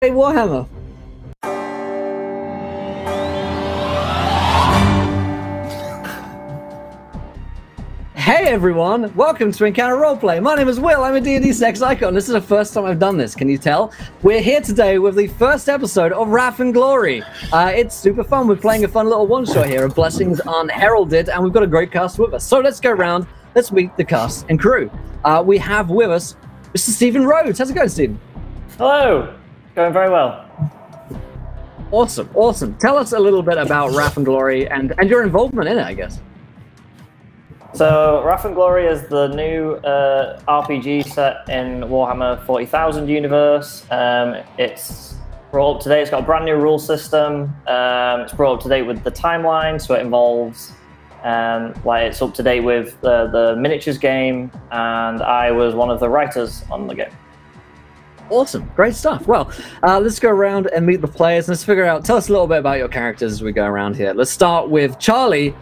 Hey, Warhammer. Hey everyone, welcome to Encounter Roleplay. My name is Will, I'm a D&D sex icon. This is the first time I've done this, can you tell? We're here today with the first episode of Wrath and Glory. It's super fun, we're playing a fun little one-shot here of Blessings Unheralded, and we've got a great cast with us. So let's go around, let's meet the cast and crew. We have with us Mr. Stephen Rhodes. How's it going, Stephen? Hello, going very well. Awesome, awesome. Tell us a little bit about Wrath and Glory and your involvement in it, I guess. So, Wrath and Glory is the new RPG set in Warhammer 40,000 universe. It's brought up to date. It's got a brand new rule system. It's brought up to date with the timeline, so it involves it's up to date with the miniatures game, and I was one of the writers on the game. Awesome, great stuff. Well, let's go around and meet the players. Let's figure out. Tell us a little bit about your characters as we go around here. Let's start with Charlie,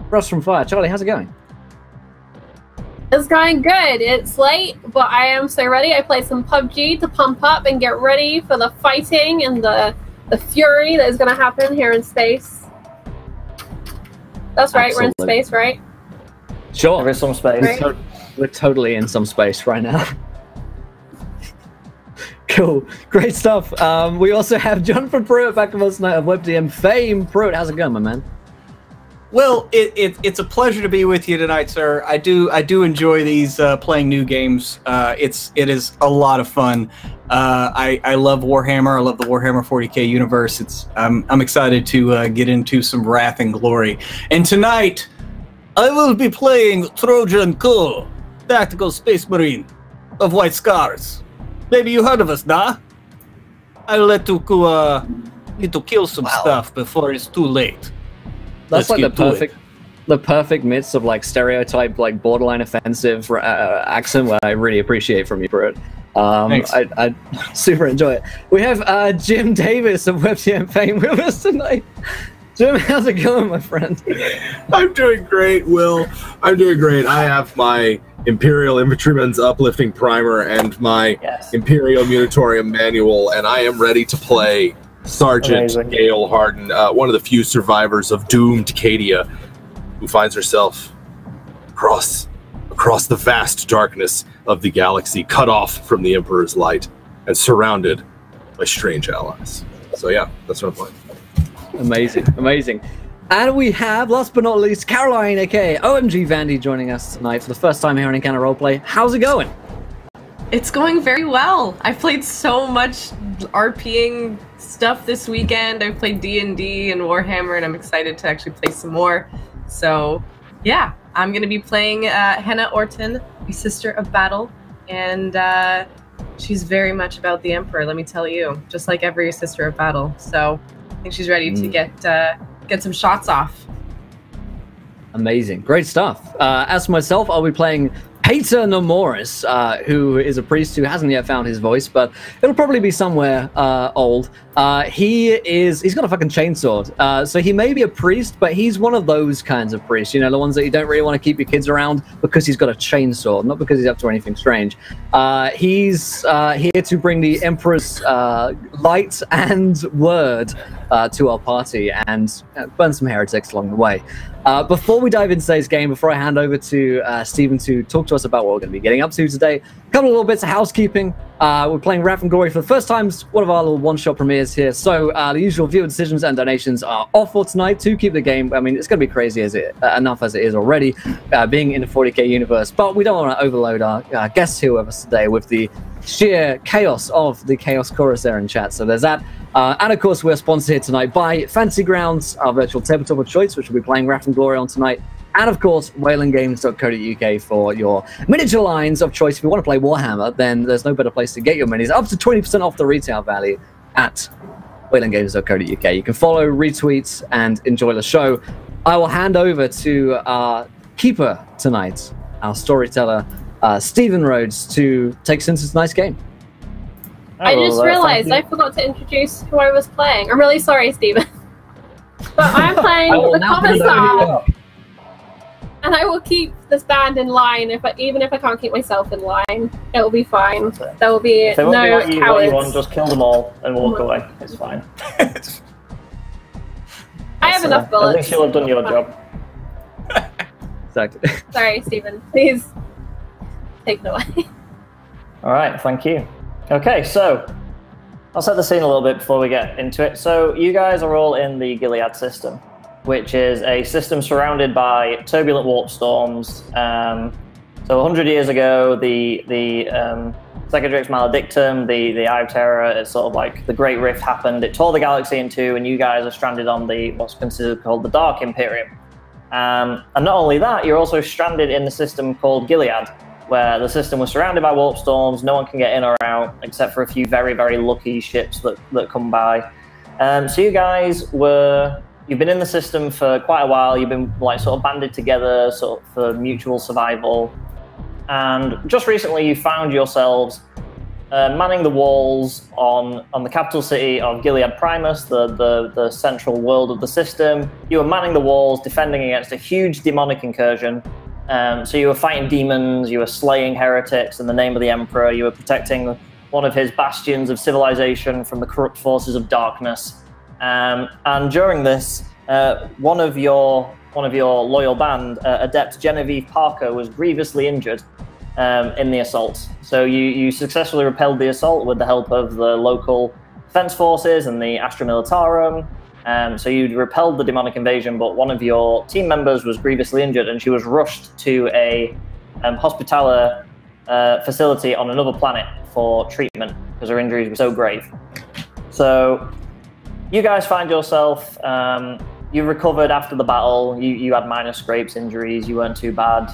Rust from Fire. Charlie, how's it going? It's going good. It's late, but I am so ready. I played some PUBG to pump up and get ready for the fighting and the fury that is going to happen here in space. That's right, Absolutely. We're in space, right? Sure. There is some space. Right. We're totally in some space right now. Cool. Great stuff. We also have Jonathan Pruitt back with us tonight of WebDM fame. Pruitt, how's it going, my man? Well, it's a pleasure to be with you tonight, sir. I do enjoy these playing new games. It is a lot of fun. I love Warhammer. I love the Warhammer 40K universe. I'm excited to get into some Wrath and Glory. And tonight, I will be playing Trojan Co, Tactical Space Marine of White Scars. Maybe you heard of us, nah? I'll let you need to kill some stuff before it's too late. That's like the perfect mix of like stereotype, like borderline offensive accent, where I really appreciate from you, Pruitt. I super enjoy it. We have Jim Davis of WebDM fame with us tonight. Jim, how's it going, my friend? I'm doing great, Will. I'm doing great. I have my Imperial Infantryman's Uplifting Primer and my Imperial Munitorium Manual, and I am ready to play Sergeant Gale Harden, one of the few survivors of doomed Cadia, who finds herself across the vast darkness of the galaxy, cut off from the Emperor's light and surrounded by strange allies. So yeah, that's what I'm playing. Amazing, amazing. And we have, last but not least, Caroline, aka OMG Vandy, joining us tonight for the first time here on Encounter Roleplay. How's it going? It's going very well. I've played so much RPing stuff this weekend. I've played D&D and Warhammer, and I'm excited to actually play some more. So, yeah, I'm going to be playing Henna Orton, my sister of battle, and she's very much about the Emperor, let me tell you, just like every sister of battle. So, I think she's ready to get some shots off. Amazing, great stuff. As for myself, I'll be playing Peter Nomoris, who is a priest who hasn't yet found his voice, but it'll probably be somewhere old. He's got a fucking chainsword, so he may be a priest, but he's one of those kinds of priests, you know, the ones that you don't really want to keep your kids around because he's got a chainsword, not because he's up to anything strange. He's here to bring the Emperor's light and word to our party and burn some heretics along the way. Before we dive into today's game, before I hand over to Stephen to talk to us about what we're going to be getting up to today, a couple of little bits of housekeeping. We're playing Wrath and Glory for the first time. It's one of our little one-shot premieres here. So the usual viewer decisions and donations are off for tonight to keep the game. I mean, it's going to be crazy enough as it is already, being in the 40K universe. But we don't want to overload our guests here with us today with the sheer chaos of the Chaos Chorus there in chat. So there's that. And of course, we're sponsored here tonight by Fantasy Grounds, our virtual tabletop of choice, which we'll be playing Wrath and Glory on tonight. And of course, whalengames.co.uk for your miniature lines of choice. If you want to play Warhammer, then there's no better place to get your minis. Up to 20% off the retail value at whalengames.co.uk. You can follow, retweet, and enjoy the show. I will hand over to our keeper tonight, our storyteller, Stephen Rhodes, to take us into tonight's game. I just realized I forgot to introduce who I was playing. I'm really sorry, Stephen. But I'm playing the Commissar. And I will keep this band in line, even if I can't keep myself in line. It will be fine. There will be if they won't no be cowards. You want, just kill them all and walk away. It's fine. I have enough bullets. At least you'll have done your job. Exactly. Sorry, Stephen. Please take it away. All right, thank you. Okay, so I'll set the scene a little bit before we get into it. So you guys are all in the Gilead system, which is a system surrounded by turbulent warp storms. So 100 years ago, the Secadrix Maledictum, the Eye of Terror, it's sort of like the Great Rift happened. It tore the galaxy in two, and you guys are stranded on what's considered called the Dark Imperium. And not only that, you're also stranded in the system called Gilead, where the system was surrounded by warp storms. No one can get in or out, except for a few very, very lucky ships that come by. So you guys you've been in the system for quite a while. You've been like sort of banded together sort of for mutual survival. And just recently you found yourselves manning the walls on the capital city of Gilead Primus, the central world of the system. You were manning the walls, defending against a huge demonic incursion. So you were fighting demons, you were slaying heretics in the name of the Emperor, you were protecting one of his bastions of civilization from the corrupt forces of darkness. And during this, one of your loyal band, Adept Genevieve Parker, was grievously injured in the assault. So you successfully repelled the assault with the help of the local defense forces and the Astra Militarum. So you'd repelled the demonic invasion, but one of your team members was grievously injured, and she was rushed to a hospitaler facility on another planet for treatment because her injuries were so grave. So you guys find yourself, you recovered after the battle, you had minor scrapes, injuries, you weren't too bad.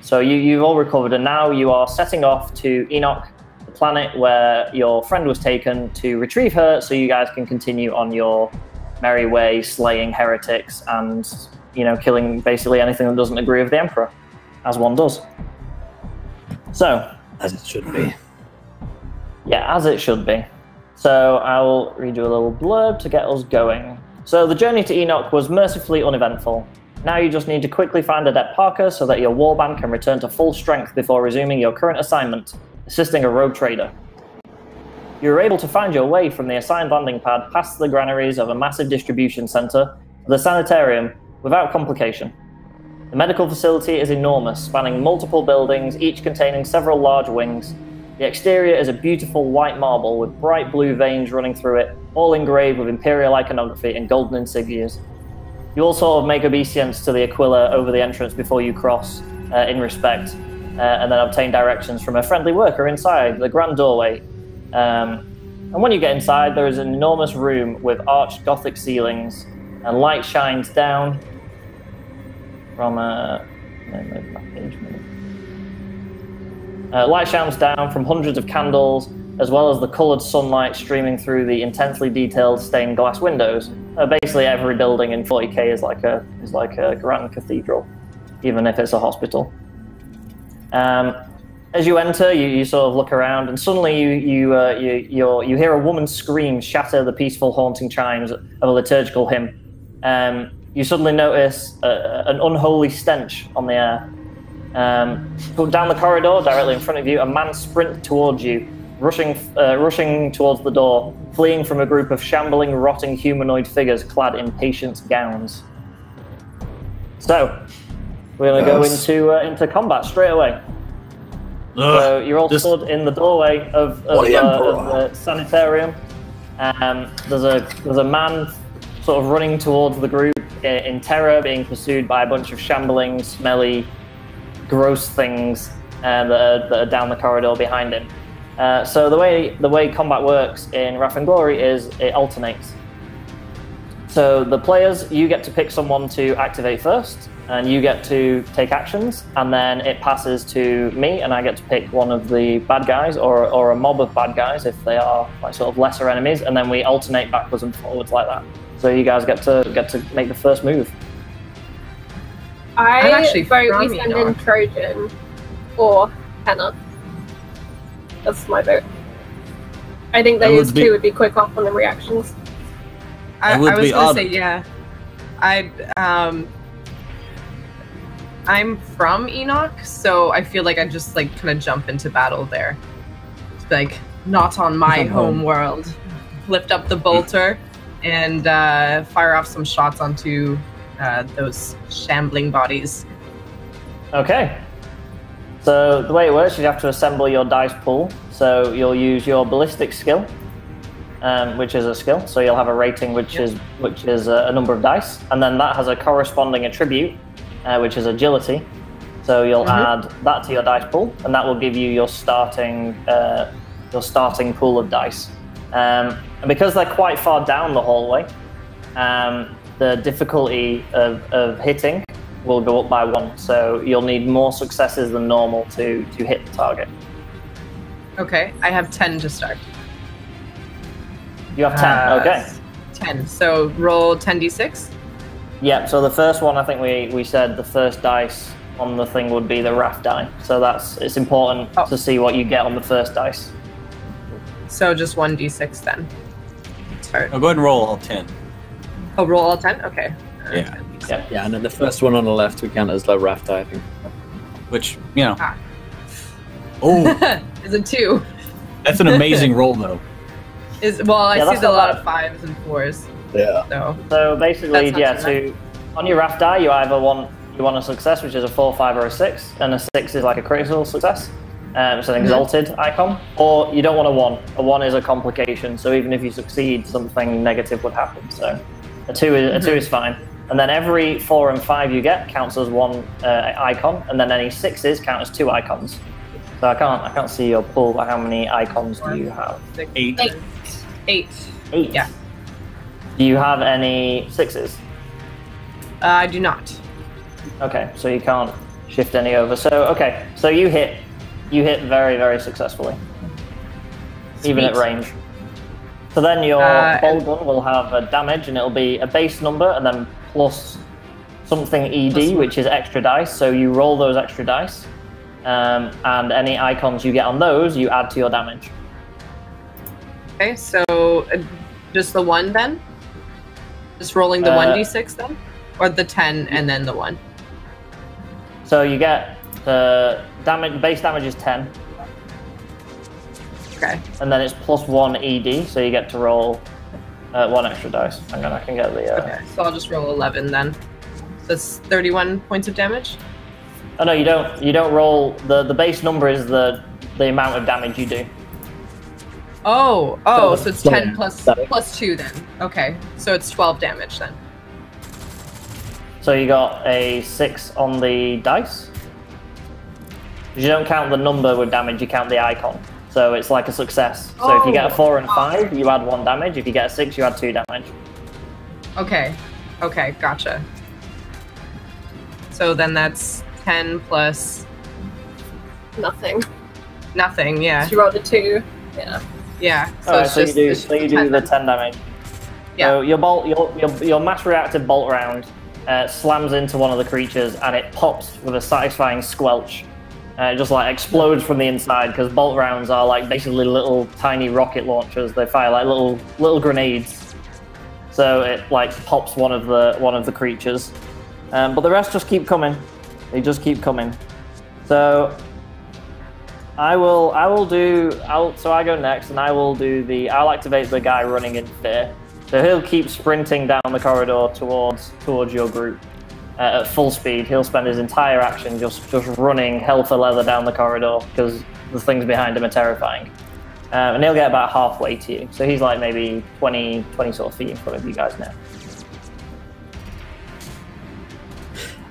So you've all recovered, and now you are setting off to Enoch, the planet where your friend was taken, to retrieve her so you guys can continue on your merry way, slaying heretics and, killing basically anything that doesn't agree with the Emperor, as one does. So, as it should be. Yeah, as it should be. So I'll read you a little blurb to get us going. So the journey to Enoch was mercifully uneventful. Now you just need to quickly find Adept Parker so that your warband can return to full strength before resuming your current assignment, assisting a rogue trader. You were able to find your way from the assigned landing pad past the granaries of a massive distribution center to the sanitarium without complication. The medical facility is enormous, spanning multiple buildings, each containing several large wings. The exterior is a beautiful white marble with bright blue veins running through it, all engraved with imperial iconography and golden insignias. You all sort of make obeisance to the Aquila over the entrance before you cross, in respect, and then obtain directions from a friendly worker inside the grand doorway. And when you get inside, there is an enormous room with arched Gothic ceilings, and light shines down from light shines down from hundreds of candles, as well as the coloured sunlight streaming through the intensely detailed stained glass windows. Basically, every building in 40k is like a grand cathedral, even if it's a hospital. As you enter, you sort of look around, and suddenly you hear a woman's scream shatter the peaceful, haunting chimes of a liturgical hymn. You suddenly notice an unholy stench on the air. Down the corridor, directly in front of you, a man sprints towards you, rushing towards the door, fleeing from a group of shambling, rotting humanoid figures clad in patients' gowns. So, we're going to go into combat straight away. So you're all stood in the doorway of the sanitarium. There's a man sort of running towards the group in terror, being pursued by a bunch of shambling, smelly, gross things that are down the corridor behind him. So the way combat works in Wrath and Glory is it alternates. So the players, you get to pick someone to activate first, and you get to take actions, and then it passes to me, and I get to pick one of the bad guys or a mob of bad guys if they are like sort of lesser enemies, and then we alternate backwards and forwards like that. So you guys get to make the first move. I vote we send in Trojan or Henna. That's my vote. I think those two would be quick off on the reactions. I was going to say, yeah. I'm from Enoch, so I feel like I just like kind of jump into battle there. It's like not on my home world. Lift up the bolter and fire off some shots onto those shambling bodies. Okay. So the way it works, you have to assemble your dice pool. So you'll use your ballistic skill, which is a skill. So you'll have a rating, which is a number of dice, and then that has a corresponding attribute, which is agility. So you'll add that to your dice pool, and that will give you your starting pool of dice. And because they're quite far down the hallway, the difficulty of hitting will go up by 1. So you'll need more successes than normal to hit the target. Okay, I have 10 to start. You have 10, okay. 10, so roll 10d6? Yeah, so the first one, I think we said the first dice on the thing would be the raft die. So it's important to see what you get on the first dice. So just 1d6 then. Start. I'll go ahead and roll all 10. Oh, roll all 10? Okay. Yeah. Yeah, and then the first one on the left we count as the raft die, I think. Which, you know. Ah. Oh, Is a 2. that's an amazing roll, though. I see a lot of 5s and 4s. Yeah. So basically, That's not on your raft die, you either want a success, which is a 4, 5, or a 6, and a 6 is like a critical success. It's an exalted icon, or you don't want a 1. A 1 is a complication, so even if you succeed, something negative would happen. So a 2 is fine. And then every 4 and 5 you get counts as 1 icon, and then any 6s count as 2 icons. So I can't see your pool. How many icons do you have? 8. 8. Yeah. Do you have any 6s? I do not. Okay, so you can't shift any over. So so you hit very, very successfully, even at range. So then your bolt gun will have a damage, and it'll be a base number, and then plus something ED, which is extra dice. So you roll those extra dice, and any icons you get on those, you add to your damage. Okay, so just the 1 then? Just rolling the 1d6 then? Or the 10 and then the 1? So you get the damage. Base damage is 10. Okay. And then it's plus 1 ED, so you get to roll 1 extra dice. Hang on, I can get the... Okay, so I'll just roll 11 then. That's 31 points of damage? Oh no, you don't roll... The base number is the amount of damage you do. Oh, so it's 10 plus 2 then. Okay, so it's 12 damage then. So you got a 6 on the dice. You don't count the number with damage, you count the icon. So it's like a success. So if you get a 4 and 5, you add 1 damage. If you get a 6, you add 2 damage. Okay, gotcha. So then that's 10 plus... Nothing. Nothing, yeah. She rolled a 2. Yeah. Yeah. So you do the 10 damage. Yeah. So your mass reactive bolt round slams into one of the creatures, and it pops with a satisfying squelch. It just like explodes from the inside, because bolt rounds are like basically little tiny rocket launchers. They fire like little grenades. So it like pops one of the creatures, but the rest just keep coming. They just keep coming. So so I go next, and I'll activate the guy running in fear. So he'll keep sprinting down the corridor towards your group at full speed. He'll spend his entire action just running hell for leather down the corridor, because the things behind him are terrifying. And he'll get about halfway to you. So he's like maybe 20 sort of feet in front of you guys now.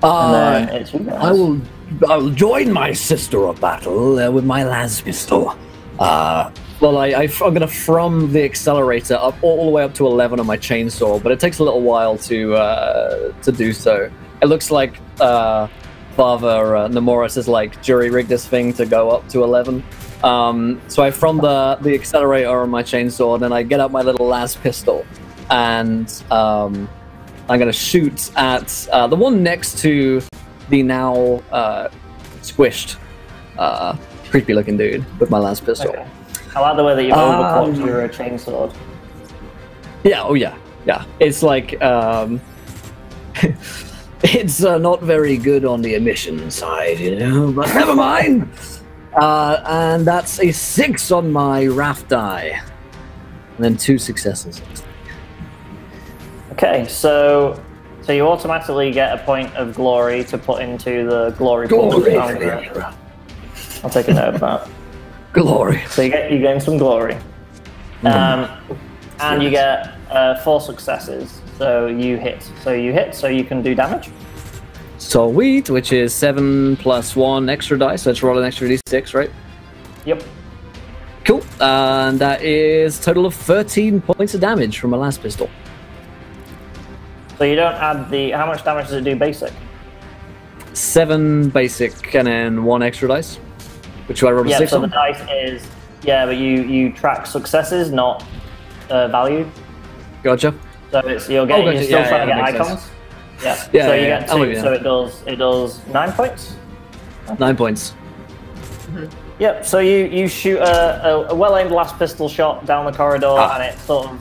And then it's you guys. I will join my sister of battle with my las pistol. I'm going to from the accelerator up all the way up to 11 on my chainsaw, but it takes a little while to do so. It looks like Father Nemoris is like jury-rigged this thing to go up to 11. So I from the accelerator on my chainsaw, and then I get out my little las pistol, and I'm going to shoot at the one next to the now squished, creepy-looking dude with my las pistol. Okay. I like the way that you've overclocked your chainsword. Yeah, yeah. It's like It's not very good on the emission side, you know, but never mind. And that's a 6 on my raft die. And then 2 successes. Okay, so you automatically get a point of glory to put into the glory pool. I'll take a note of that. Glory. So you gain some glory. And you get 4 successes. So you hit, so you can do damage. Sweet, which is 7 plus 1 extra dice. So let's roll an extra d6, right? Yep. Cool. And that is a total of 13 points of damage from my last pistol. So you don't add the... How much damage does it do basic? 7 basic and then 1 extra dice. Which I rolled a 6 so on. the dice is... Yeah, but you track successes, not value. Gotcha. So it's you're still trying to get icons. Sense. Yeah. So you get 2, so it does 9 points. 9 points. Yep. So you shoot a well-aimed last pistol shot down the corridor, and it sort of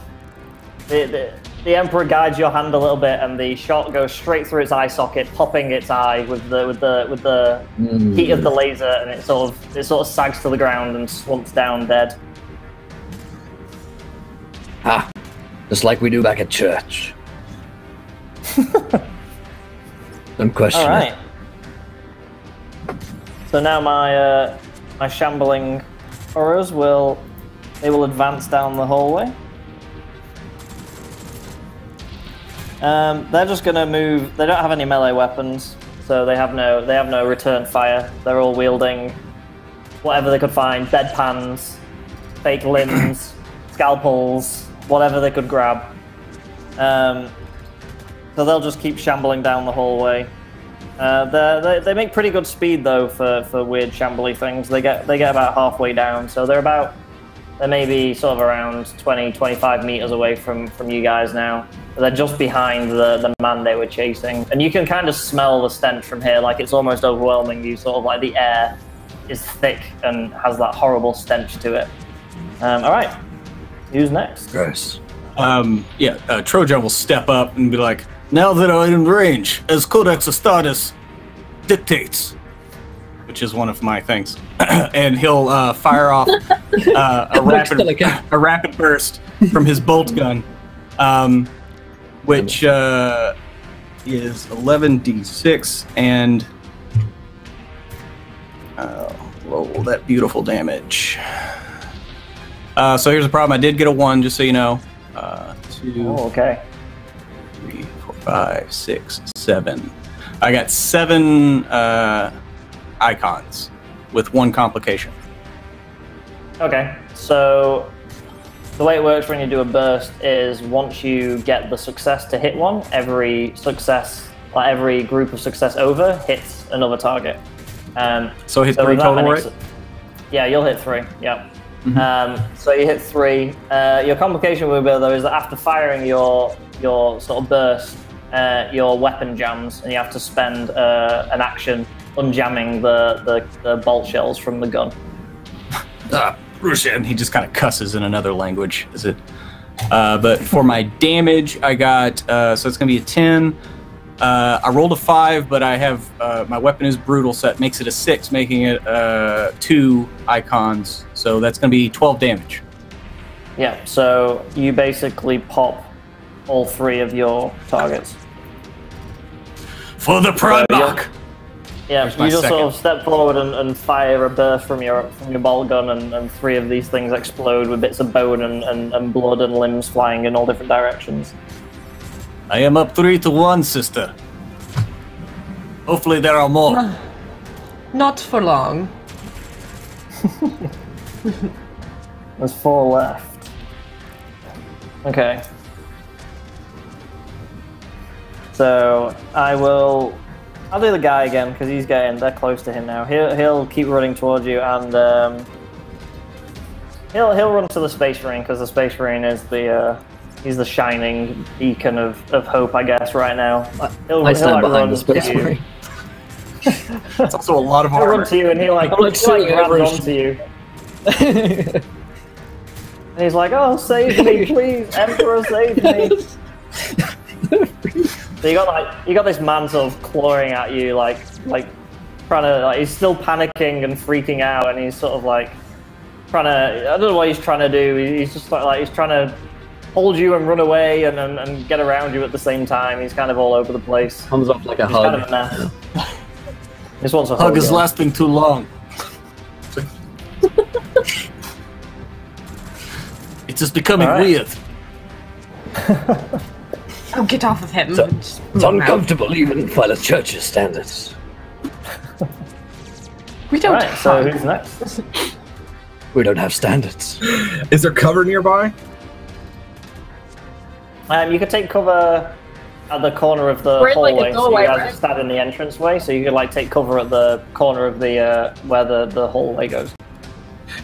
the Emperor guides your hand a little bit, and the shot goes straight through its eye socket, popping its eye with the heat of the laser, and it sort of sags to the ground and slumps down dead. Just like we do back at church. Don't question All right. So now my shambling horrors will advance down the hallway. They're just gonna move. They don't have any melee weapons, so they have no return fire. They're all wielding whatever they could find: bedpans, fake limbs, scalpels, whatever they could grab. So they'll just keep shambling down the hallway. They make pretty good speed though for weird shambly things. They get about halfway down, so they're maybe sort of around 20-25 meters away from you guys now. They're just behind the man they were chasing, and you can kind of smell the stench from here. Like it's almost overwhelming you. Sort of like the air is thick and has that horrible stench to it. All right, who's next? Gross. Trojan will step up and be like, "Now that I'm in range, as Codex Astartes dictates," which is one of my things, and he'll fire off a rapid burst from his bolt gun, which is 11d6, and roll that beautiful damage. So here's the problem. I did get a 1, just so you know. 2. Oh, okay. 3, 4, 5, 6, 7. I got 7 icons with 1 complication. Okay, so the way it works when you do a burst is once you get the success to hit one, every group of success over hits another target. So hit 3 total, right? Yeah, you'll hit 3. Yeah. Mm-hmm. So you hit 3. Your complication with it though is that after firing your sort of burst, your weapon jams, and you have to spend an action unjamming the bolt shells from the gun. Russian. He just kind of cusses in another language. Is it? But for my damage, I got so it's gonna be a 10. I rolled a 5, but I have my weapon is brutal, so that makes it a 6, making it 2 icons. So that's going to be 12 damage. Yeah, so you basically pop all 3 of your targets. For the Primarch! Yeah, you just sort of step forward and fire a burst from your bolt gun, and 3 of these things explode with bits of bone and blood and limbs flying in all different directions. I am up 3-1, sister. Hopefully there are more. Not for long. There's 4 left. Okay. So I'll do the guy again because they're close to him now. He'll keep running towards you, and he'll run to the Space Marine because the Space Marine is he's the shining beacon of hope, I guess, right now. I stand behind the Space Marine. That's also a lot of armor. He'll run to you and he grabs onto you. And he's like, "Oh, save me, please, Emperor, save me." So you got this man sort of clawing at you, like trying to, like, he's still panicking and freaking out, and he's sort of like trying to, I don't know what he's trying to do. He's just like he's trying to hold you and run away and get around you at the same time. He's kind of all over the place. Comes off like a He's hug. kind of a mess. This one's a Hug is yeah. lasting too long. It's just becoming weird. Oh, get off of him. It's uncomfortable even by the church's standards. We don't Alright, so who's next? We don't have standards. Is there cover nearby? You could take cover at the corner of the We're in, like, a hallway. doorway, so you guys right? are standing in the entranceway, so you could like take cover at the corner of the where the hallway goes.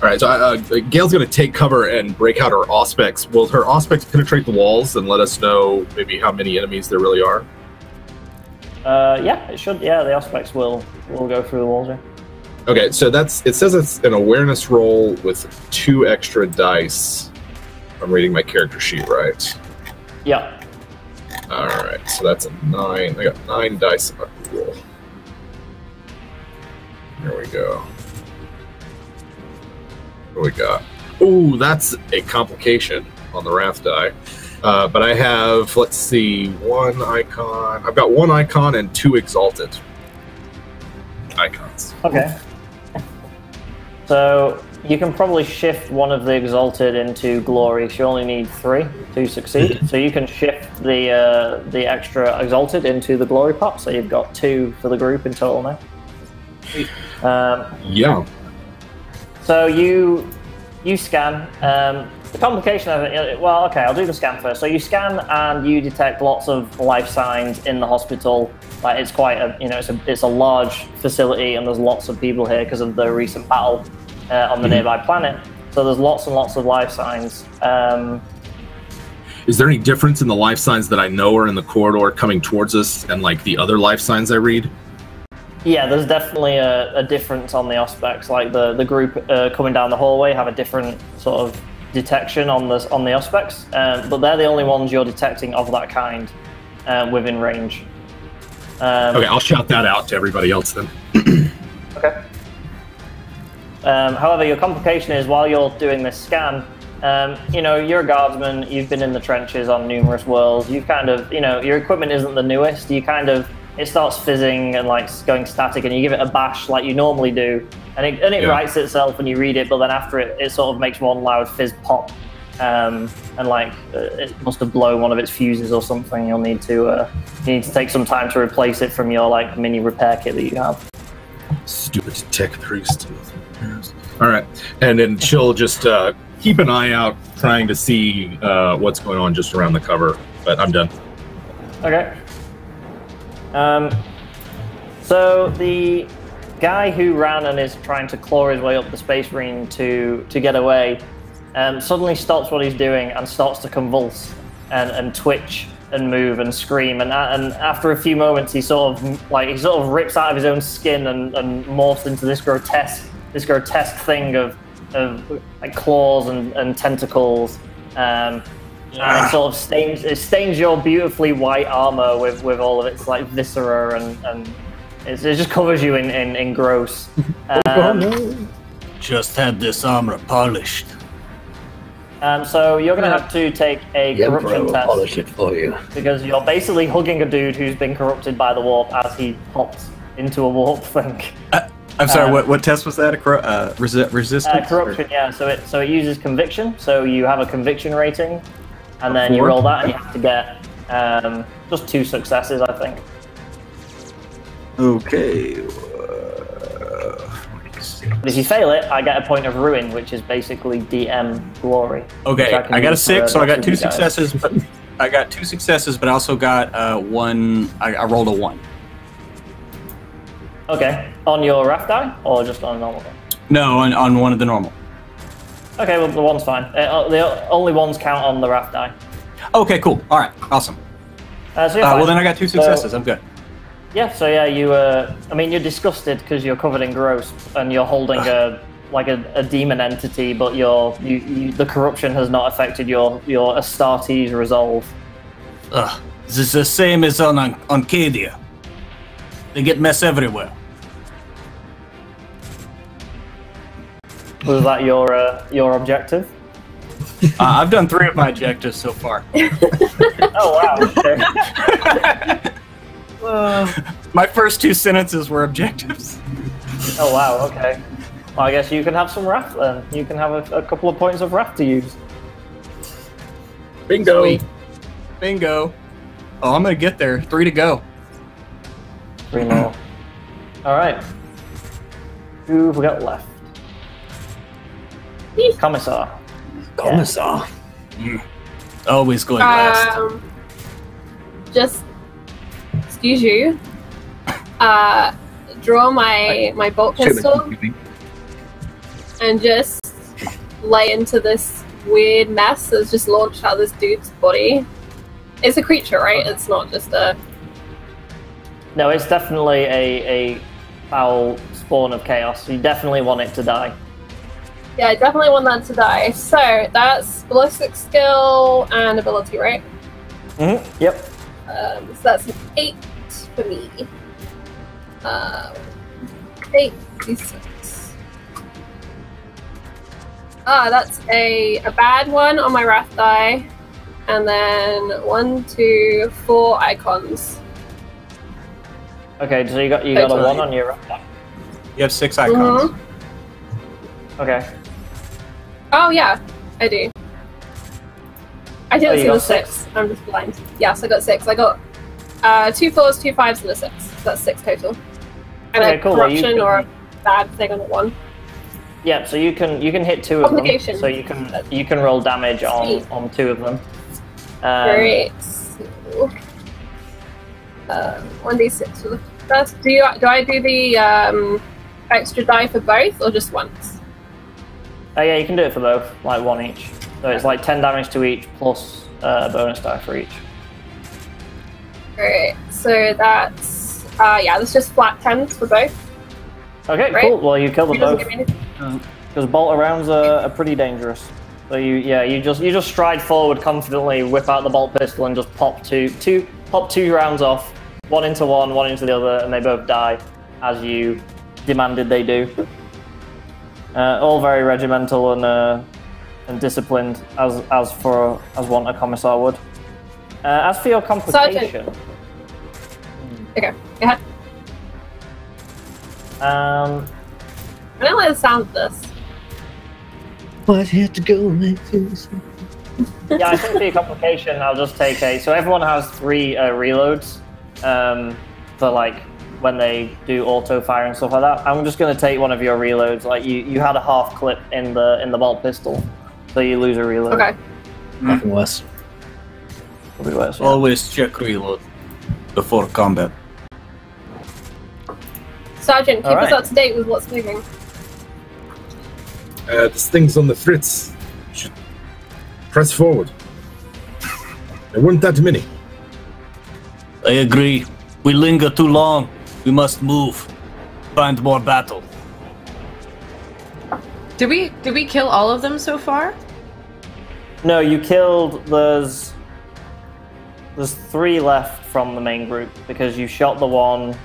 All right, so Gail's going to take cover and break out her auspex. Will her auspex penetrate the walls and let us know maybe how many enemies there really are? Yeah, it should. Yeah, the auspex will go through the walls. Yeah. Okay, so it says it's an awareness roll with 2 extra dice. I'm reading my character sheet right. Yeah. All right, so that's a 9. I got 9 dice in my roll. Here we go. What do we got? Ooh, that's a complication on the Wrath die. But I have, let's see, 1 icon. I've got 1 icon and 2 exalted icons. Okay. So you can probably shift one of the exalted into glory. So you only need 3 to succeed. So you can shift the extra exalted into the glory pot. So you've got 2 for the group in total now. Yeah. So you scan. The complication of it, well, okay, I'll do the scan first. So you scan and you detect lots of life signs in the hospital. Like, it's quite a, it's a large facility, and there's lots of people here because of the recent battle on the nearby planet. So there's lots and lots of life signs. Is there any difference in the life signs that I know are in the corridor coming towards us and like the other life signs I read? Yeah, there's definitely a difference on the auspex. Like the group coming down the hallway have a different sort of detection on the auspex, but they're the only ones you're detecting of that kind within range. Okay, I'll shout that out to everybody else then. Okay. However, your complication is while you're doing this scan, you're a guardsman, you've been in the trenches on numerous worlds, you've kind of, your equipment isn't the newest, it starts fizzing and like going static, and you give it a bash like you normally do, and it writes itself when you read it, but then after it sort of makes one loud fizz pop, and like it must have blown one of its fuses or something. You'll need to take some time to replace it from your like mini repair kit that you have. Stupid tech priest. All right, and then she'll just keep an eye out, trying to see what's going on just around the cover. But I'm done. Okay. So the guy who ran and is trying to claw his way up the space marine to get away suddenly stops what he's doing and starts to convulse and twitch and move and scream, and after a few moments he sort of rips out of his own skin and morphs into this grotesque thing of like claws and tentacles. And it sort of stains your beautifully white armor with all of its like viscera, and it just covers you in gross. Just had this armor polished. So you're going to have to take a corruption test. Polish it for you. Because you're basically hugging a dude who's been corrupted by the warp as he pops into a warp thing. I'm sorry, what test was that? Resistance? Corruption, yeah. So it uses conviction. So you have a conviction rating, and then you roll that, and you have to get just 2 successes, I think. Okay. But if you fail it, I get a point of ruin, which is basically DM glory. Okay, I got a 6, so I got 2 successes. But I got 2 successes, but I also got 1. I rolled a 1. Okay, on your Wrath die, or just on a normal one? No, on one of the normal. Okay, well the one's fine. The only ones count on the Wrath die. Okay, cool. All right, awesome. So well, then I got 2 successes. I'm good. Yeah, so yeah, you're disgusted because you're covered in gross and you're holding a demon entity, but the corruption has not affected your Astartes resolve. Ugh. This is the same as on Arcadia. They get mess everywhere. Was that your objective? I've done 3 of my objectives so far. Oh wow. Okay. My first 2 sentences were objectives. Oh wow. Okay. Well, I guess you can have some wrath then. You can have a couple of points of wrath to use. Bingo. Sweet. Bingo. Oh, I'm gonna get there. 3 to go. 3 more. All right. Who have we got left? Commissar. Commissar. Always going last. Just excuse you. Draw my bolt pistol and just lay into this weird mess that's just launched out of this dude's body. It's a creature, right? It's not just a... No, it's definitely a foul spawn of chaos. You definitely want it to die. Yeah, I definitely want that to die. So that's ballistic skill and ability, right? Mm-hmm. Yep. So that's an 8 for me. 8 d6. That's a bad one on my wrath die, and then 1, 2, 4 icons. Okay, so you got a 1 on your wrath die. You have 6 icons. Okay. Oh yeah, I do. I didn't see you the got 6. I'm just blind. Yes, I got 6. I got 2 4s, 2 5s, and a 6. So that's 6 total. And Okay, a cool. corruption or a bad thing on a 1. Yeah, so you can hit 2 of them. So you can roll damage on 2 of them. Great. So, 1d6 for the first. Do I do the extra die for both or just once? Yeah, you can do it for both, like 1 each. So it's like 10 damage to each plus bonus die for each. Great. So that's that's just flat 10s for both. Okay, right? cool. Well, you kill them He doesn't both. give me anything. Because bolt rounds are pretty dangerous. So you just stride forward confidently, whip out the bolt pistol, and just pop two rounds off, 1 into one, 1 into the other, and they both die, as you demanded they do. All very regimental and disciplined, as one a commissar would. As for your complication, okay, go ahead. I don't like the sound of this. What had to go like this? Yeah, I think for your complication, I'll just take a. So everyone has 3 reloads for like when they do auto fire and stuff like that. I'm just going to take one of your reloads. Like you had a half clip in the bolt pistol, so you lose a reload. Okay. Nothing worse. Probably worse. Yeah. Always check reload before combat. Sergeant, keep us up to date with what's moving. This thing's on the fritz. Should press forward. There weren't that many. I agree. We linger too long. We must move. Find more battle. Did we kill all of them so far? No, you killed. There's 3 left from the main group because you shot the one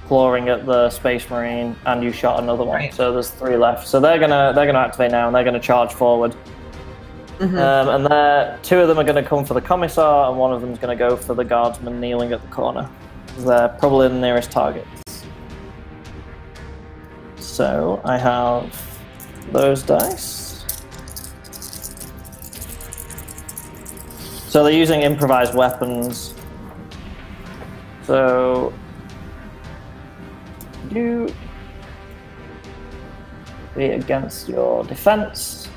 clawing at the Space Marine, and you shot another one. Right. So there's 3 left. So they're gonna activate now, and they're gonna charge forward. Mm-hmm. And 2 of them are gonna come for the commissar, and 1 of them is gonna go for the guardsman kneeling at the corner. They're probably the nearest targets. So I have those dice. So they're using improvised weapons. So you be against your defense.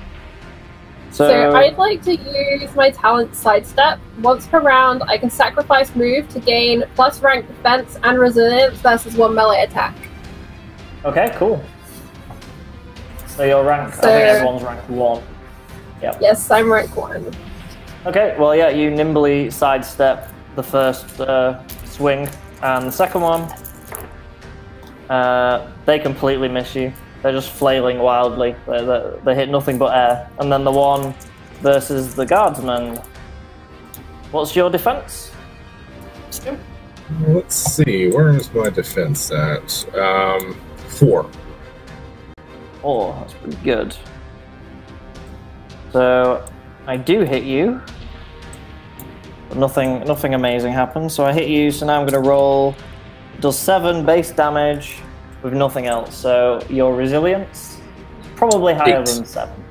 So I'd like to use my talent sidestep. Once per round, I can sacrifice move to gain plus rank defense and resilience versus 1 melee attack. Okay, cool. So your rank, I think everyone's rank 1. Yep. Yes, I'm rank 1. Okay, well yeah, you nimbly sidestep the first swing, and the second one, they completely miss you. They're just flailing wildly. They hit nothing but air. And then the one versus the guardsman. What's your defense? Let's see, where is my defense at? 4. Oh, that's pretty good. So I do hit you, but nothing amazing happens. So I hit you. So now I'm going to roll. Does 7 base damage with nothing else. So your resilience probably higher 8. than 7.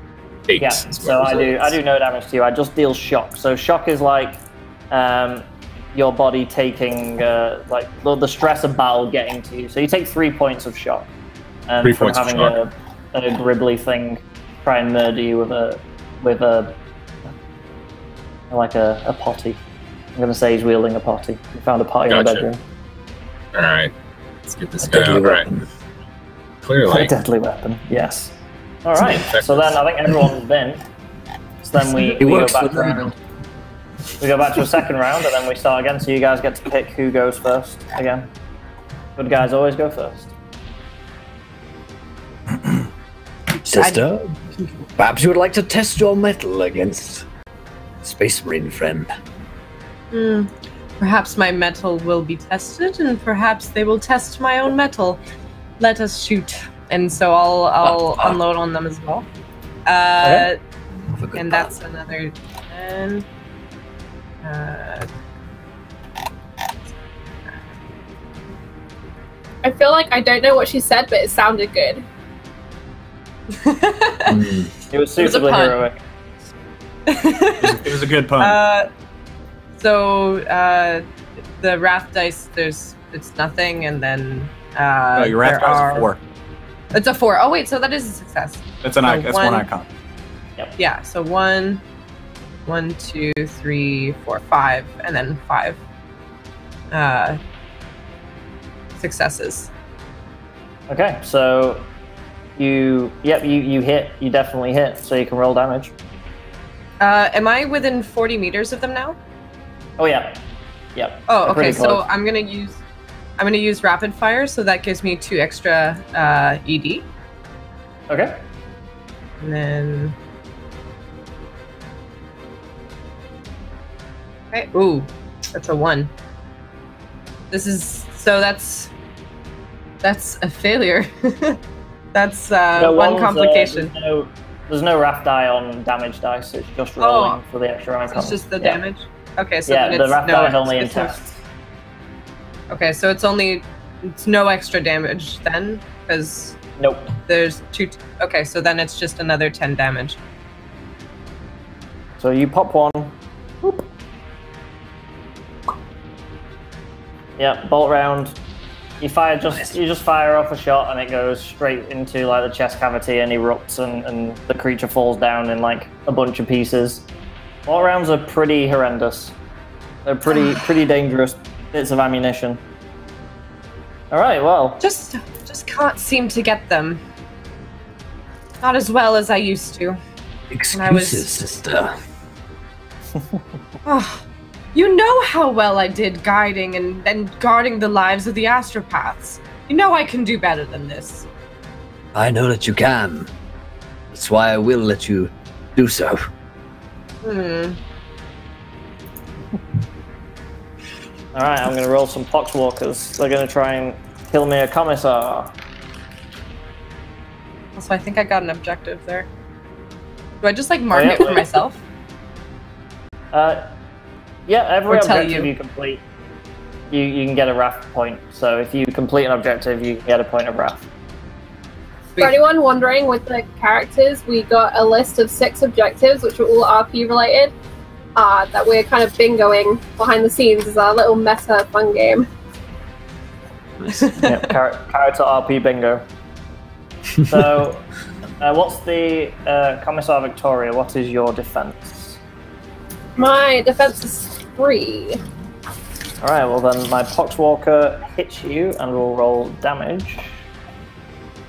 8. Yeah. So I do no damage to you. I just deal shock. So shock is like your body taking like the stress of battle getting to you. So you take 3 points of shock. 3 from points of having shock. a gribbly thing try and murder you with a potty. I'm gonna say he's wielding a potty. We found a potty in the Gotcha. bedroom. Alright. Let's get this guy out right. A Clearly. deadly weapon, yes. Alright, so then I think everyone's been. So then we go back to we go back to a second round and then we start again, so you guys get to pick who goes first again. Good guys always go first. Sister, perhaps you would like to test your mettle against Space Marine friend. Perhaps my metal will be tested, and perhaps they will test my own metal. Let us shoot. And so I'll unload on them as well. Okay. And that's another 10. I feel like I don't know what she said, but it sounded good. It was suitably pun. heroic. It was a good pun. So the wrath dice, it's nothing, and then Oh, your wrath dice is 4. It's a 4. Oh wait, so that is a success. That's an icon. That's one icon. Yeah, so 1, 2, 3, 4, 5, and then 5 successes. Okay, so you hit. You definitely hit. So you can roll damage. Am I within 40 meters of them now? Oh yeah. Yep. Oh, You're okay. pretty So close. I'm gonna use rapid fire, so that gives me 2 extra ED, Okay. and then okay. Ooh, that's a 1. That's a failure. That's No, one one's, complication. There's no wrath die on damage dice. It's just rolling for the extra icon. It's just the Yeah. damage. Okay, so Yeah, then the it's wrath die is only in tests. Okay, so it's no extra damage then, because Nope. there's 2. Okay, so then it's just another 10 damage. So you pop one. Whoop. Yeah, bolt round. You just fire off a shot and it goes straight into like the chest cavity and erupts and the creature falls down in like a bunch of pieces. Bolt rounds are pretty horrendous. They're pretty dangerous bits of ammunition. All right, well. Just can't seem to get them. Not as well as I used to. Excuses, sister. Oh, you know how well I did guiding and guarding the lives of the astropaths. You know I can do better than this. I know that you can. That's why I will let you do so. Alright, I'm going to roll some Poxwalkers. They're going to try and kill me a commissar. Also, I think I got an objective there. Do I just like mark it for myself? Yeah, every Or tell objective you complete, you can get a wrath point. So if you complete an objective, you can get a point of wrath. For anyone wondering, with the characters, we got a list of 6 objectives, which are all RP related, that we're kind of bingoing behind the scenes as our little meta fun game. Yep, character RP bingo. So, what's the Commissar Victoria? What is your defense? My defense is 3. All right. Well, then my Poxwalker hits you and will roll damage,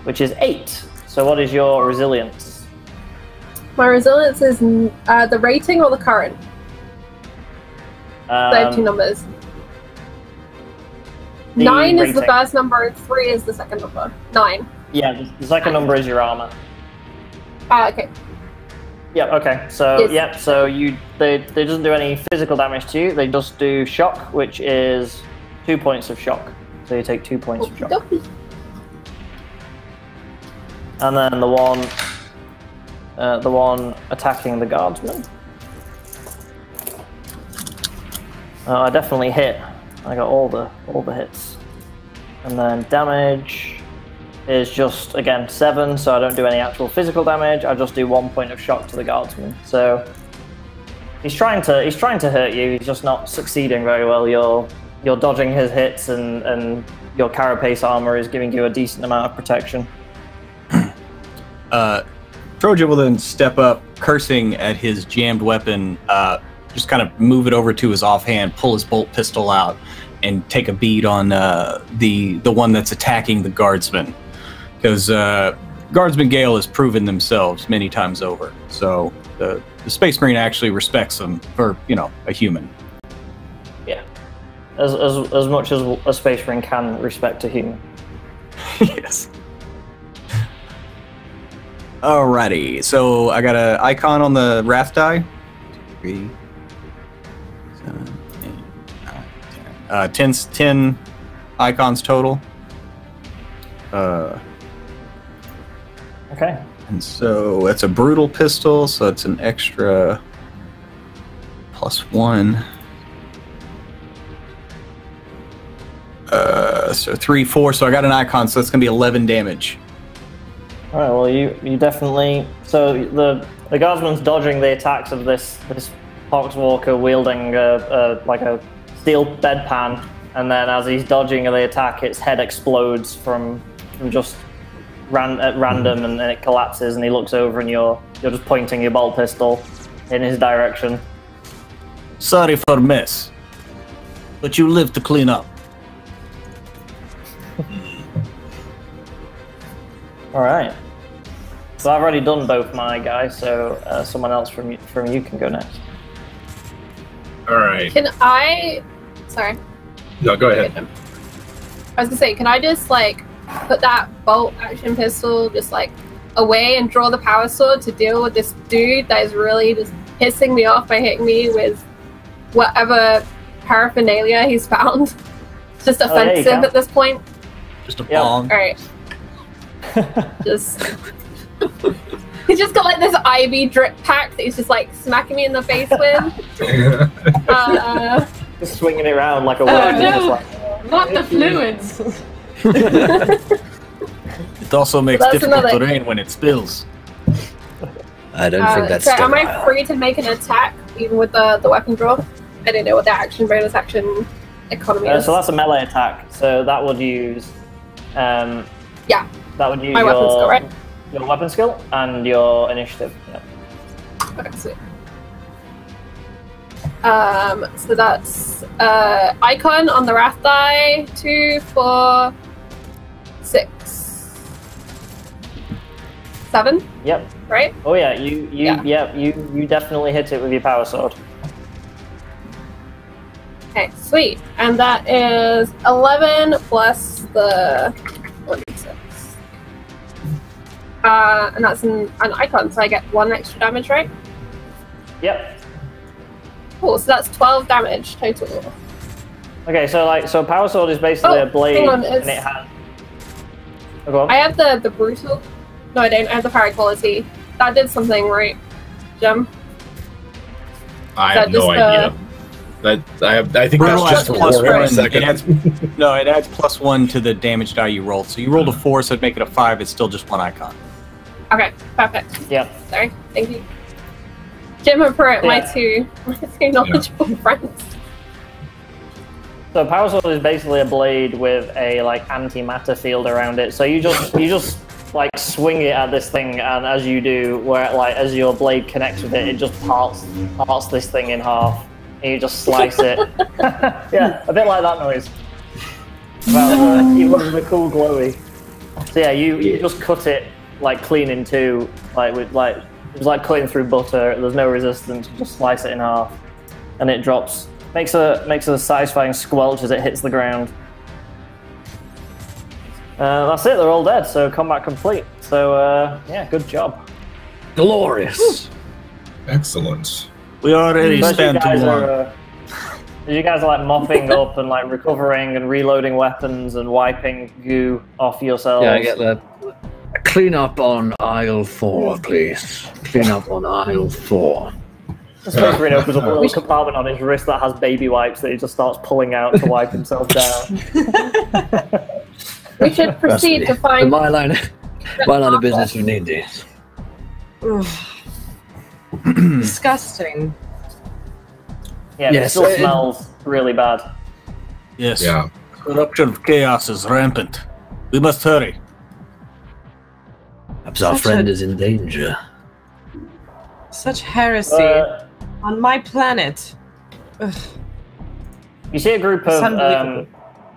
which is 8. So, what is your resilience? My resilience is the rating or the current? I have 2 numbers. 9 is the rating. first number and 3 is the second number. 9. Yeah, the second number is your armor. Okay. Yep. Okay. So So they doesn't do any physical damage to you. They just do shock, which is 2 points of shock. So you take 2 points of shock. And then the one attacking the guardsman. I definitely hit. I got all the hits. And then damage is just, again, 7, so I don't do any actual physical damage. I just do 1 point of shock to the guardsman. So he's trying to hurt you. He's just not succeeding very well. You're dodging his hits, and your carapace armor is giving you a decent amount of protection. Troja will then step up, cursing at his jammed weapon, just kind of move it over to his offhand, pull his bolt pistol out, and take a bead on the one that's attacking the guardsman. Because Guardsman Gale has proven themselves many times over. So the Space Marine actually respects them for, a human. Yeah. As much as a Space Marine can respect a human. Yes. Alrighty, so I got an icon on the Wrath die. 3, 7, 8, 9, 10. 10 icons total. Okay. And so it's a brutal pistol, so it's an extra +1. So 3, 4. So I got an icon, so it's gonna be 11 damage. All right. Well, you definitely. So the guardsman's dodging the attacks of this poxwalker wielding like a steel bedpan, and then as he's dodging the attack, its head explodes from just at random, and then it collapses, and he looks over, and you're just pointing your bolt pistol in his direction. Sorry for miss, but you live to clean up. All right. So I've already done both my guys, so someone else from you can go next. All right. Can I? Sorry. No, go ahead. I was gonna say, can I just put that bolt action pistol just away and draw the power sword to deal with this dude that is really just pissing me off by hitting me with whatever paraphernalia he's found? It's just offensive at this point. Just a bong. All right. He's just got this IV drip pack that he's just smacking me in the face with. Just swinging it around like a Not the fluids. It also makes difficult terrain when it spills. I don't think that's. So am I free to make an attack even with the weapon draw? I don't know what the action bonus action economy is. So that's a melee attack. So that would use. Yeah. That would use my weapon skill, right? Your weapon skill and your initiative. Yeah. Okay, sweet. So that's icon on the Wrath die. 2, 4, 6, 7. Yep. Right? Oh yeah, you definitely hit it with your power sword. Okay, sweet. And that is 11 plus the 1d6. And that's an icon, so I get 1 extra damage, right? Yep. Cool, so that's 12 damage total. Okay, so power sword is basically a blade, hang on, and it has. Oh, go on. I have the brutal. No, I don't. I have the power quality. That did something, right, Jim? I have no idea. I think brutal that's just plus for 1. a second. It adds +1 to the damage die you rolled. So you rolled a 4, so it'd make it a 5. It's still just 1 icon. Okay, perfect. Yep. Sorry, thank you. Jim and Pruitt, my two knowledgeable friends. So power sword is basically a blade with a antimatter field around it. So you just swing it at this thing, and as you do, as your blade connects with it, it just parts this thing in half, and you just slice it. Yeah, a bit like that noise. Well, it was the cool glowy. So yeah, you just cut it clean in two, it was like cutting through butter. There's no resistance. You just slice it in half, and it drops. Makes a satisfying squelch as it hits the ground. That's it. They're all dead. So combat complete. So yeah, good job. Glorious. Excellent. We already So as spent one. as you guys are like mopping up and like recovering and reloading weapons and wiping goo off yourselves. Yeah, I get that. Clean up on aisle 4, please. Clean up on aisle 4. The Space Marine opens up a little compartment on his wrist that has baby wipes that he just starts pulling out to wipe himself down. We should proceed to find. My line of business, you need these. Disgusting. Yeah, Yes, it still smells really bad. Yes. Yeah. Corruption of chaos is rampant. We must hurry. Perhaps our friend is in danger. Such heresy on my planet. Ugh. You see a group It's of unbelievable.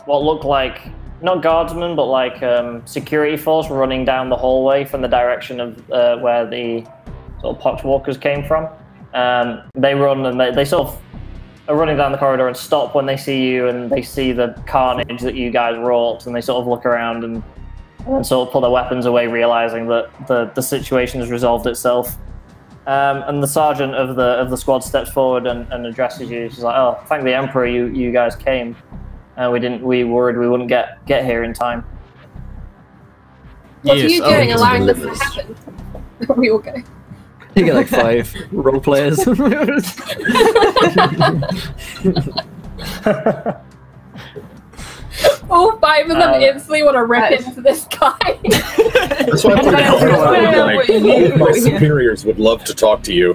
what look like not guardsmen, but like security force running down the hallway from the direction of where the sort of poxwalkers came from. They run and they sort of are running down the corridor and stop when they see you and they see the carnage that you guys wrought, and they sort of look around and sort of pull their weapons away, realizing that the situation has resolved itself. And the sergeant of the squad steps forward and addresses you. She's like, "Oh, thank the Emperor, you guys came. We worried we wouldn't get here in time." What are you doing, yes. allowing this to happen? Are we okay? You get like 5 role players. All 5 of them instantly want to rip into this guy. That's why I played all of my superiors would love to talk to you.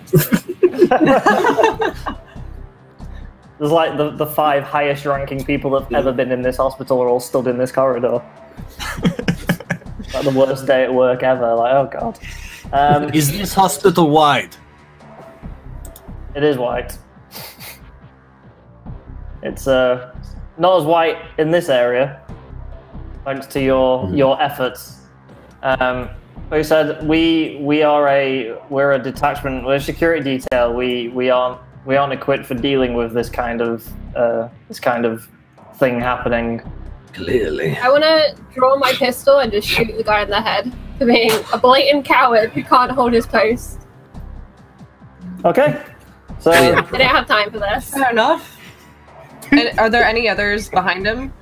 There's like the 5 highest ranking people that have ever been in this hospital are all stood in this corridor. Like the worst day at work ever. Like, oh god. Is this hospital wide? It is white. It's not as white in this area, thanks to your efforts. Like I said, we're a detachment, we're a security detail. We aren't equipped for dealing with this kind of thing happening. Clearly. I want to draw my pistol and just shoot the guy in the head for being a blatant coward who can't hold his post. Okay. So I don't have time for this. Fair enough. And are there any others behind him,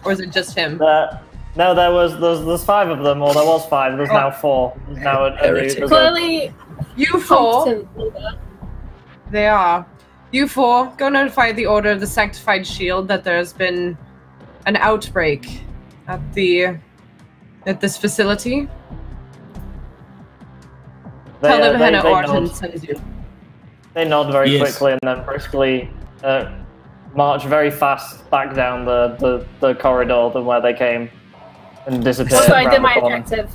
or is it just him? no, there's 5 of them, or there was 5. There's now 4. There's now there's Clearly, You 4. competent leader. They are. You 4, go notify the Order of the Sanctified Shield that there has been an outbreak at this facility. Tell them Hannah Orton sends you. They nod very quickly and then briskly march very fast back down the corridor than where they came and disappear. Also, I did around my the corner. objective.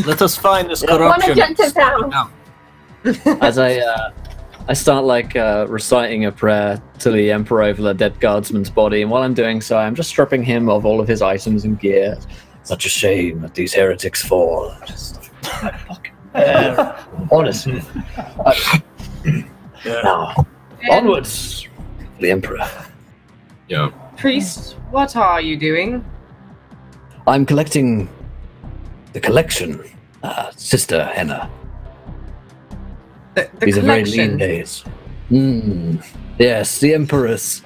Let us find this One corruption. objective down. As I start like reciting a prayer to the Emperor over the dead guardsman's body, and while I'm doing so, I'm just stripping him of all of his items and gear. Such a shame that these heretics fall. Just honestly. Now, onwards, the Emperor. Yeah. Priest, what are you doing? I'm collecting the collection, Sister Henna. The These are very lean collection. days. Yes, the Emperor's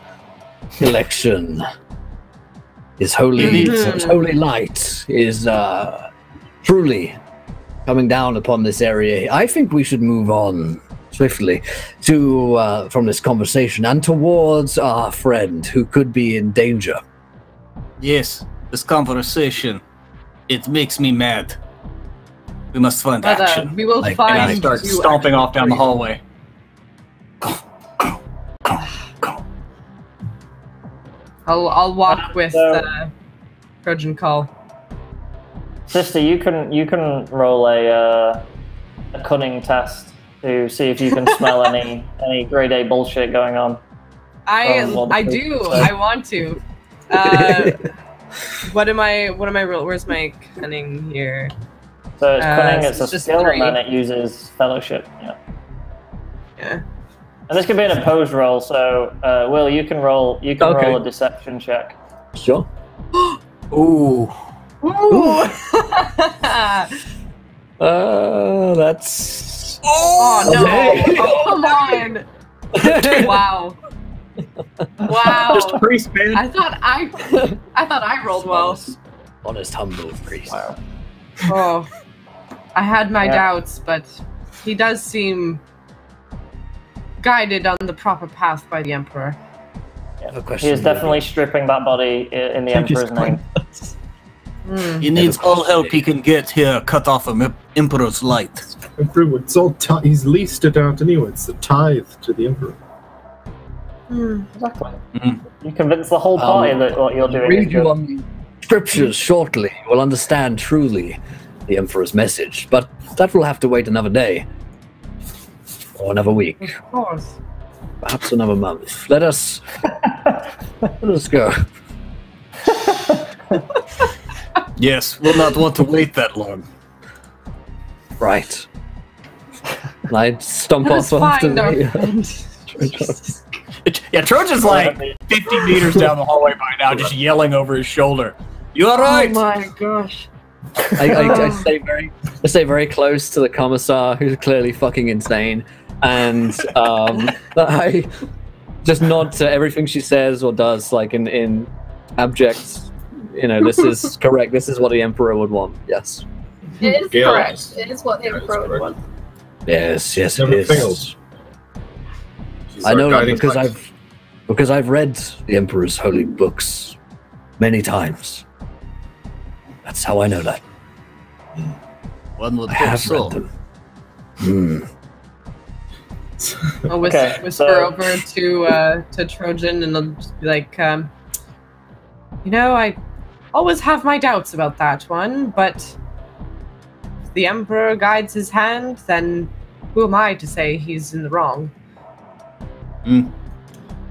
collection. His holy, his holy light is truly coming down upon this area. I think we should move on swiftly to from this conversation and towards our friend who could be in danger. Yes, this conversation, it makes me mad. We must find action. We will Like, find. And I start you stomping off down the actually. hallway. I'll walk with Trojan Call. Sister, you can roll a cunning test to see if you can smell any grade A bullshit going on. I do. I want to. What am I where's my cunning here? So it's cunning, it's a just skill, 3. and then it uses fellowship. Yeah. Yeah. And this could be an opposed roll. So Will, you can roll a deception check. Sure. Ooh. Ooh. That's Oh no! Oh, come on! Wow. Wow. Just a priest, man. I thought I rolled well. Honest, humble priest. Wow. Oh, I had my Yeah. doubts, but he does seem guided on the proper path by the Emperor. have a He question. is definitely stripping that body in the Emperor's name. He needs all help he can get here. Cut off from Emperor's light. It's all he's leased it out anyway. It's the tithe to the emperor. Exactly. Mm. You convince the whole party that what you're doing is Read you good. on the scriptures shortly. You will understand truly the Emperor's message, but that will have to wait another day. Or another week. Of course. Perhaps another month. Let us go. Yes, we'll not want to wait that long. Right. And I stomp Let us off after find our the friend. Yeah, Trojan's like 50 meters down the hallway by now, just yelling over his shoulder. You all right? Oh my gosh. I stay very close to the commissar, who's clearly fucking insane, and I just nod to everything she says or does, like in abject. You know, this is correct. This is what the Emperor would want. Yes. It is Yeah. correct. It is what the Emperor would want. Yes. Yes. Never It is. fails. She's I our know that guiding because light. I've read the Emperor's holy books many times. That's how I know that. One would I hope have so. read them. Hmm. I'll Okay, whisper so- over to Trojan and I'll just be like, you know, I always have my doubts about that one, but if the Emperor guides his hand, then who am I to say he's in the wrong?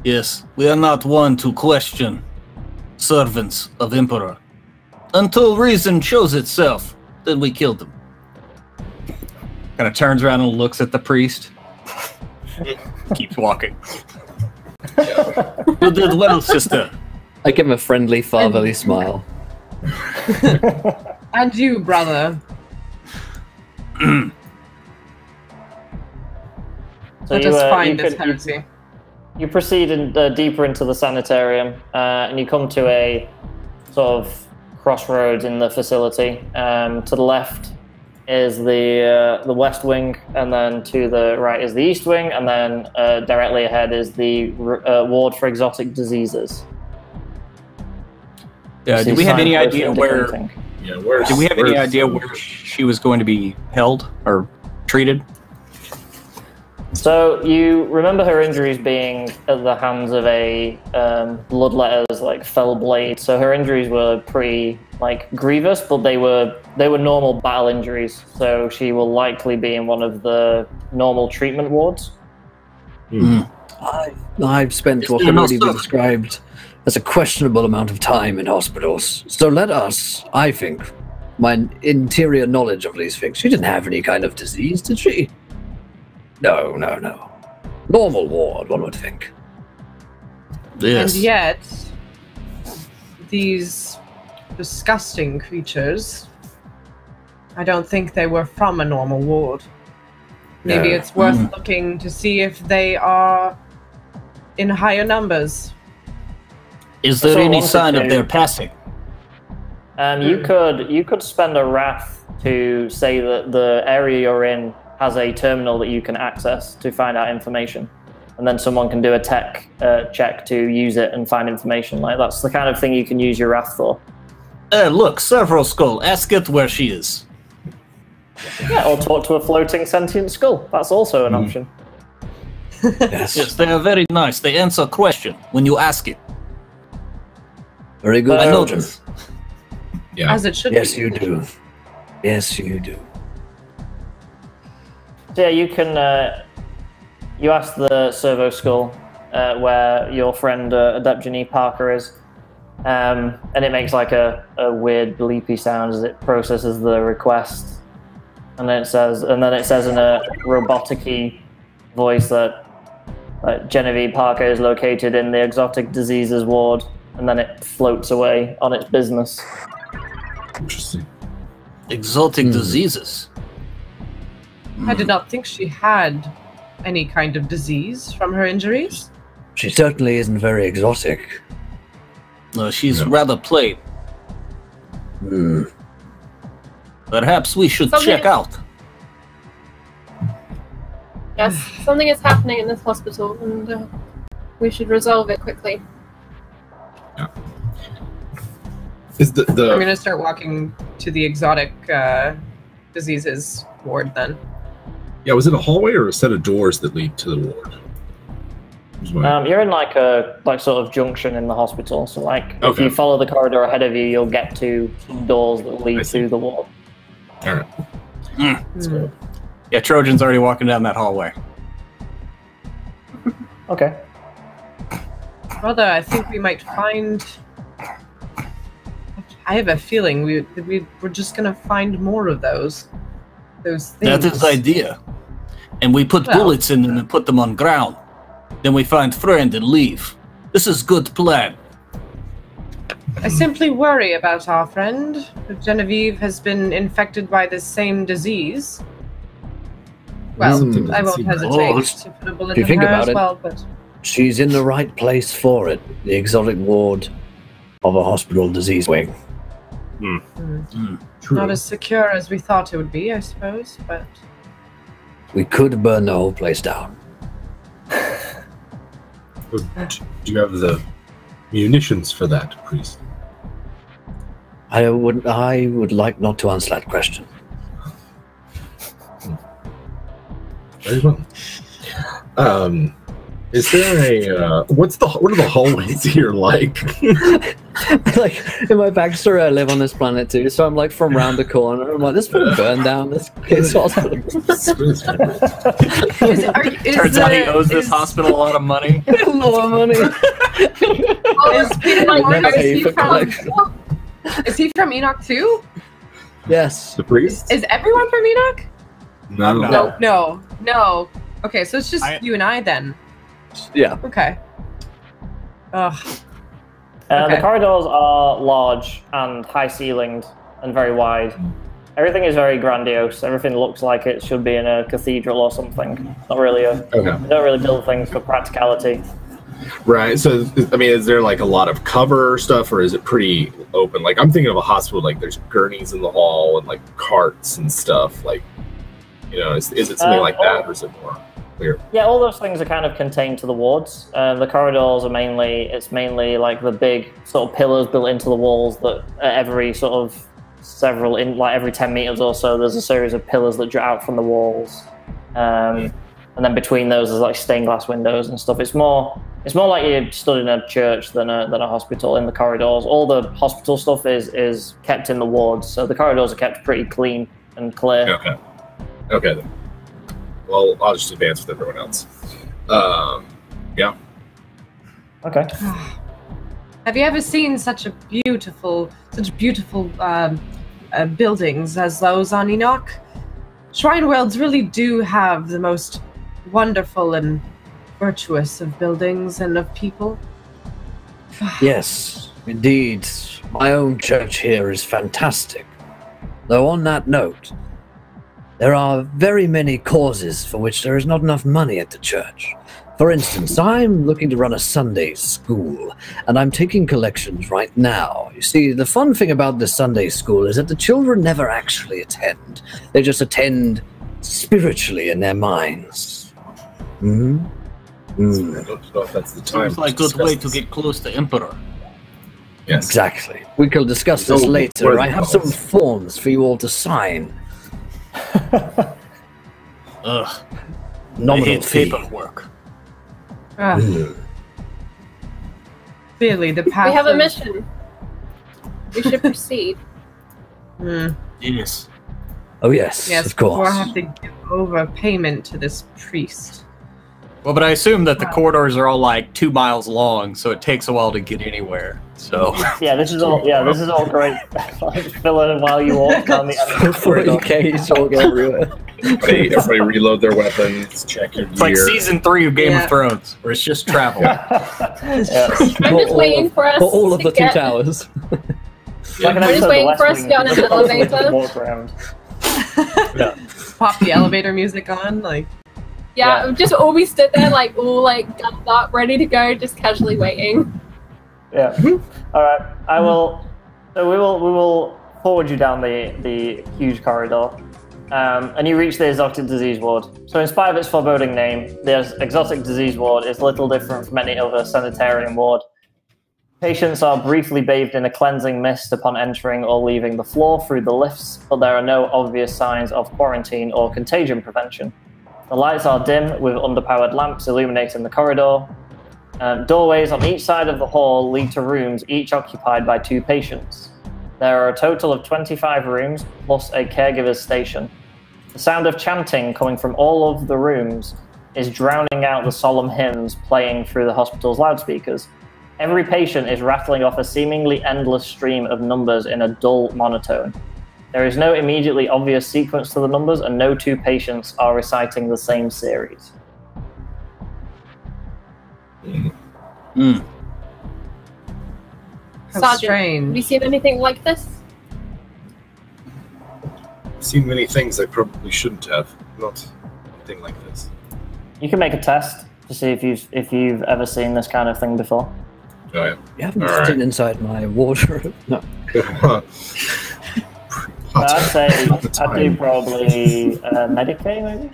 Yes, we are not one to question servants of Emperor. Until reason shows itself, then we kill them. Kind of turns around and looks at the priest. Keeps walking. You did well, sister. I give him a friendly fatherly smile. And you, brother. So Let you, us you find this could- heresy. You proceed deeper into the sanitarium, and you come to a sort of crossroads in the facility. To the left is the west wing, and then to the right is the east wing, and then directly ahead is the ward for exotic diseases. Do See we have any signposts idea where? indicating. Yeah, where's, Do we have any where's- idea where she was going to be held or treated? So you remember her injuries being at the hands of a bloodletters like fell blade. So her injuries were pretty like grievous, but they were normal battle injuries. So she will likely be in one of the normal treatment wards. I've spent what there can no only be stuff? described as a questionable amount of time in hospitals. So let us, I think, my interior knowledge of these things. She didn't have any kind of disease, did she? No. Normal ward, one would think. Yes. And yet, these disgusting creatures, I don't think they were from a normal ward. Maybe No. it's worth looking to see if they are in higher numbers. Is there So I any wanted sign of to- their passing? You could spend a wrath to say that the area you're in has a terminal that you can access to find out information, and then someone can do a tech check to use it and find information. Like that's the kind of thing you can use your wrath for. Look, several skull. Ask it where she is. Yeah, or talk to a floating sentient skull. That's also an option. Yes. Yes, they are very nice. They answer question when you ask it. Very good. I know children. this. Yeah. As it should Yes, be. you do. Yes, you do. So yeah, you can. You ask the servo skull where your friend Adepjani Parker is, and it makes like a weird bleepy sound as it processes the request, and then it says in a robotic-y voice that Genevieve Parker is located in the exotic diseases ward, and then it floats away on its business. Interesting. Exotic diseases. I did not think she had any kind of disease from her injuries. She certainly isn't very exotic. No, she's rather plain. Perhaps we should check out. Yes, something is happening in this hospital, and we should resolve it quickly. Yeah. Is the I'm going to start walking to the exotic diseases ward then. Yeah, was it a hallway or a set of doors that lead to the ward? You're in like a sort of junction in the hospital, so if you follow the corridor ahead of you, you'll get to some doors that lead to the ward. All right. That's good. Yeah, Trojan's already walking down that hallway. Okay. Brother, I think we might find... I have a feeling we're just gonna find more of those things. That is the idea. And we put bullets in them and put them on ground. Then we find friend and leave. This is good plan. I simply worry about our friend. Genevieve has been infected by this same disease. Well, I won't hesitate to put a bullet in her as well, but... She's in the right place for it. The exotic ward of a hospital disease wing. Not as secure as we thought it would be, I suppose, but... We could burn the whole place down. Do you have the munitions for that, priest? I would like not to answer that question. Very well. Is there a what are the hallways here like? Like in my backstory, I live on this planet too, so I'm like from round the corner. I'm like, this will burn down this kid's hospital. Turns out he owes this hospital a lot of money. A lot of money. Is he from Enoch too? Yes. The priest? Is everyone from Enoch? No. Okay, so it's just you and I then. Yeah. Okay. Ugh. The corridors are large and high-ceilinged and very wide. Everything is very grandiose. Everything looks like it should be in a cathedral or something. Not really they don't really build things for practicality. Right. So, I mean, is there like a lot of cover stuff, or is it pretty open? Like, I'm thinking of a hospital. Like, there's gurneys in the hall and like carts and stuff. Like, is it something like that, or is it more clear? Yeah, all those things are kind of contained to the wards. The corridors are mainly like the big sort of pillars built into the walls that every sort of every 10 meters or so, there's a series of pillars that jut out from the walls. And then between those, there's like stained glass windows and stuff. It's more like you stood in a church than a hospital in the corridors. All the hospital stuff is kept in the wards, so the corridors are kept pretty clean and clear. Okay then. Well, I'll just advance with everyone else. Yeah. Okay. Have you ever seen such beautiful buildings as those on Enoch? Shrine worlds really do have the most wonderful and virtuous of buildings and of people. Yes, indeed. My own church here is fantastic. Though on that note, there are very many causes for which there is not enough money at the church. For instance, I'm looking to run a Sunday school, and I'm taking collections right now. You see, the fun thing about the Sunday school is that the children never actually attend. They just attend spiritually in their minds. I don't know if that's the time. Seems like a good way to get close to Emperor. Yes. Exactly. We can discuss this later. I have some forms for you all to sign. Ugh. Nominal I hate fee. paperwork. Clearly, the path. We have a mission. We should proceed. Yes. Oh yes, of course. Before I have to give over payment to this priest. Well, but I assume that the corridors are all like 2 miles long, so it takes a while to get anywhere. So yeah, this is all great. Like, fill in while you walk down the end of the corridor. 40K, so we'll get everywhere. Everybody reload their weapons, check your gear. It's like season 3 of Game of Thrones, where it's just travel. I'm just waiting for us for all of to the 2 towers. Like I'm just waiting for us to get on an elevator. Walk around. pop the elevator music on, like. Yeah, just always stood there, like all like gunned up, ready to go, just casually waiting. Yeah. All right. I will. So we will forward you down the huge corridor, and you reach the exotic disease ward. So, in spite of its foreboding name, the exotic disease ward is little different from any other sanitarium ward. Patients are briefly bathed in a cleansing mist upon entering or leaving the floor through the lifts, but there are no obvious signs of quarantine or contagion prevention. The lights are dim, with underpowered lamps illuminating the corridor. Doorways on each side of the hall lead to rooms each occupied by 2 patients. There are a total of 25 rooms, plus a caregiver's station. The sound of chanting coming from all of the rooms is drowning out the solemn hymns playing through the hospital's loudspeakers. Every patient is rattling off a seemingly endless stream of numbers in a dull monotone. There is no immediately obvious sequence to the numbers, and no 2 patients are reciting the same series. How Sergeant, strange. have you seen anything like this? I've seen many things I probably shouldn't have. Not anything like this. You can make a test to see if you've ever seen this kind of thing before. Oh, yeah. You haven't seen inside my wardrobe. No. I'd say I'd do probably Medicaid, maybe?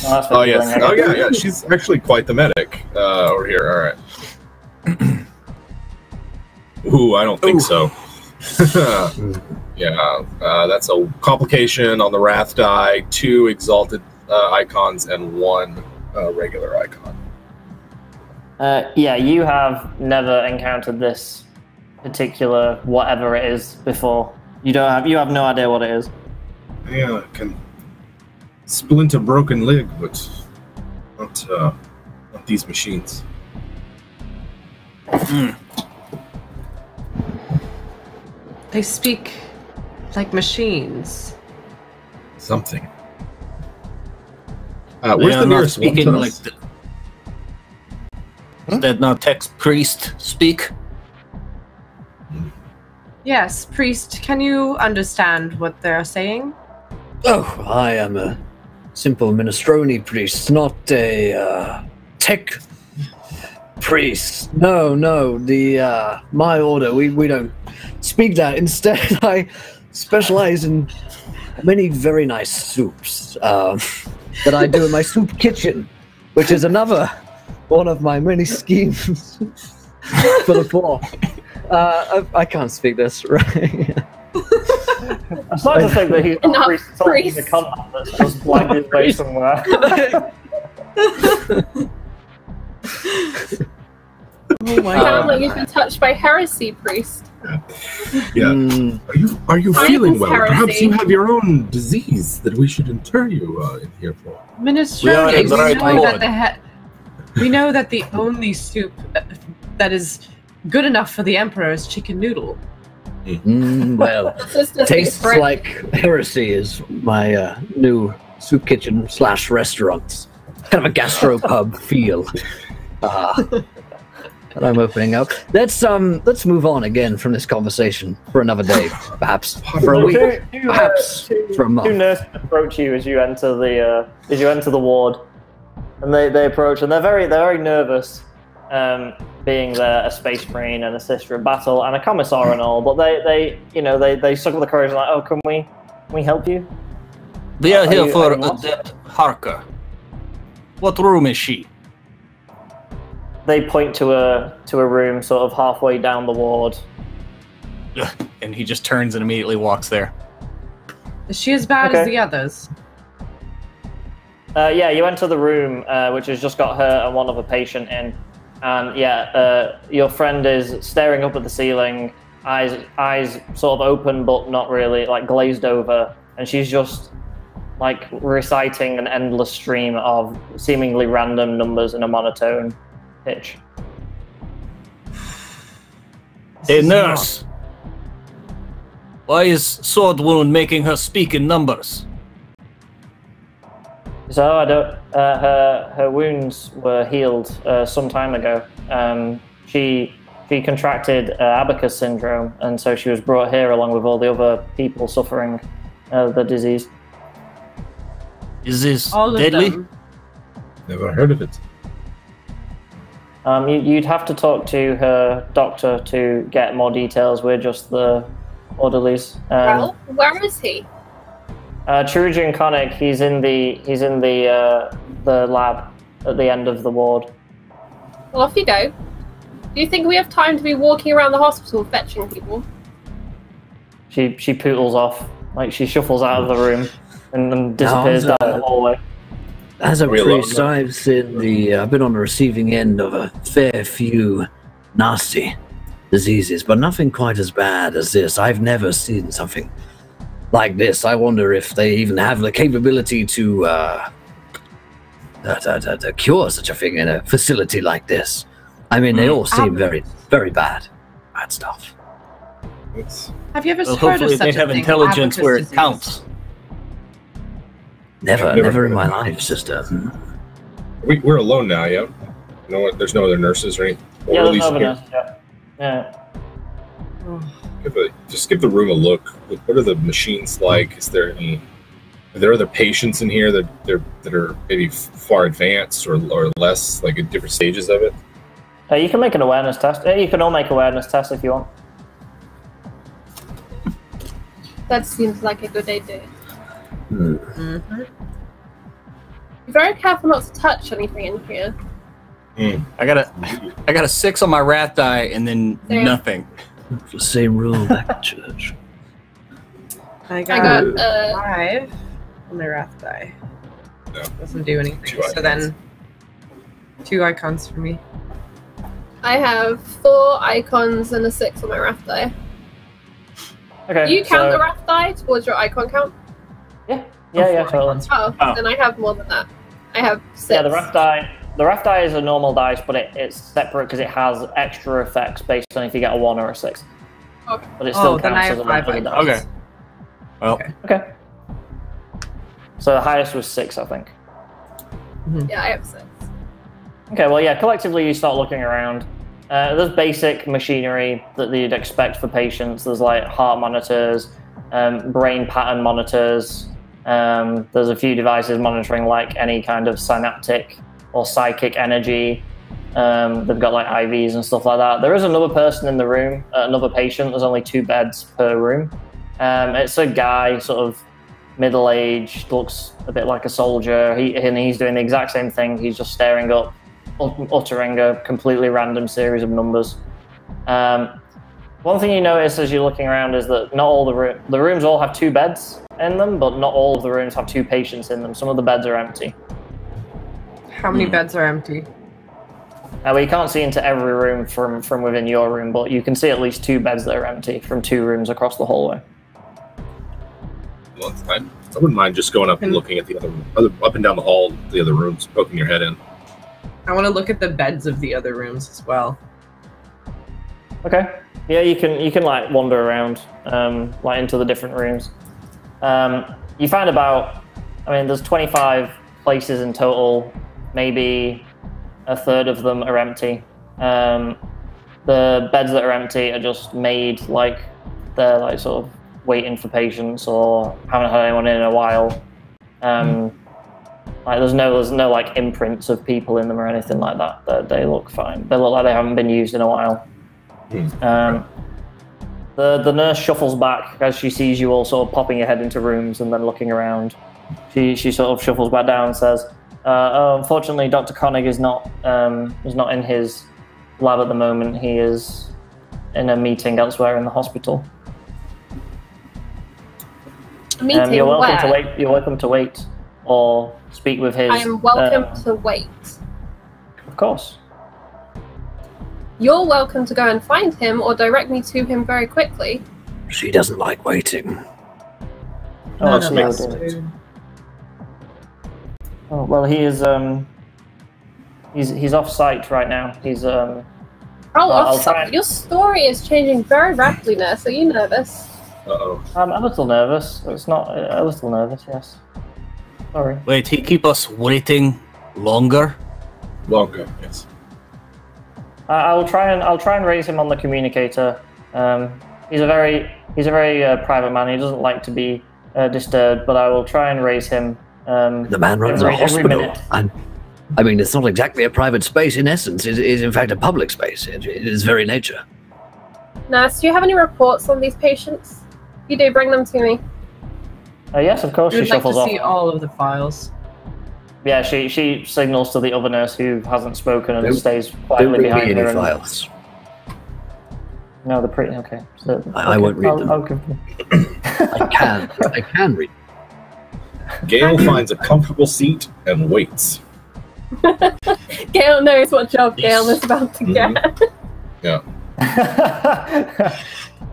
Oh, yes. Oh, yeah. She's actually quite the medic over here. All right. Ooh, I don't think so. Yeah, that's a complication on the Wrath die, 2 exalted icons, and 1 regular icon. Yeah, you have never encountered this particular whatever it is before. You have no idea what it is. Yeah, I can splint a broken leg, but not these machines. They speak like machines. Something. They Where's are the not nearest one speaking to like us? the... Is that not text priest speak? Yes, priest, can you understand what they're saying? Oh, I am a simple minestrone priest, not a tech priest. No, my order, we don't speak that. Instead, I specialize in many very nice soups that I do in my soup kitchen, which is another one of my many schemes for the poor. I can't speak this, right? I'm starting to think that he's not talking the content that's just blagged his way somewhere. Oh my Sounds like you've been touched by heresy, priest. Yeah. Are you feeling well? heresy. Perhaps you have your own disease that we should inter you in here for. Minestrone, in the right ward. We know that the only soup that is good enough for the emperor is chicken noodle. Well, tastes like heresy is my new soup kitchen / restaurant. Kind of a gastropub feel that I'm opening up. Let's move on again from this conversation for another day, perhaps for a week, perhaps for a month. 2 nurses approach you as you enter the ward, and they approach, and they're very nervous, being there a space marine and a sister in battle and a commissar and all, but they suck up the courage and like, oh, can we help you? We are here for lost? Adept Harker. What room is she? They point to a room sort of halfway down the ward. And he just turns and immediately walks there. Is she as bad as the others? Yeah, you enter the room, which has just got her and one other patient in. And your friend is staring up at the ceiling, eyes sort of open but not really, like glazed over, and she's just like reciting an endless stream of seemingly random numbers in a monotone pitch. Hey, nurse! Why is sword wound making her speak in numbers? So I don't. Her wounds were healed some time ago. She contracted Abacus syndrome, and so she was brought here along with all the other people suffering the disease. Is this All of deadly? them. Never heard of it. You'd have to talk to her doctor to get more details. We're just the orderlies. Well, where is he? Chirurgeon Koenig, he's in the lab at the end of the ward. Well, off you go. Do you think we have time to be walking around the hospital fetching people? She poodles off, like she shuffles out of the room and disappears down the hallway. As a Are we priest, alone I've been on the receiving end of a fair few nasty diseases, but nothing quite as bad as this. I've never seen something like this. I wonder if they even have the capability to cure such a thing in a facility like this. I mean, they all seem very, very bad stuff. Have you ever Well, heard of hopefully such they a have thing? intelligence where it Abacus counts. Never in my life, sister. We're alone now, yeah? No one, there's no other nurses or any Yeah, there's orderlies no here? nurse, yeah. Just give the room a look. What are the machines like? Is there any? Are there other patients in here that are maybe far advanced or less, like at different stages of it? You can make an awareness test. You can all make awareness tests if you want. That seems like a good idea. Mm-hmm. Be very careful not to touch anything in here. I got a 6 on my wrath die and then Damn. nothing. The same rule back at church. I I got got 5 on my wrath die. No. Doesn't do anything. 2 So then 2 icons for me. I have 4 icons and a 6 on my wrath die. Okay. Do you count so- the wrath die towards your icon count? Yeah, totally. Oh, Oh. then I have more than that. I have 6. Yeah, the wrath die is a normal dice, but it's separate because it has extra effects based on if you get a 1 or a 6. Okay. But it still then I counts have as a 5 regular icons. dice. Okay. Well, Okay. So the highest was 6, I think. Yeah, I have 6. Okay, well, yeah, collectively you start looking around. There's basic machinery that you'd expect for patients. There's like heart monitors, brain pattern monitors. There's a few devices monitoring like any kind of synaptic or psychic energy. They've got like IVs and stuff like that. There is another person in the room, another patient. There's only 2 beds per room. It's a guy, sort of middle-aged, looks a bit like a soldier. He's doing the exact same thing. He's just staring up, uttering a completely random series of numbers. One thing you notice as you're looking around is that not all the rooms all have 2 beds in them, but not all of the rooms have 2 patients in them. Some of the beds are empty. How many beds are empty? Well, you can't see into every room from within your room, but you can see at least 2 beds that are empty from 2 rooms across the hallway. Well, I wouldn't mind just going up and looking at the other up and down the hall, the other rooms, poking your head in. I want to look at the beds of the other rooms as well. Okay. Yeah, you can like wander around, like into the different rooms. You find there's 25 places in total. Maybe a third of them are empty. The beds that are empty are just made like they're like sort of waiting for patients or haven't had anyone in a while. Like there's no like imprints of people in them or anything like that. They look fine. They look like they haven't been used in a while. The nurse shuffles back as she sees you all sort of popping your head into rooms and then looking around. She sort of shuffles back down and says, unfortunately, Dr. Koenig is not in his lab at the moment. He is in a meeting elsewhere in the hospital. Meeting You're welcome where? to wait. You're welcome to wait or speak with his. I am welcome to wait. Of course. You're welcome to go and find him or direct me to him very quickly. She doesn't like waiting. Oh, None of no, us no. do. Oh, well, he is. He's off site right now. He's I'll try- Your story is changing very rapidly now, so you nervous. Uh-oh. I'm a little nervous. It's not a little nervous. Yes. Sorry. wait, he keep us waiting longer? Longer, yes. I'll try and raise him on the communicator. He's a very private man. He doesn't like to be disturbed, but I will try and raise him The man runs a hospital. I mean, it's not exactly a private space in essence. It is, in fact, a public space. It is very nature. Nurse, do you have any reports on these patients? You do, bring them to me. Yes, of course. We would She like to shuffles off. see all of the files. Yeah, she signals to the other nurse who hasn't spoken and stays Don't quietly bring me behind any her. files. No, they're pretty okay. So, I won't read them. I'll give them. I can read. Gale finds a comfortable seat and waits. Gale knows what job Gale is about to get. Yeah.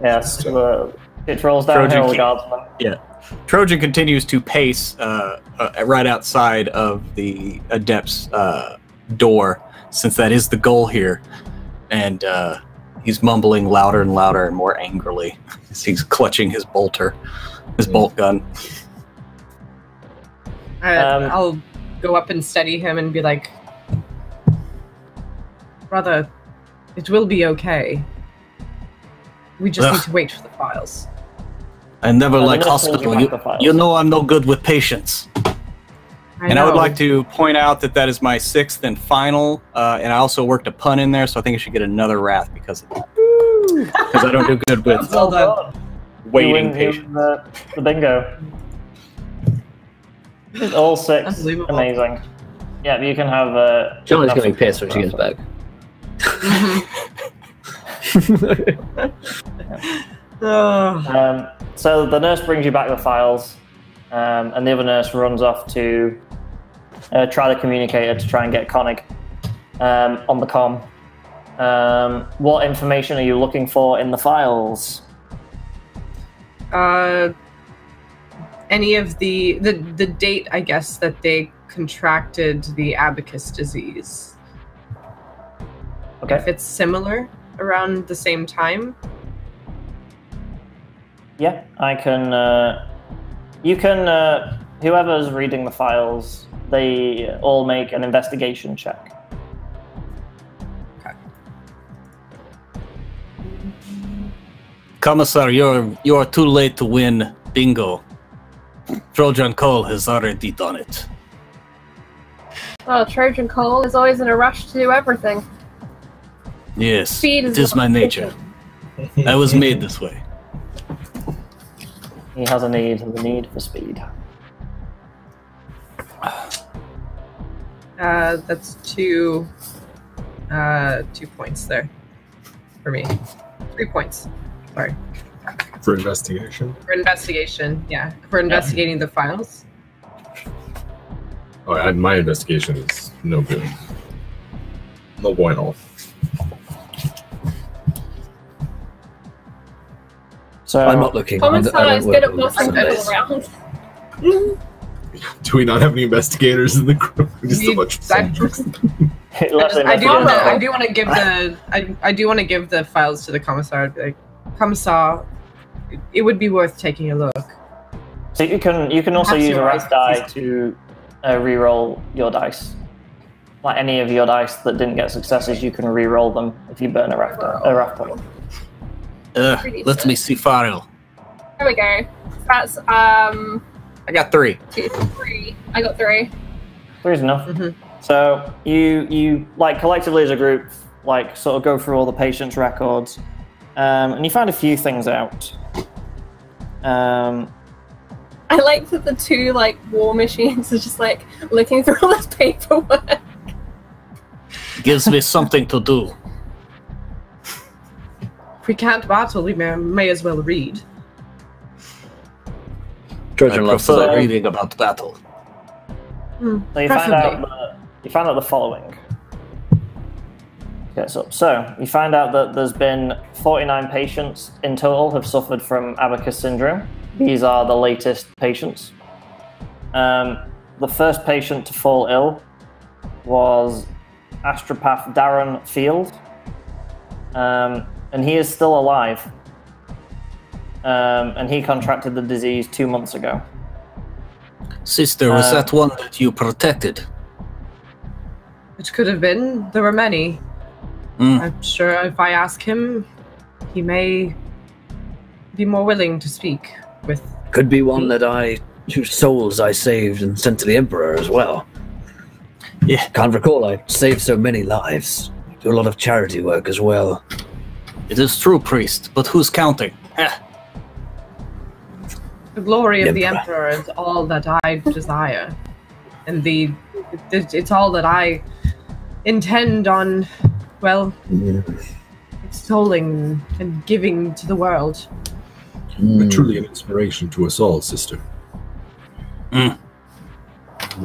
Yes, it rolls downhill, Trojan guardsman. Yeah. Trojan continues to pace right outside of the Adept's door, since that is the goal here. And he's mumbling louder and louder and more angrily as he's clutching his bolt gun. I'll go up and steady him and be like, brother, it will be okay. We just need to wait for the files. I never like the nurse hospital. holds back the You files. know I'm no good with patients. And I would like to point out that is my 6th and final, and I also worked a pun in there, so I think I should get another wrath because of that. Because I don't do good with Well done. waiting You win patients. the bingo. All 6. Unbelievable. Amazing. Yeah, you can have... Charlie's going to be pissed when she gets back. So the nurse brings you back the files, and the other nurse runs off to try the communicator to try and get Koenig on the comm. What information are you looking for in the files? Any of the date, I guess, that they contracted the abacus disease. Okay. If it's similar around the same time. Yeah, I can. You can. Whoever's reading the files, they all make an investigation check. Commissar, you're too late to win bingo. Trojan Cole has already done it. Oh, Trojan Cole is always in a rush to do everything. Yes, Speed it is my nature. I was made this way. He has the need for speed. That's 2 points there for me. 3 points. Sorry. For investigation? For investigation, yeah. For investigating the files. Oh, my investigation is no good. No bueno. So I'm not looking. Commissar is good at work bossing on people Sundays. around. Do we not have any investigators in the group? Just a bunch of subjects. I do want to give the files to the commissar. I'd be like, Commissar, it would be worth taking a look. So you can also Perhaps use a your wrath die eyes. to re-roll your dice. Like any of your dice that didn't get successes, you can re-roll them if you burn a wrath point. Let me see file. There we go. That's I got 3. 2, 3. I got 3. 3 is enough. Mhm. So you like collectively as a group, like sort of go through all the patients' records, and you find a few things out. I like that the 2 like war machines are just like looking through all this paperwork. Gives me something to do. If we can't battle, we may as well read. Trojan I loves prefer to reading about battle. So you find out the following. Okay, so you find out that there's been 49 patients in total have suffered from abacus syndrome. These are the latest patients. The first patient to fall ill was astropath Darren Field, and he is still alive. And he contracted the disease 2 months ago. Sister, was that one that you protected? It could have been. There were many. I'm sure if I ask him, he may be more willing to speak with. Could be one that I whose souls I saved and sent to the Emperor as well. Yeah. Can't recall I saved so many lives. Do a lot of charity work as well. It is true, priest, but who's counting? The glory of the Emperor. Emperor is all that I desire. And it's all that I intend on, well, extolling and giving to the world. Truly an inspiration to us all, sister. Yes,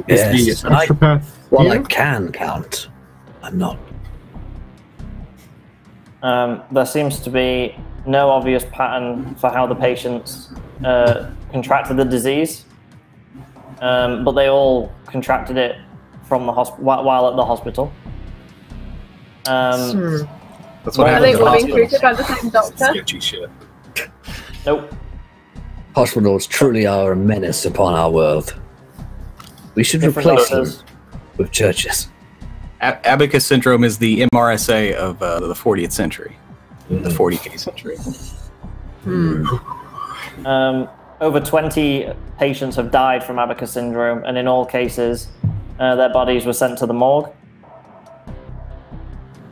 the astropath. While I can count, I'm not. There seems to be no obvious pattern for how the patients contracted the disease, but they all contracted it from the while at the hospital. That's what Are they happened. all being treated by the same doctor? Sketchy shit. Nope. Hospitals truly are a menace upon our world. We should Different replace them doctors. with churches. Abacus syndrome is the MRSA of the 40th century, the 40K century. Over 20 patients have died from Abacus syndrome, and in all cases, their bodies were sent to the morgue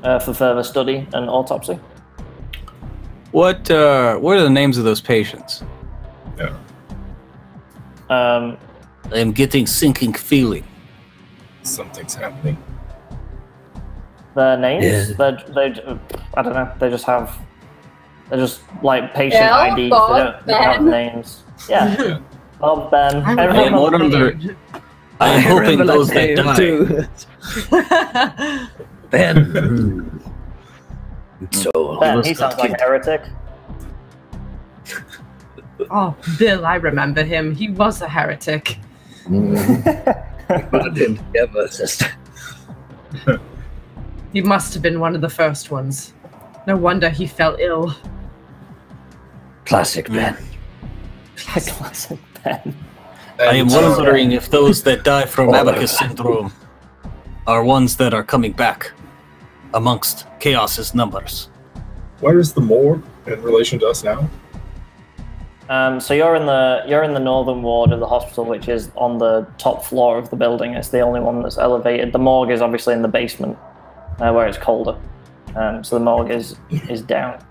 for further study and autopsy. What are the names of those patients? Yeah. I am getting sinking feeling. Something's happening. Their names? Yeah. I don't know. They're just like patient Bill, IDs. Bob, They don't have Ben. names. Yeah. Bob, Ben. I Everyone am knows their wondering- names. I'm hoping remember those that that name die. too. Ben. So, Ben, he sounds like a heretic. Oh, Bill, I remember him. He was a heretic. put him together, sister. He must have been one of the first ones. No wonder he fell ill. Classic Ben. Classic Ben. I am wondering if those that die from Abacus syndrome are ones that are coming back amongst Chaos's numbers. Where is the morgue in relation to us now? So you're in the northern ward of the hospital, which is on the top floor of the building. It's the only one that's elevated. The morgue is obviously in the basement, where it's colder. So the morgue is down.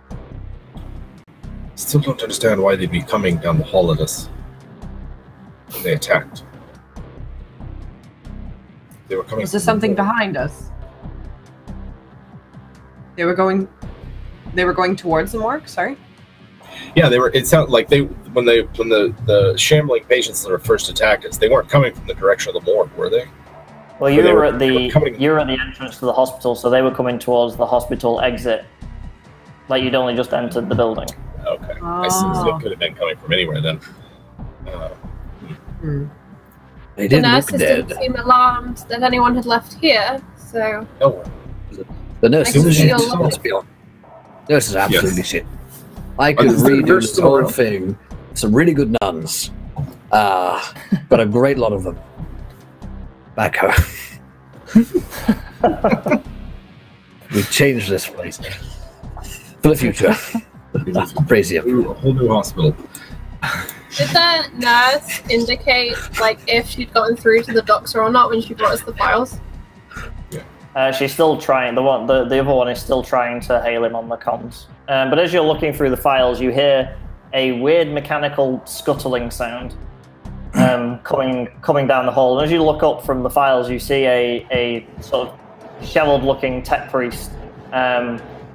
Still don't understand why they'd be coming down the hall at us when they attacked. They were coming. Was there from the something morgue. behind us? They were going towards the morgue, sorry? Yeah, they were. It sounded like when the shambling patients that were first attacked us, they weren't coming from the direction of the morgue, were they? Well, They were at the coming- entrance to the hospital, so they were coming towards the hospital exit. Like you'd only just entered the building. Okay, I see. So they could have been coming from anywhere then. They The didn't look nurses dead. didn't seem alarmed that anyone had left here, so No. The nurses I are can shit. feel Let's be honest. Nurses are absolutely Yes. shit. I could They're redo this still whole around. thing. Some really good nuns. Got a great lot of them. Back home. We changed this place. For the future. Crazy. A whole new hospital. did the nurse indicate like if she'd gotten through to the doctor or not when she brought us the files? She's still trying. The other one is still trying to hail him on the comms. But as you're looking through the files, you hear a weird mechanical scuttling sound coming down the hall. And as you look up from the files, you see a sort of shriveled-looking tech priest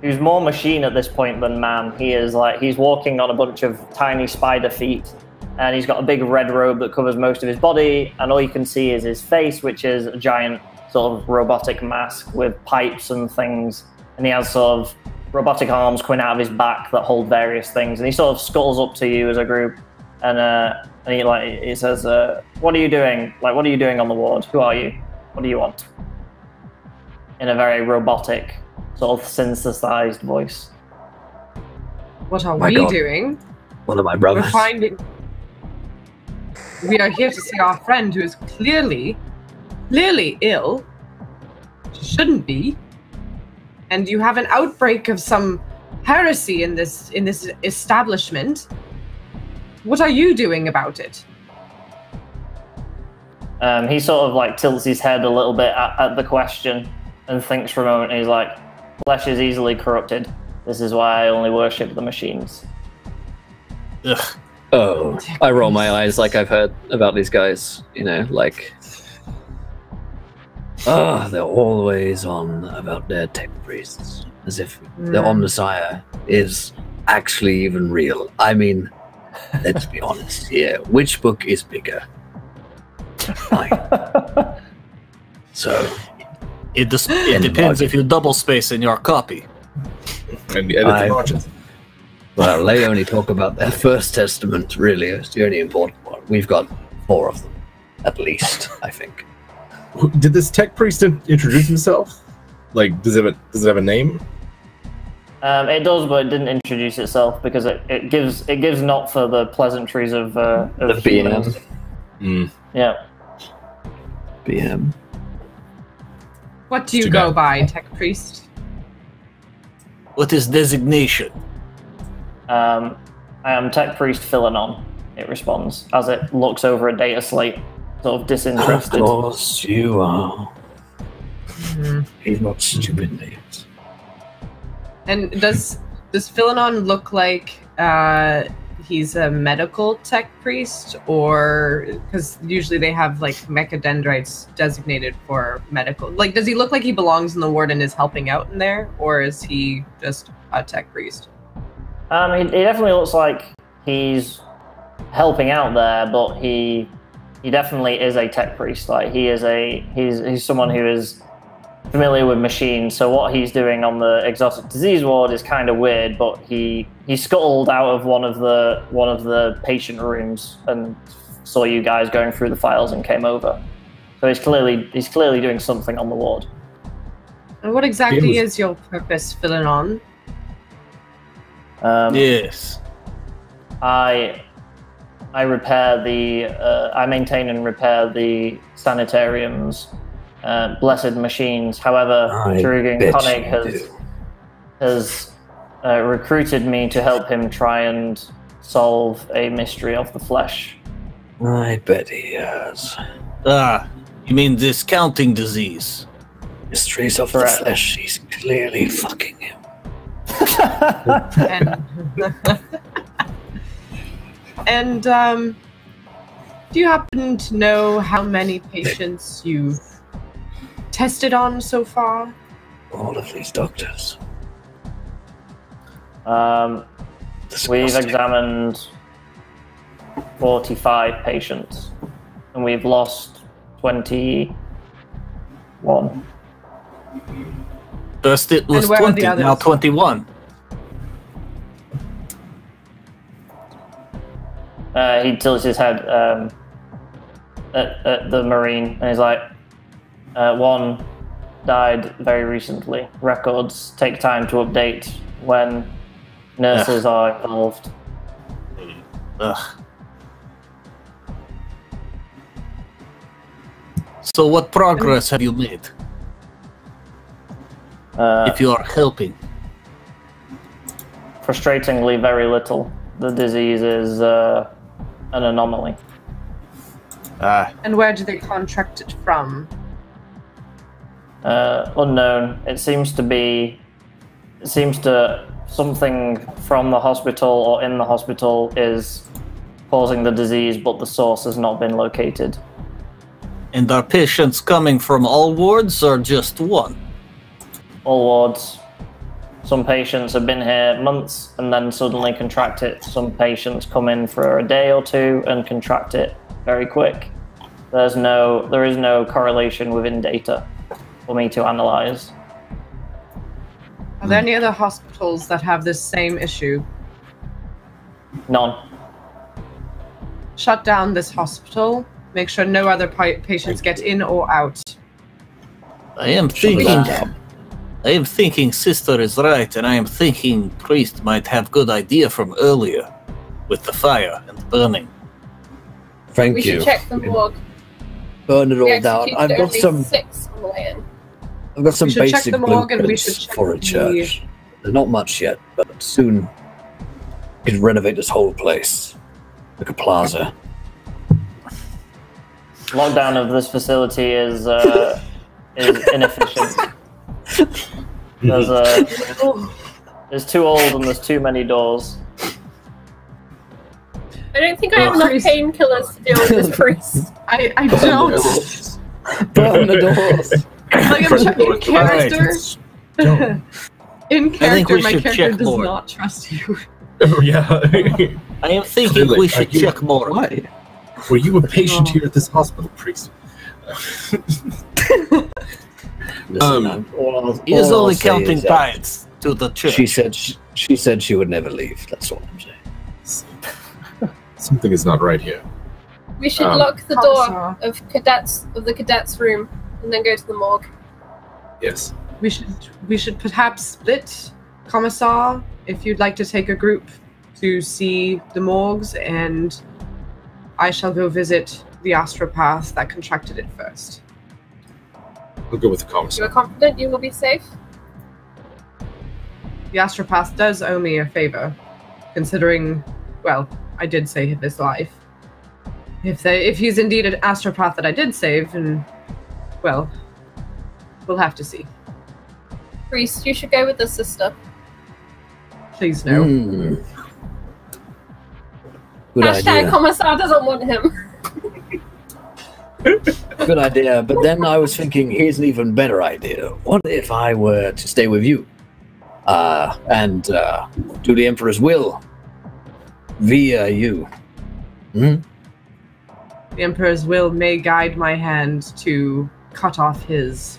who's more machine at this point than man. He's walking on a bunch of tiny spider feet, and he's got a big red robe that covers most of his body, and all you can see is his face, which is a giant sort of robotic mask with pipes and things, and he has sort of robotic arms coming out of his back that hold various things, and he sort of scuttles up to you as a group, and he says, "What are you doing? What are you doing on the ward? Who are you? What do you want?" In a very robotic, sort of synthesized voice. What are My we God. doing? One of my We're brothers. finding. We are here to see our friend who is clearly ill. Shouldn't be. And you have an outbreak of some heresy in this establishment. What are you doing about it? He sort of like tilts his head a little bit at the question and thinks for a moment. And he's like, "Flesh is easily corrupted. This is why I only worship the machines." Ugh. Oh, I roll my eyes like I've heard about these guys. You know, like, they're always on about their tech priests, as if the Omnissiah is actually even real. I mean, let's be honest here. Which book is bigger? Fine. So, it depends if you double space in your copy. And edit the margins. Well, they only talk about their first testament, really. It's the only important one. We've got 4 of them, at least, I think. Did this tech priest introduce himself? Like, does it have a name? It does, but it didn't introduce itself because it gives not for the pleasantries of the humans. BM. Yeah. BM. What do you go by, Tech Priest? What is designation? I am Tech Priest Philanon, it responds, as it looks over a data slate, sort of disinterested. Of course you are. He's not stupid, names. And does Philanon look like he's a medical tech priest, or because usually they have like mechadendrites designated for medical? Like, does he look like he belongs in the ward and is helping out in there, or is he just a tech priest? He definitely looks like he's helping out there, but he definitely is a tech priest. Like he's someone who is familiar with machines. So what he's doing on the exotic disease ward is kind of weird. But he scuttled out of one of the patient rooms and saw you guys going through the files and came over. So he's clearly doing something on the ward. And what exactly is your purpose, Philanon? Yes. I repair I maintain and repair the sanitarium's blessed machines. However, Trugan Koenig has recruited me to help him try and solve a mystery of the flesh. I bet he has. You mean this counting disease? Mysteries of the flesh. He's clearly fucking him. And do you happen to know how many patients you've tested on so far? All of these doctors. We've examined 45 patients, and we've lost 21. First it was 20, now 21. He tilts his head at the Marine, and he's like, one died very recently. Records take time to update when nurses are involved. So what progress have you made? If you are helping. Frustratingly, very little. The disease is an anomaly. And where do they contract it from? Unknown. It seems to something from the hospital or in the hospital is causing the disease, but the source has not been located. And are patients coming from all wards or just one? All wards. Some patients have been here months and then suddenly contract it. Some patients come in for a day or two and contract it very quick. There is no correlation within data for me to analyze. Are there any other hospitals that have this same issue? None. Shut down this hospital. Make sure no other patients get in or out. I am thinking Sister is right, and I am thinking Priest might have good idea from earlier with the fire and burning. Thank we you. should check the morgue. Burn it all down. I've got some 6 on the way in. I've got some we should check basic the morgue and we blueprints should check for a the- church. There's not much yet, but soon we could renovate this whole place like a plaza. Lockdown of this facility is inefficient. There's too old and there's too many doors. I don't think I have enough painkillers to deal with this priest. I don't. Burn the doors. Like in character. In character, my character does more. not trust you. Oh, yeah. I am thinking we should check more. Why? Were you a patient here at this hospital, priest? He is only counting tithes to the church. She said she would never leave. That's all I'm saying. Something is not right here. We should lock the door of the cadets' room and then go to the morgue. Yes. We should perhaps split, Commissar, if you'd like to take a group to see the morgues, and I shall go visit the astropath that contracted it first. I'll go with the commissar. You are confident you will be safe? The astropath does owe me a favor, considering, well, I did save his life. If he's indeed an astropath that I did save, and, well, we'll have to see. Priest, you should go with the sister. Please no. Good Hashtag idea. Commissar doesn't want him. Good idea. But then I was thinking, here's an even better idea. What if I were to stay with you? And do the Emperor's will via you? The Emperor's will may guide my hand to cut off his.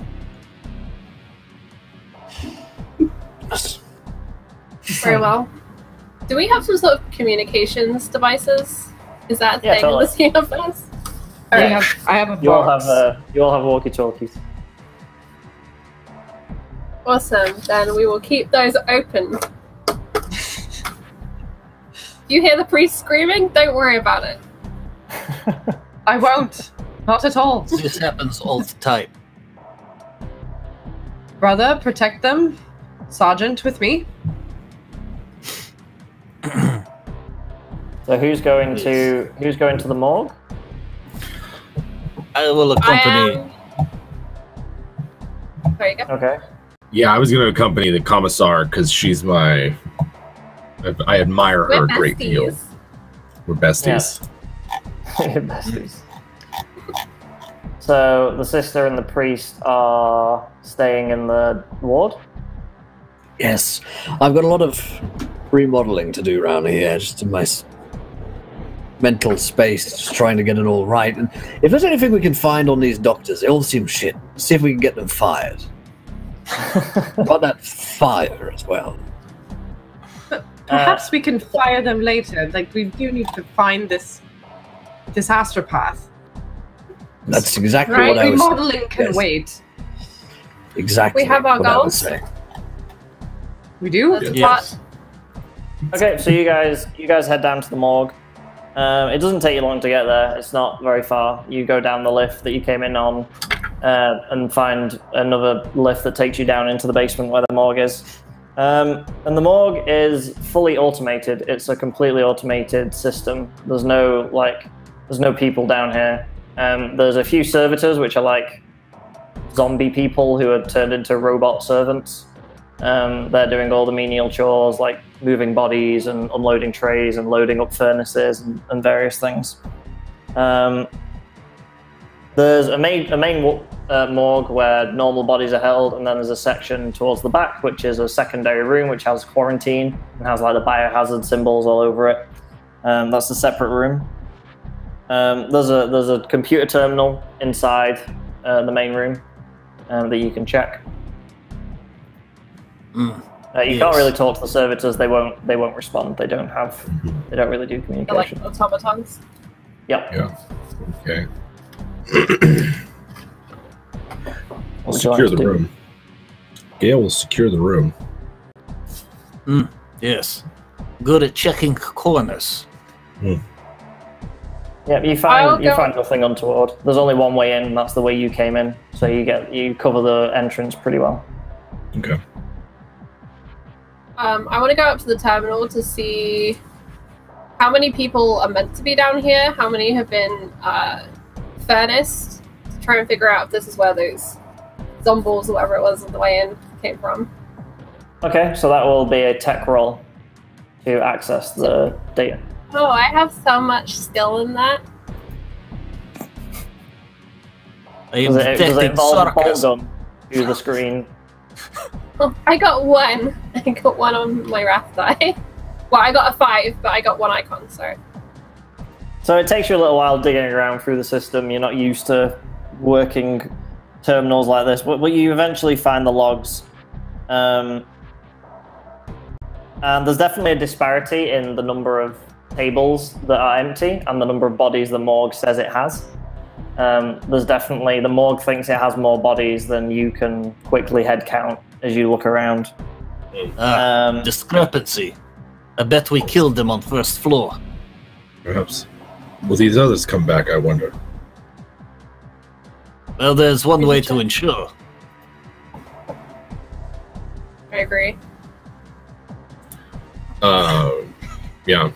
Very well. Do we have some sort of communications devices? Is that a thing totally. in this universe? I have a box. You all have walkie-talkies. Awesome. Then we will keep those open. You hear the priest screaming? Don't worry about it. I won't. Not at all. This happens all the time. Brother, protect them. Sergeant, with me. So who's going to the morgue? I will accompany. There you go. Okay. Yeah, I was going to accompany the commissar because she's I admire her a great deal. We're besties. Besties. So the sister and the priest are staying in the ward? Yes. I've got a lot of remodeling to do around here, just in my mental space, just trying to get it all right. And if there's anything we can find on these doctors, they all seem shit. See if we can get them fired. About that fire as well. But perhaps we can fire them later. Like, we do need to find this astropath. That's exactly right? what I was saying. Remodeling can wait. Exactly. We have our what I was goals. saying. We do? That's Yes. Okay, so you guys head down to the morgue. It doesn't take you long to get there. It's not very far. You go down the lift that you came in on and find another lift that takes you down into the basement where the morgue is. And the morgue is fully automated. It's a completely automated system. There's no people down here. There's a few servitors, which are like zombie people who are turned into robot servants. They're doing all the menial chores, like moving bodies and unloading trays and loading up furnaces and various things. There's a main morgue where normal bodies are held, and then there's a section towards the back, which is a secondary room, which has quarantine and has like the biohazard symbols all over it. That's a separate room. There's a computer terminal inside the main room that you can check. You can't really talk to the servitors. They won't respond. They don't really do They're like communication. automatons. Yep. Yeah. Okay. What would you Secure like the to do? room. Gale will secure the room. Yes. Good at checking corners. Yeah, you find nothing untoward. There's only one way in, and that's the way you came in. So you cover the entrance pretty well. Okay. I want to go up to the terminal to see how many people are meant to be down here, how many have been furnace to try and figure out if this is where those zombies or whatever it was on the way in came from. Okay, so that will be a tech roll to access the data. Oh, I have so much skill in that. I am Does it detecting involve bolt sarcasm. gun to the screen? Oh, I got one. I got one on my wrath die. Well, I got a 5, but I got one icon, so. So it takes you a little while digging around through the system. You're not used to working terminals like this, but you eventually find the logs. And there's definitely a disparity in the number of tables that are empty and the number of bodies the morgue says it has. There's definitely, the morgue thinks it has more bodies than you can quickly head count as you look around. Discrepancy. I bet we killed them on first floor. Perhaps. Will these others come back, I wonder? Well, there's one way to ensure. I agree. Yeah.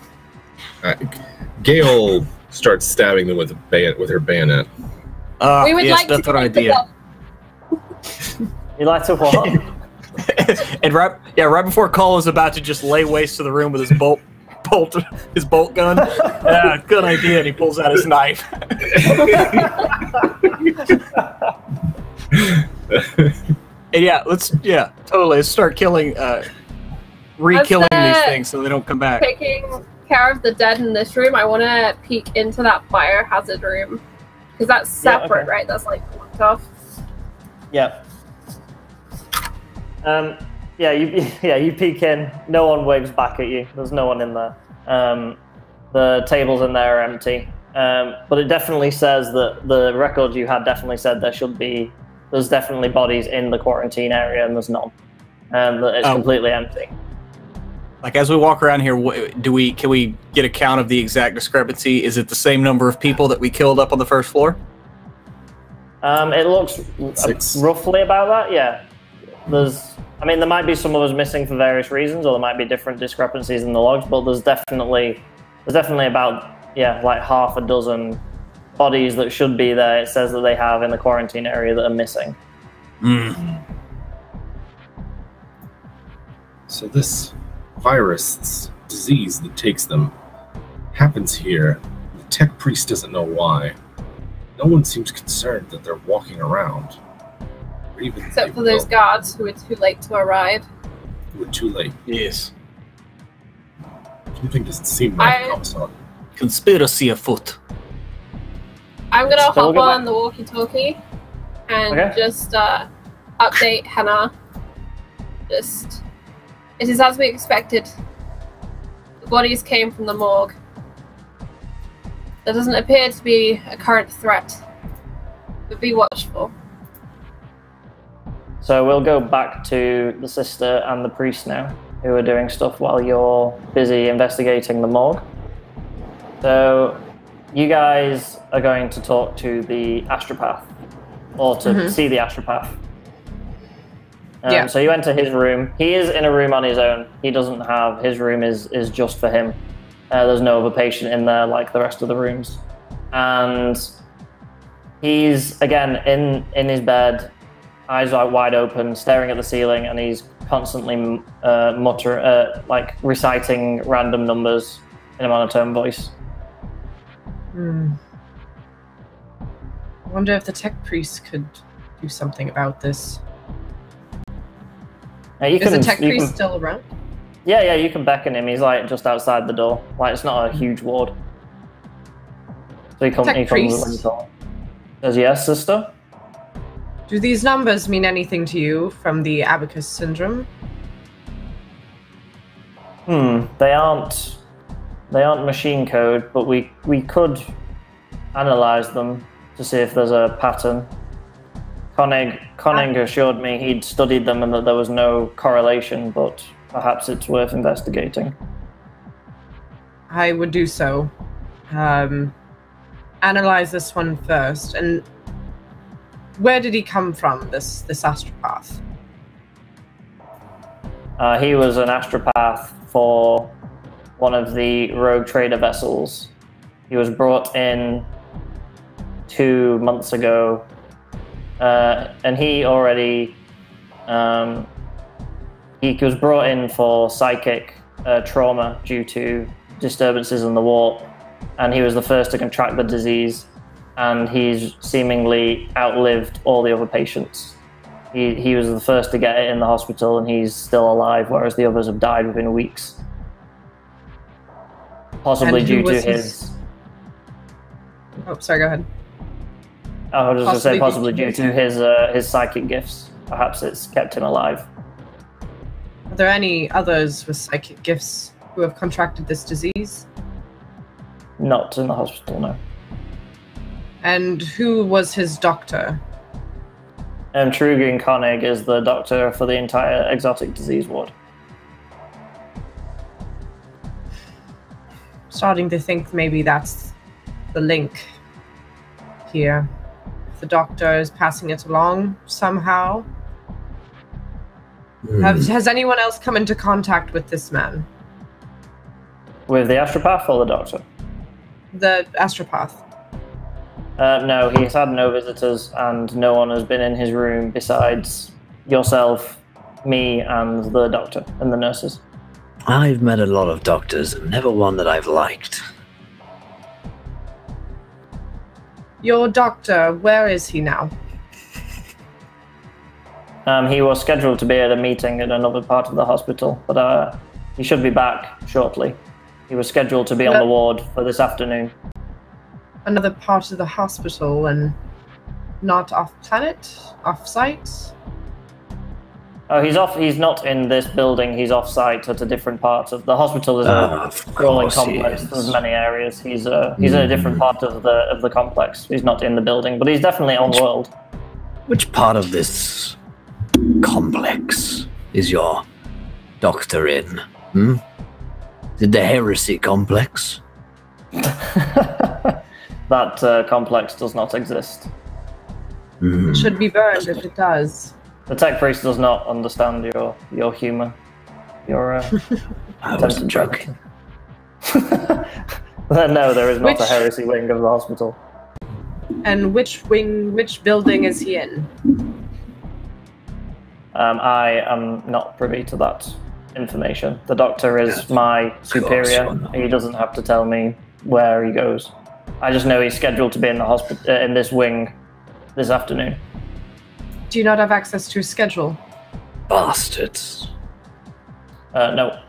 Gale starts stabbing them with her bayonet. We would yes, like to better go idea. You like to what? And right before Cole is about to just lay waste to the room with his bolt gun. Yeah, good idea. And he pulls out his knife. And totally. Let's start killing, re-killing these things so they don't come back. Taking care of the dead in this room, I want to peek into that biohazard room. Because that's separate, okay. right? That's like blocked off. Yeah. You peek in. No one waves back at you. There's no one in there. The tables in there are empty. But it definitely says that the records you had definitely said there's definitely bodies in the quarantine area, and there's none. That it's completely empty. Like as we walk around here, can we get a count of the exact discrepancy? Is it the same number of people that we killed up on the first floor? It looks 6. roughly about that. Yeah. There might be some of us missing for various reasons, or there might be different discrepancies in the logs, but there's definitely about like half a dozen bodies that should be there. It says that they have in the quarantine area that are missing. So this virus disease that takes them happens here. The tech priest doesn't know why. No one seems concerned that they're walking around. Or even Except for those guards who were too late to arrive. Who were too late. Yes. Something doesn't seem right, Commissar. Conspiracy afoot. I'm going to So we'll hop go on back. the walkie-talkie and Okay. just update Hannah. It is as we expected. The bodies came from the morgue. There doesn't appear to be a current threat, but be watchful. So we'll go back to the sister and the priest now, who are doing stuff while you're busy investigating the morgue. So you guys are going to talk to the astropath, or to see the astropath. Yeah. So you enter his room. He is in a room on his own. He doesn't have, his room is just for him. There's no other patient in there like the rest of the rooms. And he's, again, in his bed, eyes are wide open, staring at the ceiling, and he's constantly reciting random numbers in a monotone voice. I wonder if the tech priest could do something about this. Is the tech priest still around? Yeah, you can beckon him. He's like just outside the door. Like it's not a huge ward. So he comes when you call. Says yes, sister. Do these numbers mean anything to you from the abacus syndrome? They aren't machine code, but we could analyze them to see if there's a pattern. Koenig assured me he'd studied them and that there was no correlation, but perhaps it's worth investigating. I would do so. Analyze this one first. And where did he come from, this astropath? He was an astropath for one of the rogue trader vessels. He was brought in 2 months ago, and he already he was brought in for psychic trauma due to disturbances in the warp, and he was the first to contract the disease, and he's seemingly outlived all the other patients. He was the first to get it in the hospital, and he's still alive, whereas the others have died within weeks. Possibly due to his... Oh, sorry, go ahead. I was just going to say possibly due to his psychic gifts. Perhaps it's kept him alive. Are there any others with psychic gifts who have contracted this disease? Not in the hospital, no. And who was his doctor? Trugan Koenig is the doctor for the entire exotic disease ward. Starting to think maybe that's the link here. The doctor is passing it along somehow. Has anyone else come into contact with this man? With the astropath or the doctor? The astropath. No, he's had no visitors, and no one has been in his room besides yourself, me, and the doctor and the nurses. I've met a lot of doctors, and never one that I've liked. Your doctor, where is he now? He was scheduled to be at a meeting in another part of the hospital, but he should be back shortly. He was scheduled to be on the ward for this afternoon. Another part of the hospital and not off-planet? Off-site? Oh, he's off. He's not in this building. He's off-site at a different part of the hospital. Is a rolling complex. There's many areas. He's in a different part of the complex. He's not in the building, but he's definitely on world. Which part of this complex is your doctor in? Is it the heresy complex? That complex does not exist. It should be burned if it does. The tech priest does not understand your humor. Your I wasn't joking. No, there is not a heresy wing of the hospital. And which building is he in? I am not privy to that information. The doctor is my superior. He doesn't have to tell me where he goes. I just know he's scheduled to be in the hospital in this wing this afternoon. Do you not have access to his schedule? Bastards. No.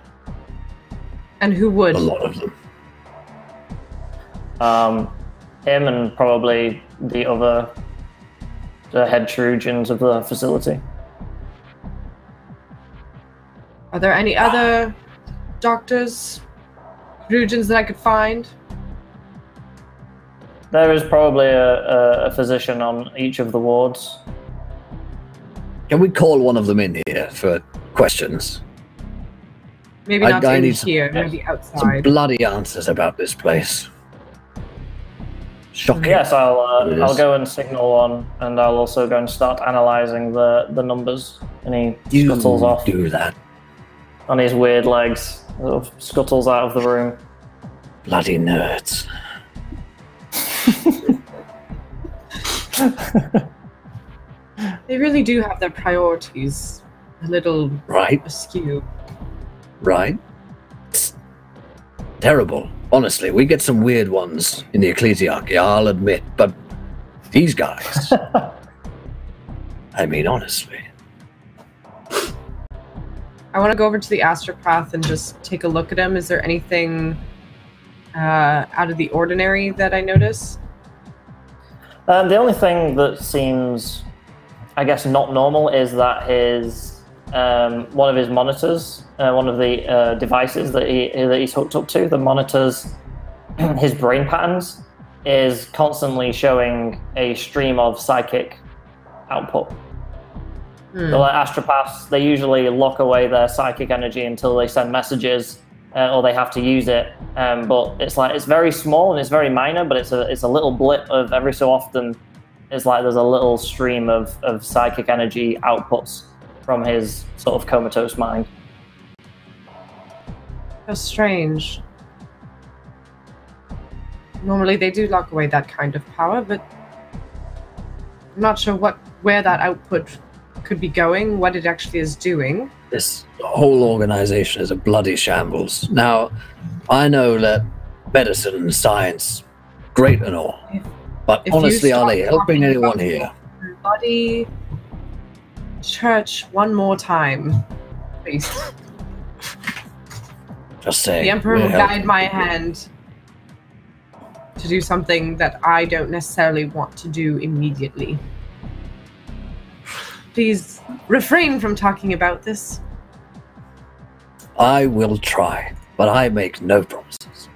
And who would? A lot of them. Him and probably the head Trugians of the facility. Are there any other doctors, Trugians that I could find? There is probably a physician on each of the wards. Can we call one of them in here for questions? Maybe not in need here, maybe some outside. bloody answers about this place. Shocking. Yes, I'll go and signal one, and I'll also go and start analysing the numbers. And he scuttles off. Do that. On his weird legs, sort of scuttles out of the room. Bloody nerds. They really do have their priorities a little askew. Right. It's terrible. Honestly, we get some weird ones in the ecclesiarchy, I'll admit, but these guys... I mean, honestly. I want to go over to the astropath and just take a look at him. Is there anything out of the ordinary that I notice? The only thing that seems, I guess, not normal is that his one of his monitors, one of the devices that he's hooked up to, the monitors his brain patterns, is constantly showing a stream of psychic output. So like astropaths, they usually lock away their psychic energy until they send messages or they have to use it. But it's very small and it's very minor, but it's a little blip of every so often. It's like there's a little stream of psychic energy outputs from his sort of comatose mind. How strange. Normally they do lock away that kind of power, but I'm not sure where that output could be going, what it actually is doing. This whole organization is a bloody shambles. Now, I know that medicine and science, great and all, but If honestly, you are they stop helping talking anyone about here? Bloody church one more time, please. Just saying. The Emperor will guide my hand to do something that I don't necessarily want to do immediately. Please refrain from talking about this. I will try, but I make no promises.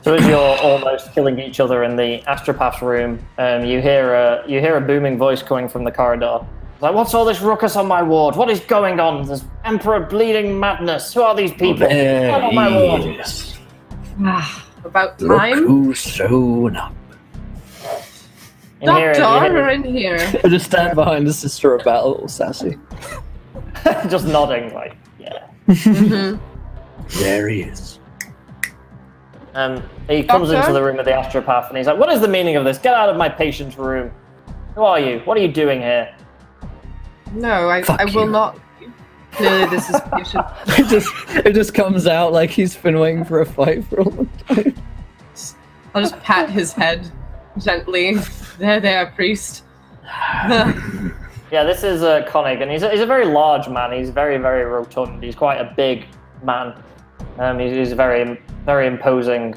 So as you're almost killing each other in the astropath room, you hear a booming voice coming from the corridor. It's like, what's all this ruckus on my ward? What is going on? There's Emperor bleeding madness. Who are these people? There Get on my ward. he is. About Look time. who's shown up. In here, Doctor, in here. I just stand behind the sister about a little sassy. just nodding, like, yeah. There he is. He comes Doctor? into the room of the astropath and he's like, what is the meaning of this? Get out of my patient's room. Who are you? What are you doing here? No, I will not. No, this is patient. It just comes out like he's been waiting for a fight for a long time. I'll just pat his head gently. There, priest. Yeah, this is Konig, and he's a very large man. He's very, very rotund. He's quite a big man. He's very, very imposing.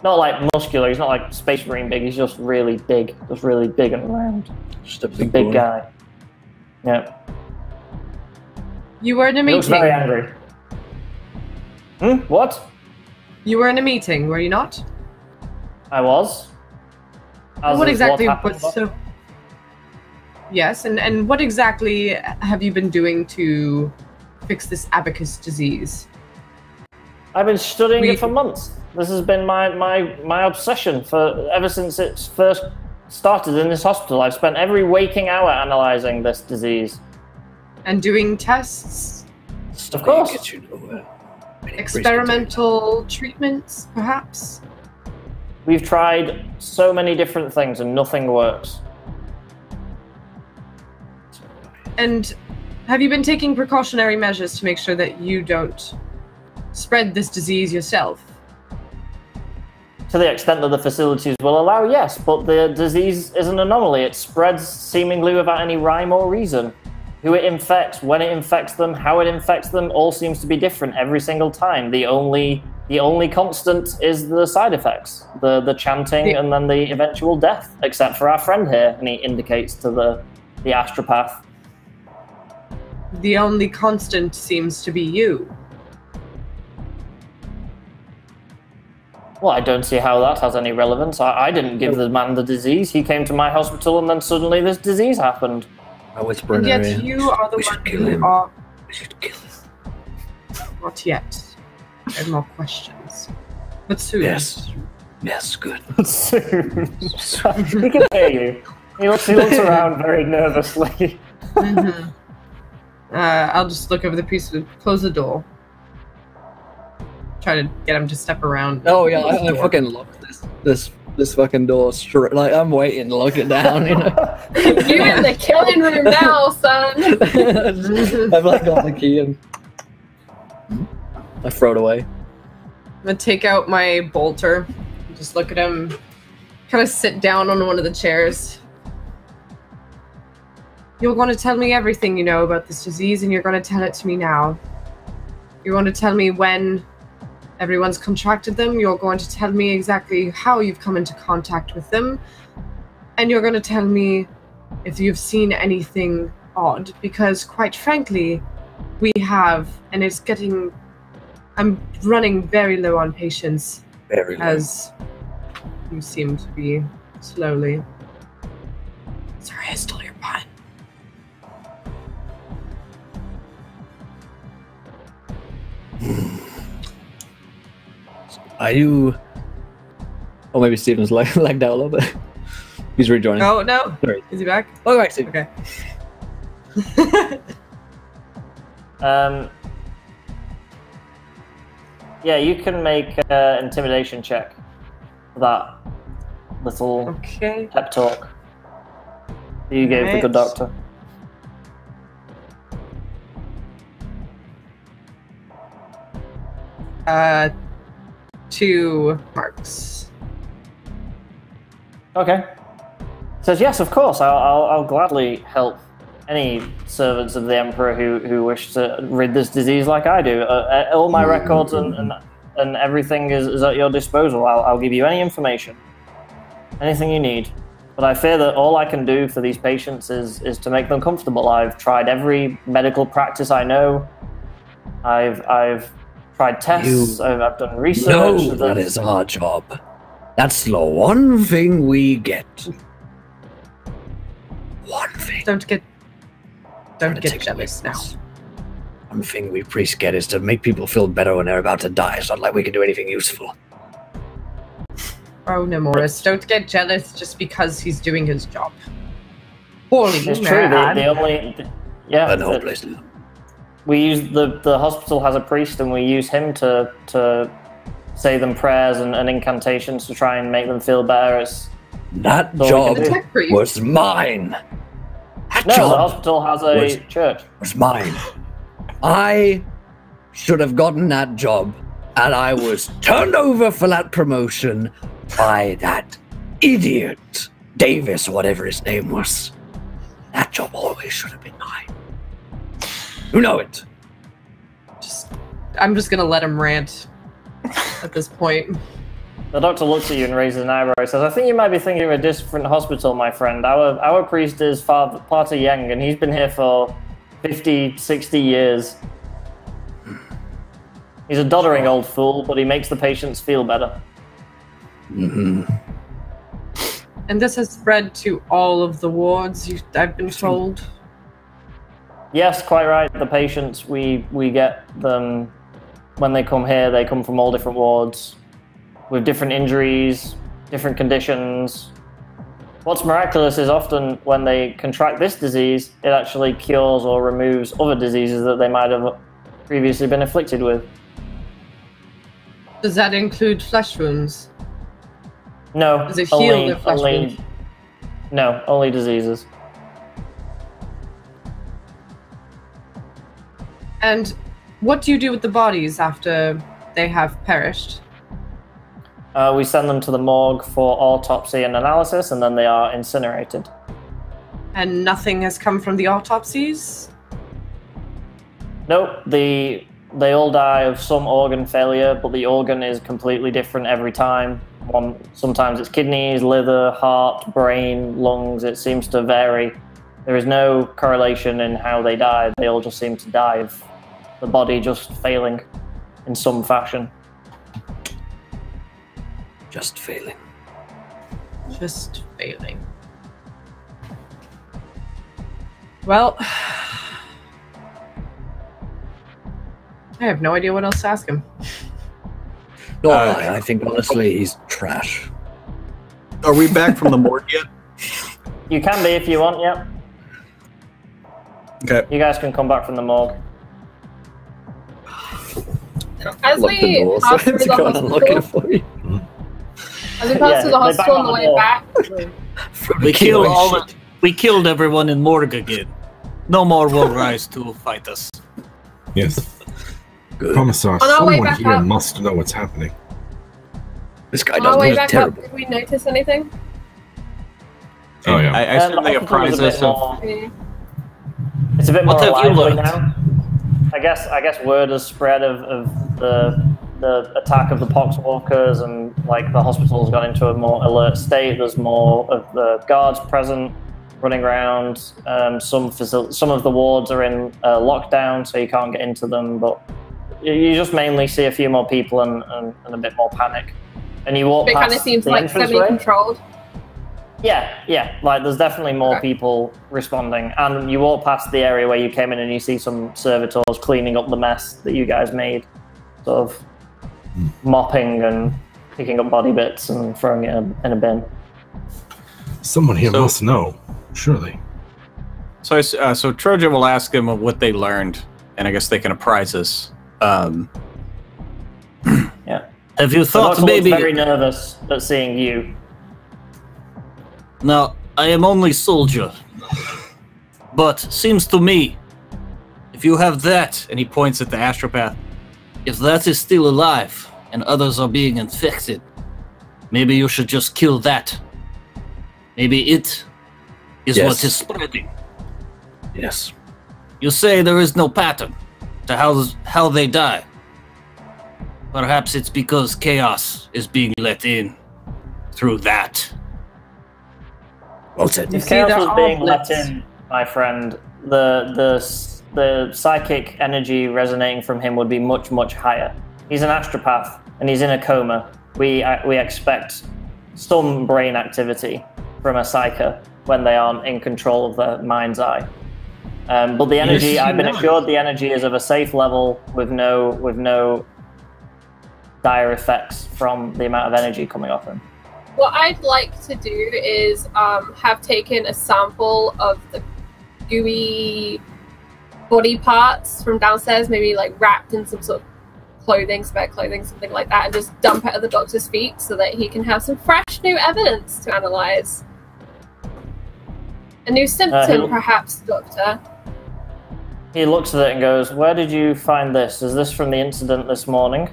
Not like muscular. He's not like Space Marine big. He's just really big. Just really big and round. Just a He's a big big boy. guy. Yeah. You were in a He looks meeting. very angry. What? You were in a meeting, were you not? I was. As What is exactly happened. was so? Yes, and what exactly have you been doing to fix this abacus disease? I've been studying it for months. This has been my obsession for ever since it first started in this hospital. I've spent every waking hour analyzing this disease. And doing tests, Of course. Get you nowhere. Many priests can experimental treatments, perhaps? We've tried so many different things and nothing works. And have you been taking precautionary measures to make sure that you don't spread this disease yourself? To the extent that the facilities will allow, yes, but the disease is an anomaly. It spreads seemingly without any rhyme or reason. Who it infects, when it infects them, how it infects them, all seems to be different every single time. The only constant is the side effects, the chanting and then the eventual death, except for our friend here, and he indicates to the astropath. The only constant seems to be you. Well, I don't see how that has any relevance. I didn't give the man the disease. He came to my hospital and then suddenly this disease happened. I whisper And in her yet ear. you are the We should one kill who him. are... We should kill him. Not yet. I have more questions. But soon. Yes. Yes, good. Soon. He can hear you. He looks around very nervously. I'll just look over the priest and close the door. Try to get him to step around. Oh yeah, I fucking lock this fucking door straight. Like I'm waiting to lock it down. You know. You're in the killing room now, son. I've like got the key and I throw it away. I'm gonna take out my bolter. Just look at him. Kind of sit down on one of the chairs. You're going to tell me everything you know about this disease, and you're going to tell it to me now. You're going to tell me when everyone's contracted them. You're going to tell me exactly how you've come into contact with them. And you're going to tell me if you've seen anything odd. Because, quite frankly, we have, and it's getting... I'm running very low on patience. Very low. As you seem to be slowly. Sorry, I stole your pun. Are you? Oh, maybe Steven's lagged out a little bit. He's rejoining. Oh, no. Sorry. Is he back? Oh, right, Steven. Okay. Yeah, you can make an intimidation check for that little Okay. pep talk. You gave the good doctor. 2 marks. Okay. Says yes, of course. I'll gladly help any servants of the Emperor who wish to rid this disease like I do. All my records and everything is at your disposal. I'll give you any information, anything you need. But I fear that all I can do for these patients is to make them comfortable. I've tried every medical practice I know. I've tried tests. I've done research. No, that is our job. That's the one thing we get. One thing. Don't get jealous now. One thing we priests get is to make people feel better when they're about to die. It's not like we can do anything useful. Oh, no, Morris, don't get jealous just because he's doing his job. Poorly, it's true. The only, yeah. No place now. We use the hospital has a priest, and we use him to say them prayers and incantations to try and make them feel better. That job was mine. No, the hospital has a church. Was mine. I should have gotten that job, and I was turned over for that promotion by that idiot Davis, whatever his name was. That job always should have been mine. You know it. I'm just gonna let him rant at this point. The doctor looks at you and raises an eyebrow. He says, "I think you might be thinking of a different hospital, my friend. Our priest is Pater Yang, and he's been here for 50, 60 years. He's a doddering old fool, but he makes the patients feel better." Mm-hmm. And this has spread to all of the wards, I've been told. Yes, quite right. The patients, we get them when they come here. They come from all different wards with different injuries, different conditions. What's miraculous is often when they contract this disease, it actually cures or removes other diseases that they might have previously been afflicted with. Does that include flesh wounds? No. Does it heal the flesh wounds? No, only diseases. And what do you do with the bodies after they have perished? We send them to the morgue for autopsy and analysis, and then they are incinerated. And nothing has come from the autopsies? Nope. They all die of some organ failure, but the organ is completely different every time. Sometimes it's kidneys, liver, heart, brain, lungs. It seems to vary. There is no correlation in how they die. They all just seem to die of the body just failing in some fashion. Just failing. Just failing. Well, I have no idea what else to ask him. No, I think honestly he's trash. Are we back from the morgue yet? You can be if you want, yep. Okay. You guys can come back from the morgue. As we pass through the hospital, on the way back, We killed everyone in Morgue again. No more will rise to fight us. Yes. Good. Commissar, someone here must know what's happening. This guy on our way back terrible. up, did we notice anything? Oh yeah. I assume they apprise us of. It's a bit more What have you lively learned? now. I guess word has spread of the attack of the poxwalkers, and like the hospital's gone into a more alert state. There's more of the guards present, running around. Some of the wards are in lockdown, so you can't get into them. But you just mainly see a few more people and a bit more panic. And you walk It past kind of seems the like entranceway. semi-controlled. Yeah. Like there's definitely more people responding, and you walk past the area where you came in, and you see some servitors cleaning up the mess that you guys made, sort of mopping and picking up body bits and throwing it in a bin. Someone here must know, surely. So Troja will ask him what they learned, and I guess they can apprise us. Yeah. Have you thought the doctor maybe? looks very nervous at seeing you. Now, I am only soldier. But seems to me, if you have that, and he points at the astropath, if that is still alive and others are being infected, maybe you should just kill that. Maybe it is what is spreading. Yes. You say there is no pattern to how they die. Perhaps it's because chaos is being let in through that. Well said. If chaos was being let in, my friend, the psychic energy resonating from him would be much, much higher. He's an astropath, and he's in a coma. We expect some brain activity from a psyker when they aren't in control of their mind's eye. But the energy, I've been assured the energy is of a safe level with no dire effects from the amount of energy coming off him. What I'd like to do is have taken a sample of the gooey body parts from downstairs, maybe like wrapped in some sort of clothing, spare clothing, something like that, and just dump it at the doctor's feet so that he can have some fresh new evidence to analyze. A new symptom, perhaps, Doctor. He looks at it and goes, "Where did you find this? Is this from the incident this morning?"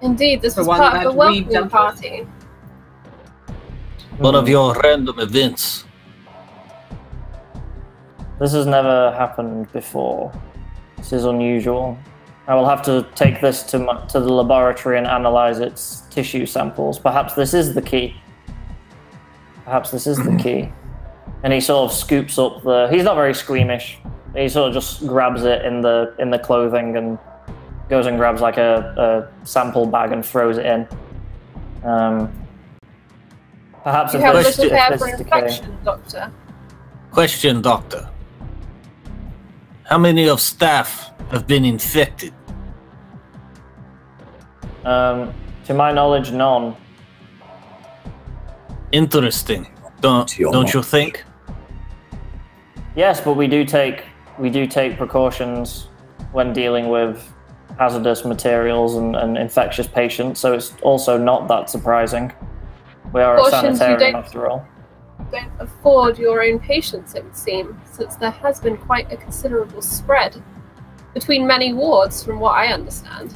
Indeed, this was part of the welcoming party. One of your random events. This has never happened before. This is unusual. I will have to take this to the laboratory and analyze its tissue samples. Perhaps this is the key. Perhaps this is the key. And he sort of scoops up the... He's not very squeamish. He sort of just grabs it in the clothing and goes and grabs like a sample bag and throws it in. Perhaps you have a little hair for infection, Doctor. Question, Doctor. How many of staff have been infected? To my knowledge, none. Interesting. Don't you think? Yes, but we do take precautions when dealing with hazardous materials and infectious patients, so it's also not that surprising. We are a sanitarium after all. Don't afford your own patients, it would seem, since there has been quite a considerable spread between many wards, from what I understand.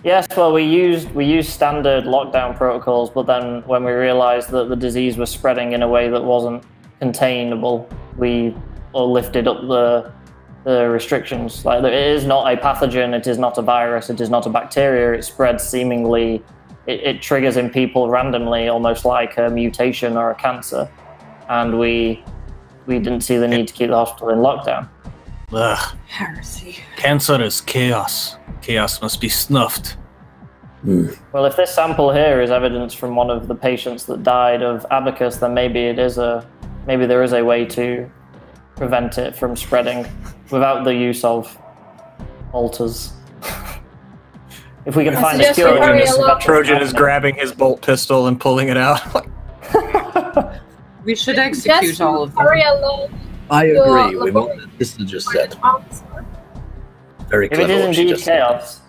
Yes, well, we used standard lockdown protocols, but then when we realised that the disease was spreading in a way that wasn't containable, we lifted up the restrictions. Like, it is not a pathogen, it is not a virus, it is not a bacteria. It spreads seemingly. It triggers in people randomly, almost like a mutation or a cancer, and we didn't see the need to keep the hospital in lockdown. Ugh. Heresy. Cancer is chaos. Chaos must be snuffed. Well, if this sample here is evidence from one of the patients that died of abacus, then maybe there is a way to prevent it from spreading without the use of alters. If we can find a cure. Trojan is grabbing his bolt pistol and pulling it out. We should execute all of them. I agree with what the sister just said. Very clever. If it is indeed chaos,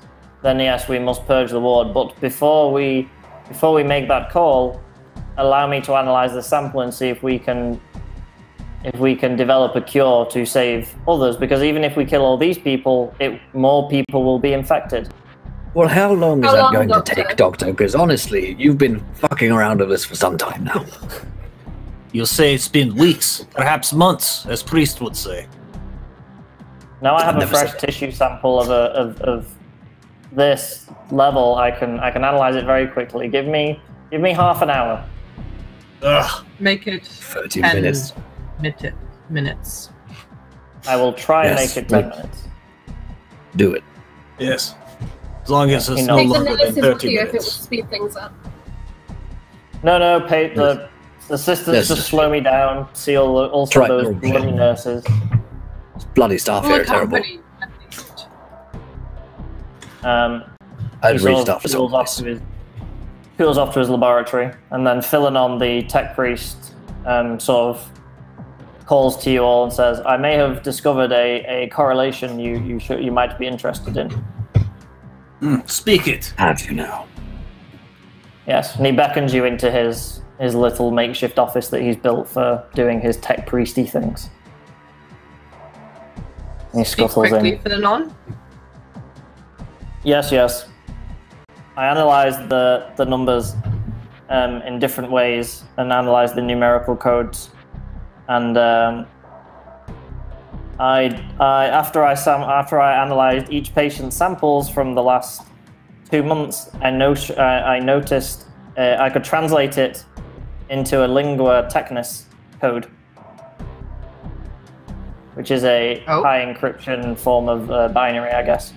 then yes, we must purge the ward. But before we make that call, allow me to analyze the sample and see if we can develop a cure to save others. Because even if we kill all these people, more people will be infected. Well, how long is that going to take, Doctor? Because honestly, you've been fucking around with this for some time now. You say it's been weeks, perhaps months, as Priest would say. Now I have a fresh tissue sample of this level. I can analyze it very quickly. Give me half an hour. Ugh. Make it 30 10 minutes. I will try and make it 10 minutes. Do it. Yes. As long as it's no longer than 30 minutes. If it would speed things up. No, the sisters just slow me down. See also those bloody nurses. Bloody staff here are terrible. I'd read staff as always. Peels off to his laboratory, and then Philanon, the tech priest, sort of calls to you all and says, "I may have discovered a correlation you might be interested in." Speak it. Have you now? Yes, and he beckons you into his his little makeshift office that he's built for doing his tech priesty things. He scuttles quickly in. for the non. Yes, yes. I analysed the numbers in different ways and analysed the numerical codes. And after I analysed each patient's samples from the last 2 months, I noticed I could translate it into a lingua technis code, which is a high encryption form of binary, I guess.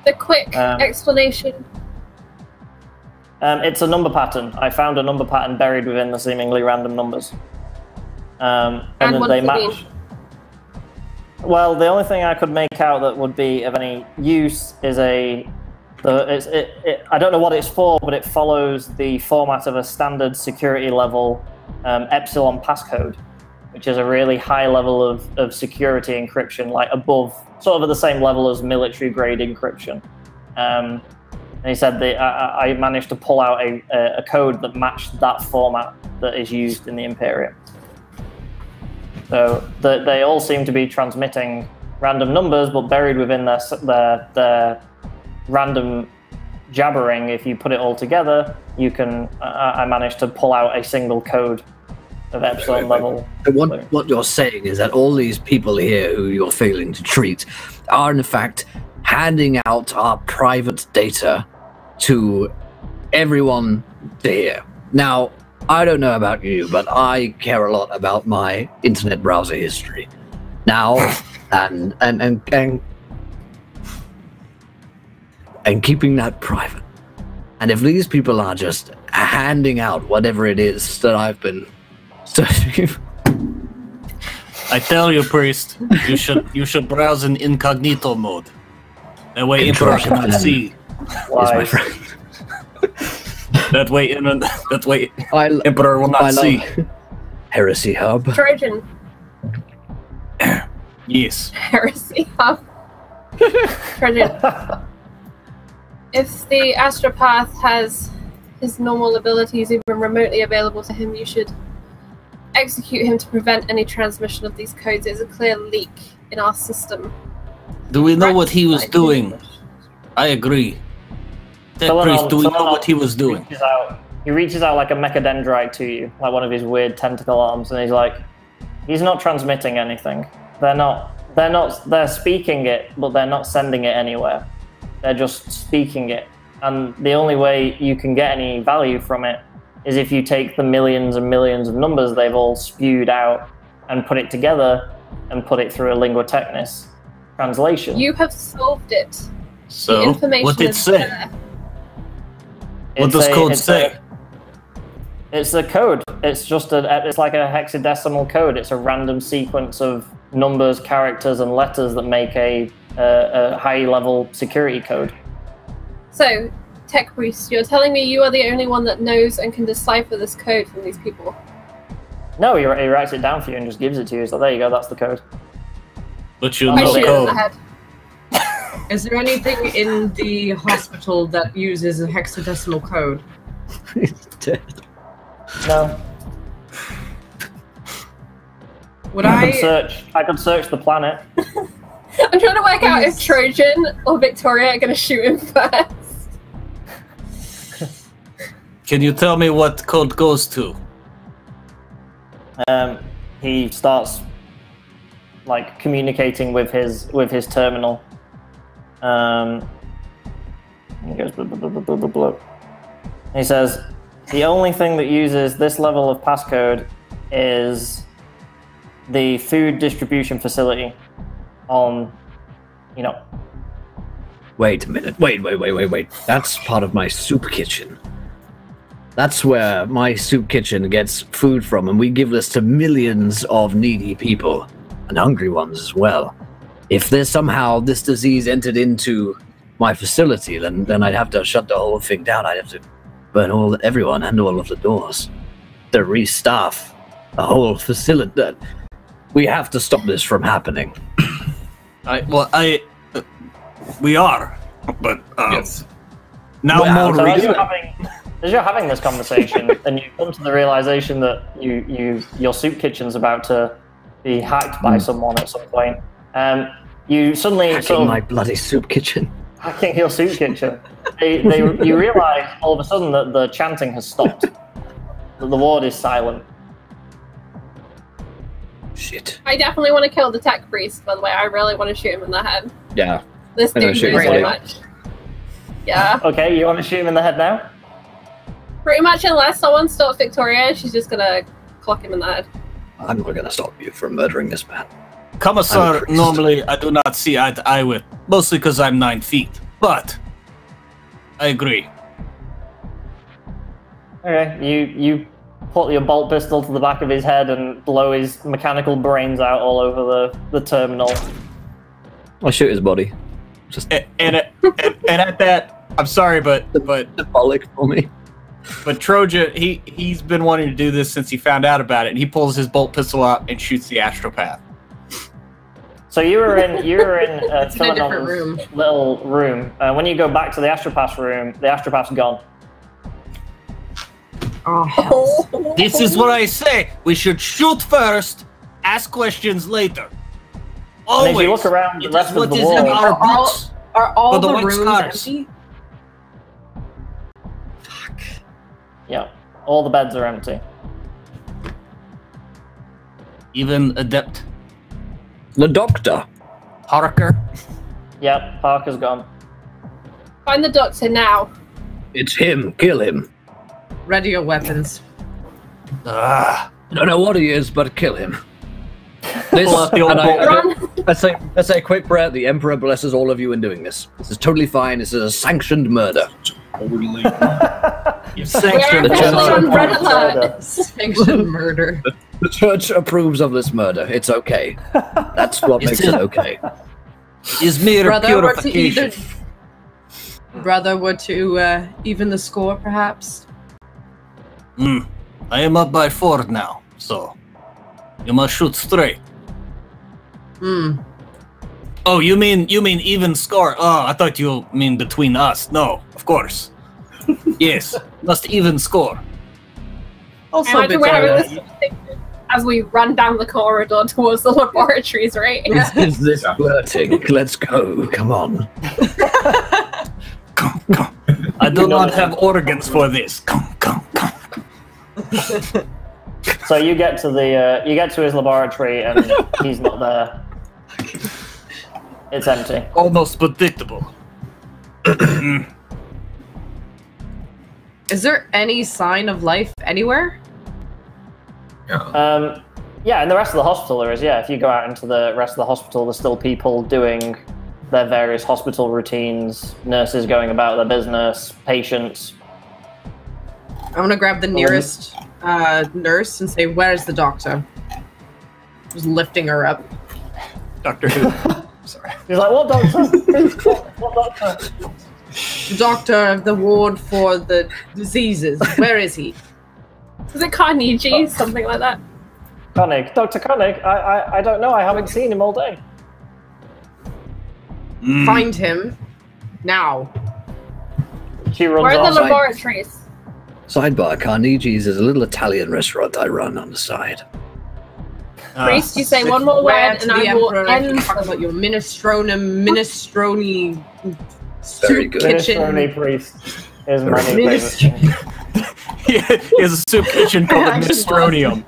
The quick explanation. It's a number pattern. I found a number pattern buried within the seemingly random numbers. And then they match. Well, the only thing I could make out that would be of any use is I don't know what it's for, but it follows the format of a standard security level epsilon passcode, which is a really high level of security encryption, like above, sort of at the same level as military grade encryption. And he said that I managed to pull out a code that matched that format that is used in the Imperium. So they all seem to be transmitting random numbers, but buried within their random jabbering, if you put it all together, you can. I managed to pull out a single code of epsilon level. What you're saying is that all these people here who you're failing to treat are in fact handing out our private data to everyone to hear. Now, I don't know about you, but I care a lot about my internet browser history. Now, and keeping that private. And if these people are just handing out whatever it is that I've been searching, I tell you, priest, you should browse in incognito mode. That way, Emperor cannot see. my friend. That way, Emperor will not see. Heresy Hub. Trojan. Yes. Heresy Hub. Trojan. If the astropath has his normal abilities even remotely available to him, you should execute him to prevent any transmission of these codes. There's a clear leak in our system. Do we know what he was doing? I agree. Priest, do we know what he was doing? He reaches out like a mechadendrite to you, like one of his weird tentacle arms, and he's like, he's not transmitting anything. They're speaking it, but they're not sending it anywhere. They're just speaking it. And the only way you can get any value from it is if you take the millions and millions of numbers they've all spewed out and put it together and put it through a lingua technis translation. You have solved it. So, what did it say? What does code say? It's a code. It's just it's like a hexadecimal code. It's a random sequence of numbers, characters, and letters that make a high-level security code. So, Tech Priest, you're telling me you are the only one that knows and can decipher this code from these people? No, he writes it down for you and just gives it to you. So there you go, that's the code. But you know the code. Is there anything in the hospital that uses a hexadecimal code? He's dead. No. I could search the planet. I'm trying to work out if Trojan or Victoria are going to shoot him first. Can you tell me what code goes to? He starts like communicating with his terminal. He goes blah, blah, blah, blah, blah, blah. He says the only thing that uses this level of passcode is the food distribution facility on, Wait a minute. Wait. That's part of my soup kitchen. That's where my soup kitchen gets food from, and we give this to millions of needy people, and hungry ones as well. If there's somehow this disease entered into my facility, then I'd have to shut the whole thing down. I'd have to burn everyone and all of the doors to restaff the whole facility. We have to stop this from happening. We are, but yes. Now more. as you're having this conversation, and you come to the realization that your soup kitchen's about to be hacked by someone at some point, you suddenly Hacking my bloody soup kitchen. Hacking your soup kitchen. You realize all of a sudden that the chanting has stopped. That the ward is silent. Shit. I definitely want to kill the tech priest, by the way. I really want to shoot him in the head. Yeah. This dude shoot knows him. so much. Yeah. Okay, you want to shoot him in the head now? Pretty much, unless someone stops Victoria, she's just gonna clock him in the head. I'm not going to stop you from murdering this man. Commissar, normally I do not see eye to eye with, mostly because I'm 9 feet. But I agree. Okay, you put your bolt pistol to the back of his head and blow his mechanical brains out all over the terminal. I'll shoot his body. Just And at that, I'm sorry, but symbolic for me. But Troja, he's been wanting to do this since he found out about it, and he pulls his bolt pistol out and shoots the astropath. So you were in It's in a different room. little room. When you go back to the astropath room, the astropath's gone. Oh, hell. This is what I say. We should shoot first, ask questions later. Always. And if you look around the It rest is of what the is wall, in our books. Are all For the the white rooms scars. empty? yeah, all the beds are empty. Even Adept The doctor. Parker. Yep, Parker's gone. Find the doctor now. It's him. Kill him. Ready your weapons. I don't know what he is, but kill him. This, Pull out the old and bolt. let's say a quick prayer. The Emperor blesses all of you in doing this. This is totally fine. This is a sanctioned murder. Totally. We're Sanctioned officially on red Murder. alert. Sanctioned murder. The church approves of this murder. It's okay. That's what makes it okay. is mere Brother were to purification. even the score, perhaps. I am up by 4 now, so you must shoot straight. Oh, you mean even score? Oh, I thought you mean between us. No, of course. Yes, must even score. Also, I imagine we're having Victoria. this as we run down the corridor towards the laboratories, right? Is this flirting? Let's go. Come on. Come. I do not have organs for this. Come. So you get to his laboratory and he's not there. It's empty. Almost predictable. Is there any sign of life anywhere? Yeah, in the rest of the hospital there is, yeah. If you go out into the rest of the hospital, there's still people doing their various hospital routines, nurses going about their business, patients. I'm gonna grab the nearest nurse and say, "Where's the doctor?" Just lifting her up. Doctor Who. Sorry. He's like, what doctor? What doctor? The doctor of the ward for the diseases. Where is he? Is it Carnegie? Something like that. Koenig. Dr. Koenig? I don't know. I haven't seen him all day. Find him now. She runs Where are off. the laboratories? Sidebar, Carnegie's is a little Italian restaurant I run on the side. Priest, you say one more Where word to and the I will emperor? I end. can talk about your minestrone Very soup good. kitchen. Minestrone priest is my new Minestrone. favorite thing. He has a soup kitchen called the Minestronium.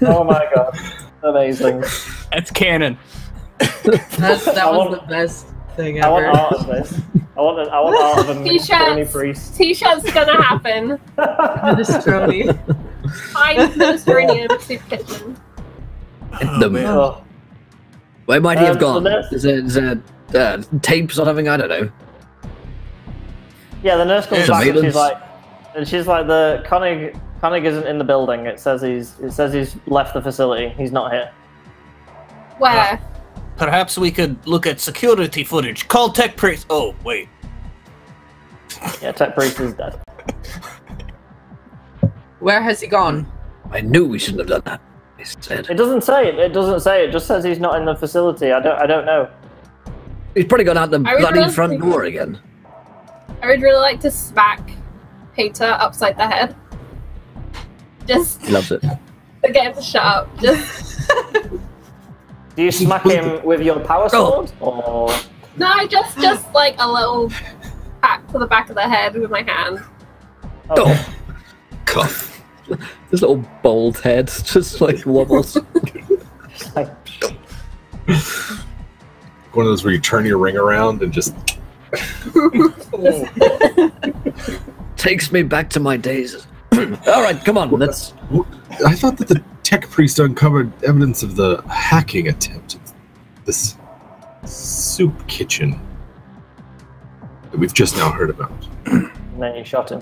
Oh my god. Amazing. That's canon. That was the best thing I want ever. art of this. I want art of a minestrone T-shirts. priest. T-shirts gonna happen. Minestrone. Find Mediterranean soup kitchen. Oh. Where might he have so gone? that's- Is there tapes or something? I don't know. Yeah, the nurse comes Yeah. back and Surveillance. she's like, the Koenig isn't in the building. It says he's left the facility. He's not here. Where? Perhaps we could look at security footage. Call Tech Priest. Oh, wait. Yeah, Tech Priest is dead. Where has he gone? I knew we shouldn't have done that. he said. It doesn't say it. It doesn't say it. Just says he's not in the facility. I don't know. He's probably gone out the bloody really front door again. I would really like to smack Peter upside the head. Just He loves it. to get him to shut up. Just Do you smack him with your power sword, or no, just like a little pat to the back of the head with my hand. okay. Oh, cuff. This little bald head just like wobbles. Like, One of those where you turn your ring around and just. Takes me back to my days. All right, come on, let's. I thought that the tech priest uncovered evidence of the hacking attempt. This soup kitchen that we've just now heard about. and then you shot him.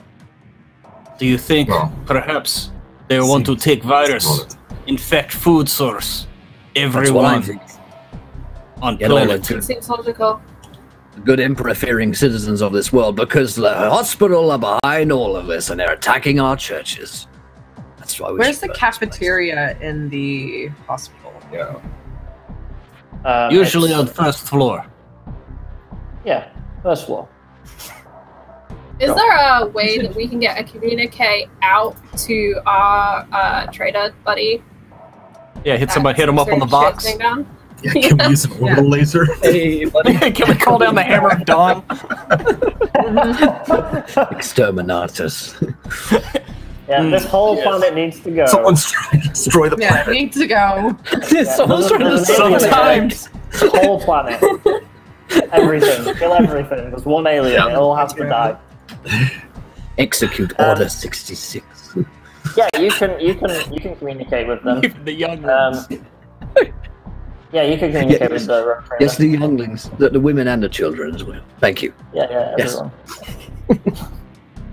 Do you think Well, perhaps they want to take virus, infect food source, everyone think. on Get all planet? the Seems logical. good emperor-fearing citizens of this world, because the hospital are behind all of this, and they're attacking our churches. That's why we Where's should the burn this cafeteria in the hospital? Yeah. Usually on It's- first floor. Yeah, first floor. Is there a way that we can get a communique out to our trader buddy? Yeah, hit him up on the box. Down? Yeah, can we use an orbital laser? Hey, buddy. Can we call down the hammer of dawn? place. Exterminatus. Yeah, this whole planet needs to go. Someone's trying to destroy the Yeah, planet. need to go. Someone's trying to there's an alien Sometimes. The whole planet. Everything. Kill everything. There's one alien. It all has to die. Execute Order 66. Yeah, you can communicate with them. The young ones. Yeah, you can communicate with the rogue trader. Yes, the younglings, the women and the children as well. Thank you. Yeah, Yes. everyone.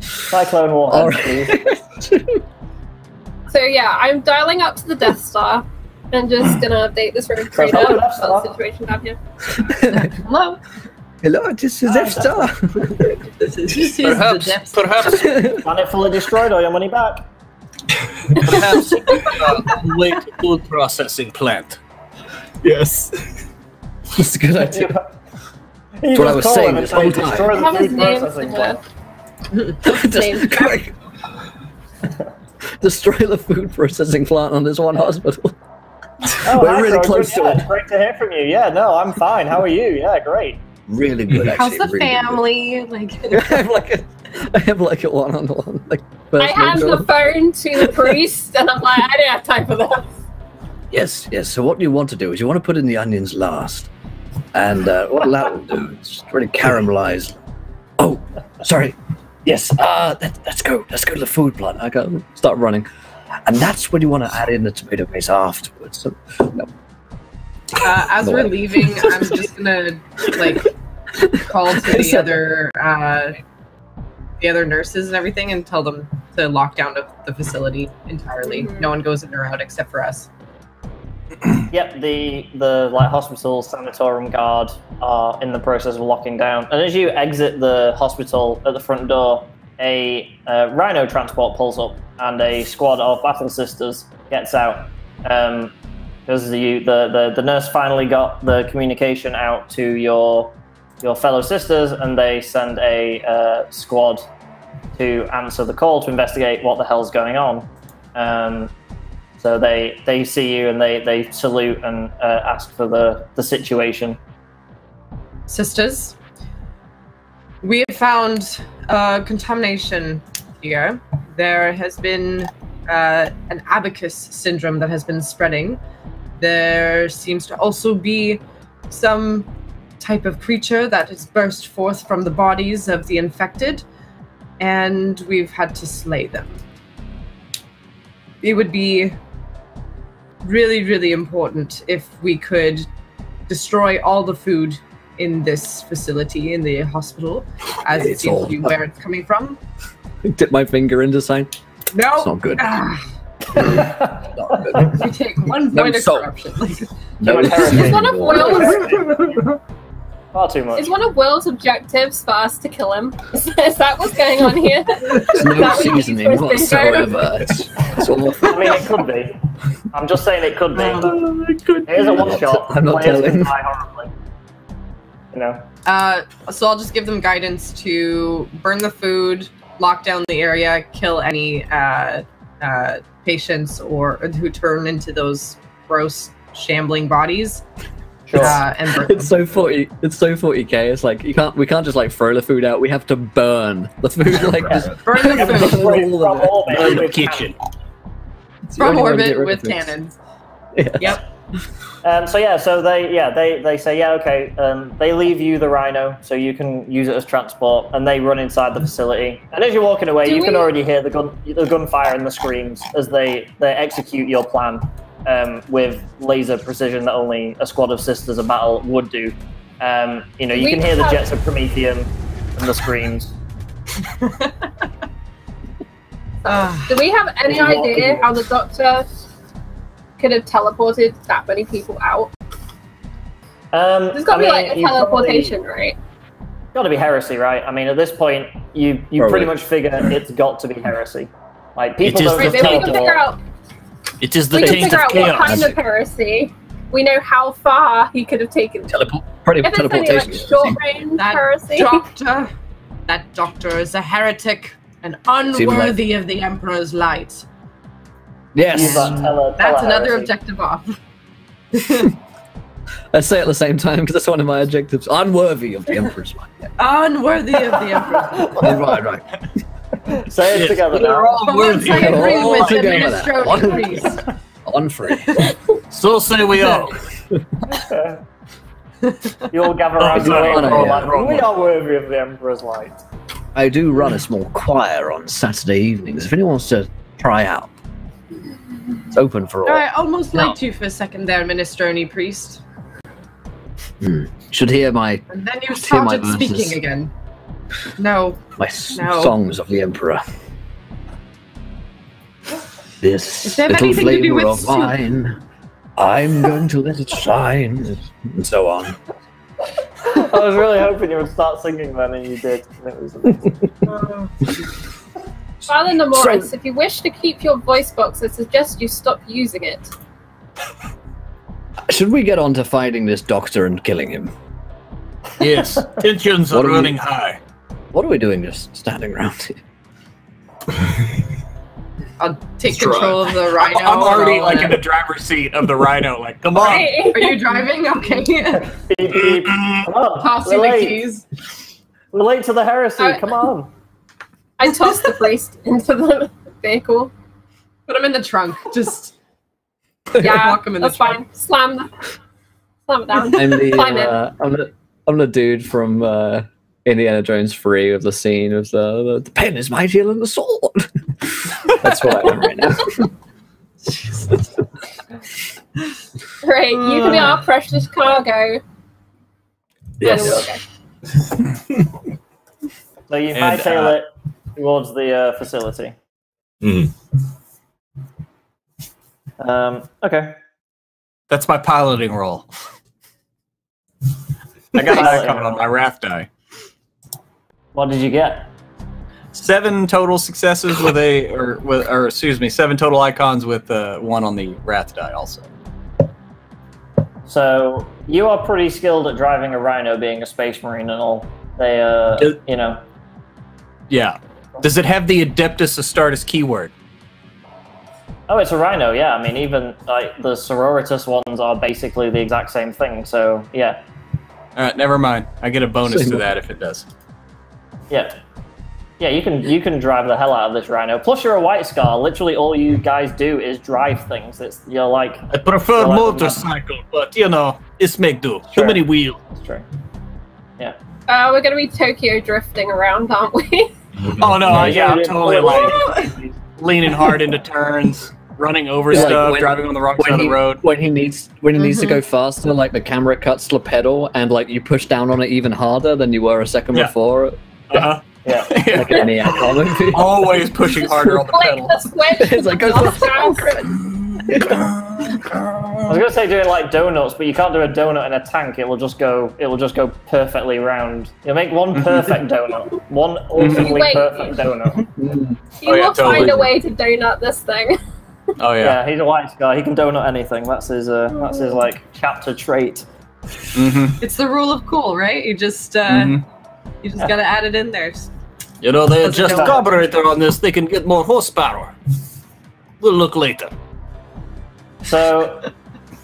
Cyclone Warhead, All right. please. So yeah, I'm dialing up to the Death Star and just gonna update this rogue trader hello, about Death Star. the situation down here. Hello. Hello, this is Death Star. This is the depths. Perhaps Planet fully destroyed, all your money back. late food processing plant. Yes. That's a good idea. That's what I was saying this whole time. Destroy I have the his food name processing somewhere. plant. Just quick. Destroy the food processing plant on this one hospital. Oh, We're hi, really Roger. close to Yeah, it. it's great to hear from you. Yeah, no, I'm fine. How are you? Yeah, great. Really good, actually. How's the really good. family? Like, I have like a one-on-one. Like, I hand personal the phone to the priest and I'm like, I don't have time for this. Yes, yes. So what you want to do is you want to put in the onions last. And what that will do is really caramelize. Oh, sorry. Yes, let's go. Let's go to the food plant. I go start running. And that's when you want to add in the tomato paste afterwards. So, no. as No we're way. leaving, I'm just gonna like call to the other nurses and everything and tell them to lock down the facility entirely. Mhm. No one goes in or out except for us. Yep, the like hospital sanatorium guard are in the process of locking down. And as you exit the hospital at the front door, a rhino transport pulls up and a squad of battle sisters gets out. Because the nurse finally got the communication out to your fellow sisters, and they send a squad to answer the call to investigate what the hell's going on. So they see you and they salute and ask for the situation. Sisters, we have found contamination here. There has been an abacus syndrome that has been spreading. There seems to also be some type of creature that has burst forth from the bodies of the infected, and we've had to slay them. It would be really, really important if we could destroy all the food in this facility, in the hospital, as it It's seems all to be where it's coming from. Dip my finger into sign. No! It's not good. Ah, Not good. we take one No point of salt. corruption. Like, No, Is Is one of anymore. Will's Far too much. is one of Will's objectives for us to kill him? Is that what's going on here? There's no That would be seasoning supposed to be whatsoever. It's awful. I mean, it could be. I'm just saying it could be. It could It is a one shot. I'm not Players telling. can die horribly. You know. So I'll just give them guidance to burn the food, lock down the area, kill any patients or who turn into those gross shambling bodies. Sure. And burn It's so 40. It's so 40k. It's like we can't just like throw the food out. We have to burn the food. Like just burn the food From orbit Burn the with kitchen. it's the from only way to get orbit rid with of things. cannons. Yeah. Yep. So they say okay. They leave you the rhino, so you can use it as transport, and they run inside the facility. And as you're walking away, you can already hear the gunfire and the screams as they execute your plan with laser precision that only a squad of sisters of battle would do. You can hear the jets of Prometheum and the screams. Do we have any idea how the Doctor could have teleported that many people out? There's got to be like a teleportation, right? Got to be heresy, right? I mean, at this point, you pretty much figure it's got to be heresy. Like people don't Right, just maybe we can figure out. It is the We can taint figure of out what chaos. kind of heresy. We know how far he could have taken. If Probably it's any teleportation. like short range heresy. That doctor is a heretic and unworthy of the Emperor's light. Yes. That's another objective off. Let's say it at the same time because that's one of my objectives. Unworthy of the Emperor's light. Yeah. Unworthy of the Emperor's light. Right. Say it together now. For once I agree All with the together. minestrone priest. On free. So say we all. You all gather around the sorry. table Yeah. like, we are worthy of the Emperor's light. I do run a small choir on Saturday evenings. If anyone wants to try out, it's open for all. I almost liked you for a second there, minestrone priest. Should hear my And then you hear my started speaking verses. again. No. No. songs of the Emperor. This Does that have little anything to do flavor with of soup? mine, I'm going to let it shine, and so on. I was really hoping you would start singing then, and you did. And it was amazing. Father Nemoris, if you wish to keep your voice box, I suggest you stop using it. Should we get on to finding this doctor and killing him? Yes, tensions What are are we- running high. What are we doing just standing around here? I'll take control of the rhino. I'm already and I'll, like in the driver's seat of the rhino. Like, come on. Right. Are you driving? Okay. Beep, beep. Come on, Toss we're you the late. keys. We're late to the heresy. Come on. I tossed the priest into the vehicle. Put him in the trunk. Just Yeah, walk him in the that's trunk. fine. Slam it down. I'm Climb in. I'm the dude from Indiana Jones 3 of the scene of the pen is mightier than the sword. That's what I am right now. Great, you can be our precious cargo. Yes. So you And, hightail it towards the facility. Okay. That's my piloting role. I got that coming on my wrath die. What did you get? 7 total successes with a, 7 total icons with 1 on the wrath die also. So you are pretty skilled at driving a rhino, being a space marine and all. They, Yeah. Does it have the Adeptus Astartes keyword? Oh, it's a rhino. Yeah. I mean, even like the Sororitas ones are basically the exact same thing. So yeah. All right, never mind. I get a bonus to that if it does. Yeah. Yeah, you can drive the hell out of this rhino. Plus, you're a White Scar. Literally, all you guys do is drive things. You're like. I prefer Well, motorcycle, but you know, it's make do. Sure. Too many wheels. That's true. Yeah. We're gonna be Tokyo drifting around, aren't we? Oh no, yeah, I'm Yeah. totally like leaning hard into turns, running over Like, stuff, when- driving on the wrong side of the road. When he needs to go faster, like the camera cuts to the pedal and like you push down on it even harder than you were a second Yeah. before. Yeah. Like in any action movie. Always pushing harder on the Like pedal. the switch. It's like, go I was gonna say doing like donuts, but you can't do a donut in a tank. It will just go perfectly round. You'll make one perfect donut, one ultimately Wait. perfect donut. You Oh, yeah, will find totally. a way to donut this thing. Oh Yeah, he's a wise guy. He can donut anything. That's his like chapter trait. It's the rule of cool, right? You just gotta add it in there. You know, they Doesn't adjust go- carburetor on this, they can get more horsepower. We'll look later. So,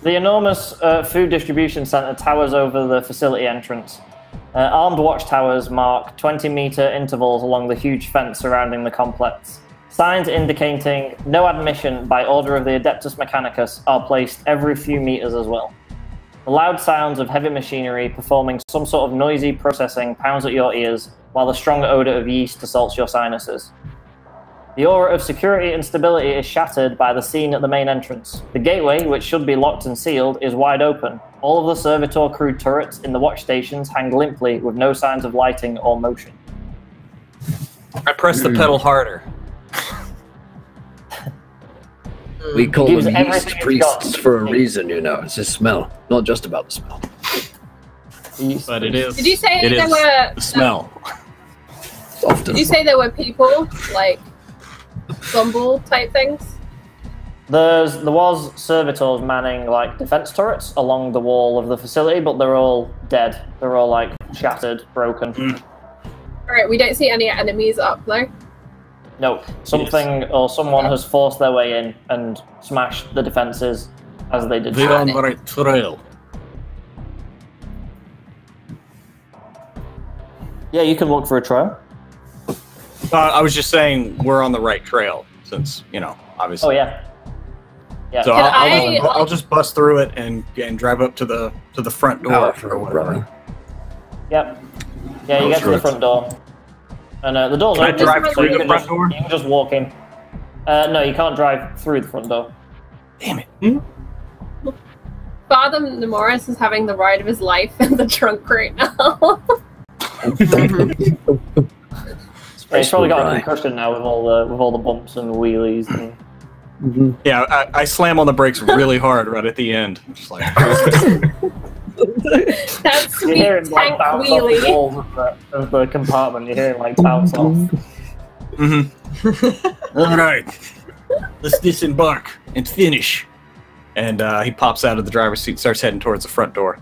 the enormous food distribution center towers over the facility entrance. Armed watchtowers mark 20-meter intervals along the huge fence surrounding the complex. Signs indicating no admission by order of the Adeptus Mechanicus are placed every few meters as well. The loud sounds of heavy machinery performing some sort of noisy processing pounds at your ears, while the strong odor of yeast assaults your sinuses. The aura of security and stability is shattered by the scene at the main entrance. The gateway, which should be locked and sealed, is wide open. All of the servitor crew turrets in the watch stations hang limply with no signs of lighting or motion. I press the pedal harder. We call Gives them everything yeast it's priests got. for a reason, you know. It's a smell, not just about the smell. But it is. Did you say it there is were? the smell. Often. Did you say there were people like Zumble type things? There was servitors manning like defense turrets along the wall of the facility, but they're all dead. They're all like shattered, broken. All right, we don't see any enemies up though. No, something or someone has forced their way in and smashed the defenses as they did. We're on the right trail. Yeah, you can look for a trail. I was just saying we're on the right trail, since, you know, obviously. Oh yeah. Yeah. So Can I'll just bust through it and drive up to the front door or whatever. Yep. Yeah, you get to the front door. And the door's Can I open, drive so through you the can front just, door? You can just walk in. No, you can't drive through the front door. Damn it. Father Nemoris is having the ride of his life in the trunk right now. He's probably got a concussion now with all the bumps and wheelies. And... Yeah, I slam on the brakes really hard right at the end. Just like That's You're sweet hearing like tank bounce off the wheelie. walls of the compartment. You're hearing like bounce off. All right. Let's disembark and finish. And he pops out of the driver's seat, starts heading towards the front door.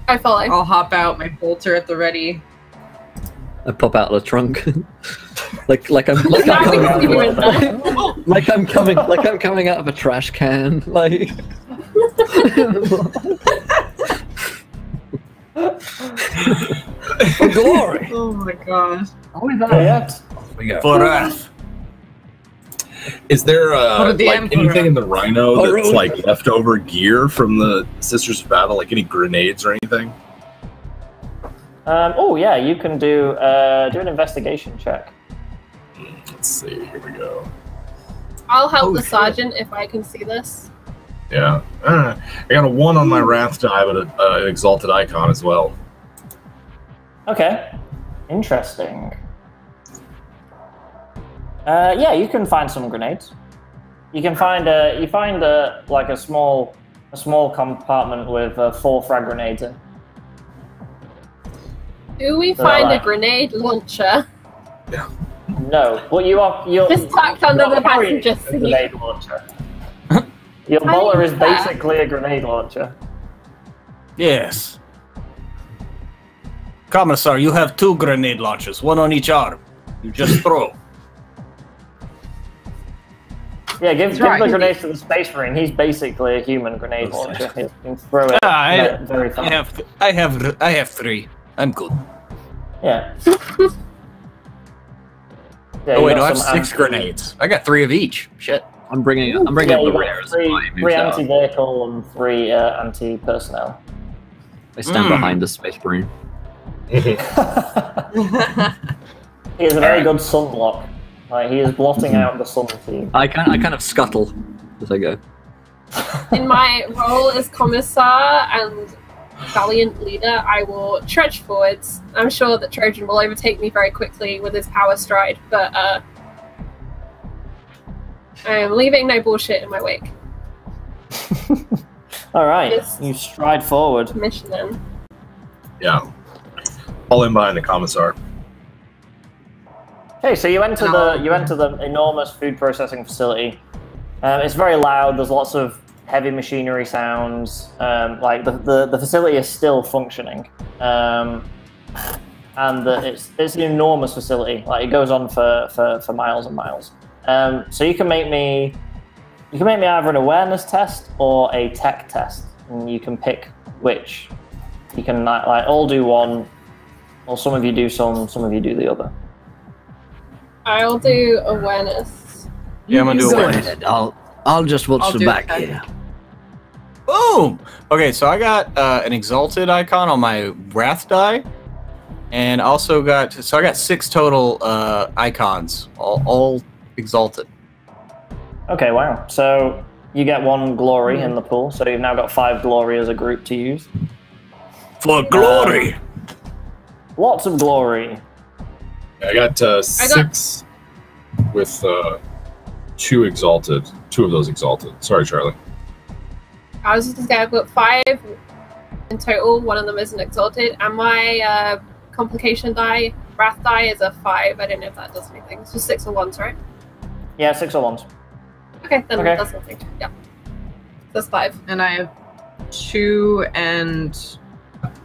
I follow. I'll hop out, my bolter at the ready. I pop out of the trunk, like I'm Now we coming out can see you in of there. like I'm coming out of a trash can, like. For glory! Oh my gosh. Are we there yet? We go. For wrath. Is there What did the like Emperor- anything in the Rhino Oh, that's really? like leftover gear from the Sisters of Battle, like any grenades or anything? Oh yeah, you can do an investigation check. Let's see. Here we go. I'll help Oh, the shit. sergeant if I can see this. Yeah, I got a 1 on my Wrath die, but an Exalted Icon as well. Okay, interesting. Yeah, you can find some grenades. You can find like a small compartment with 4 frag grenades in. Do we So find like- a grenade launcher? No, well you're Just tucked under not the carrying passenger a seat. grenade launcher. Your How do you bolter do is that? basically a grenade launcher. Yes. Commissar, you have 2 grenade launchers, 1 on each arm. You just throw. Yeah, give right. the grenades to the Space Marine. He's basically a human grenade launcher. He can throw it very fast. I have 3. I'm good. Yeah. Yeah, Oh you wait, got no, I have some 6 grenades. I got 3 of each. Shit. I'm bringing Yeah, up the you rares. got three anti-vehicle and 3 anti-personnel. I stand behind the Space Marine. He is a very good sunblock. Like, he is blotting out the sun team. I kind of scuttle as I go. In my role as commissar and valiant leader, I will trudge forwards. I'm sure that Trojan will overtake me very quickly with his power stride, but I am leaving no bullshit in my wake. All right, Yes. you stride forward. Mission then. Yeah. Fall in behind the Commissar. Okay, so you enter the enormous food processing facility. It's very loud. There's lots of heavy machinery sounds. Like the facility is still functioning, and it's an enormous facility. Like it goes on for miles and miles. So you can make me either an awareness test or a tech test, and you can pick which. You can like all do one, or some of you do some of you do the other. I'll do awareness. Yeah, I'm gonna do Go awareness. ahead. I'll just watch the back okay. here. Boom! Okay, so I got an exalted icon on my wrath die, and also I got 6 total icons, all exalted. Okay, wow. So you get 1 glory in the pool, so you've now got 5 glory as a group to use. For glory! Lots of glory. I got 6 with 2 exalted. 2 of those exalted. Sorry, Charlie. I was just gonna say I've got 5 in total. 1 of them isn't exalted, and my complication die, wrath die, is a 5. I don't know if that does anything. It's just 6 or 1s, right? Yeah, 6 or 1s. Okay, then Okay. that's nothing. Yeah, that's 5. And I have 2 and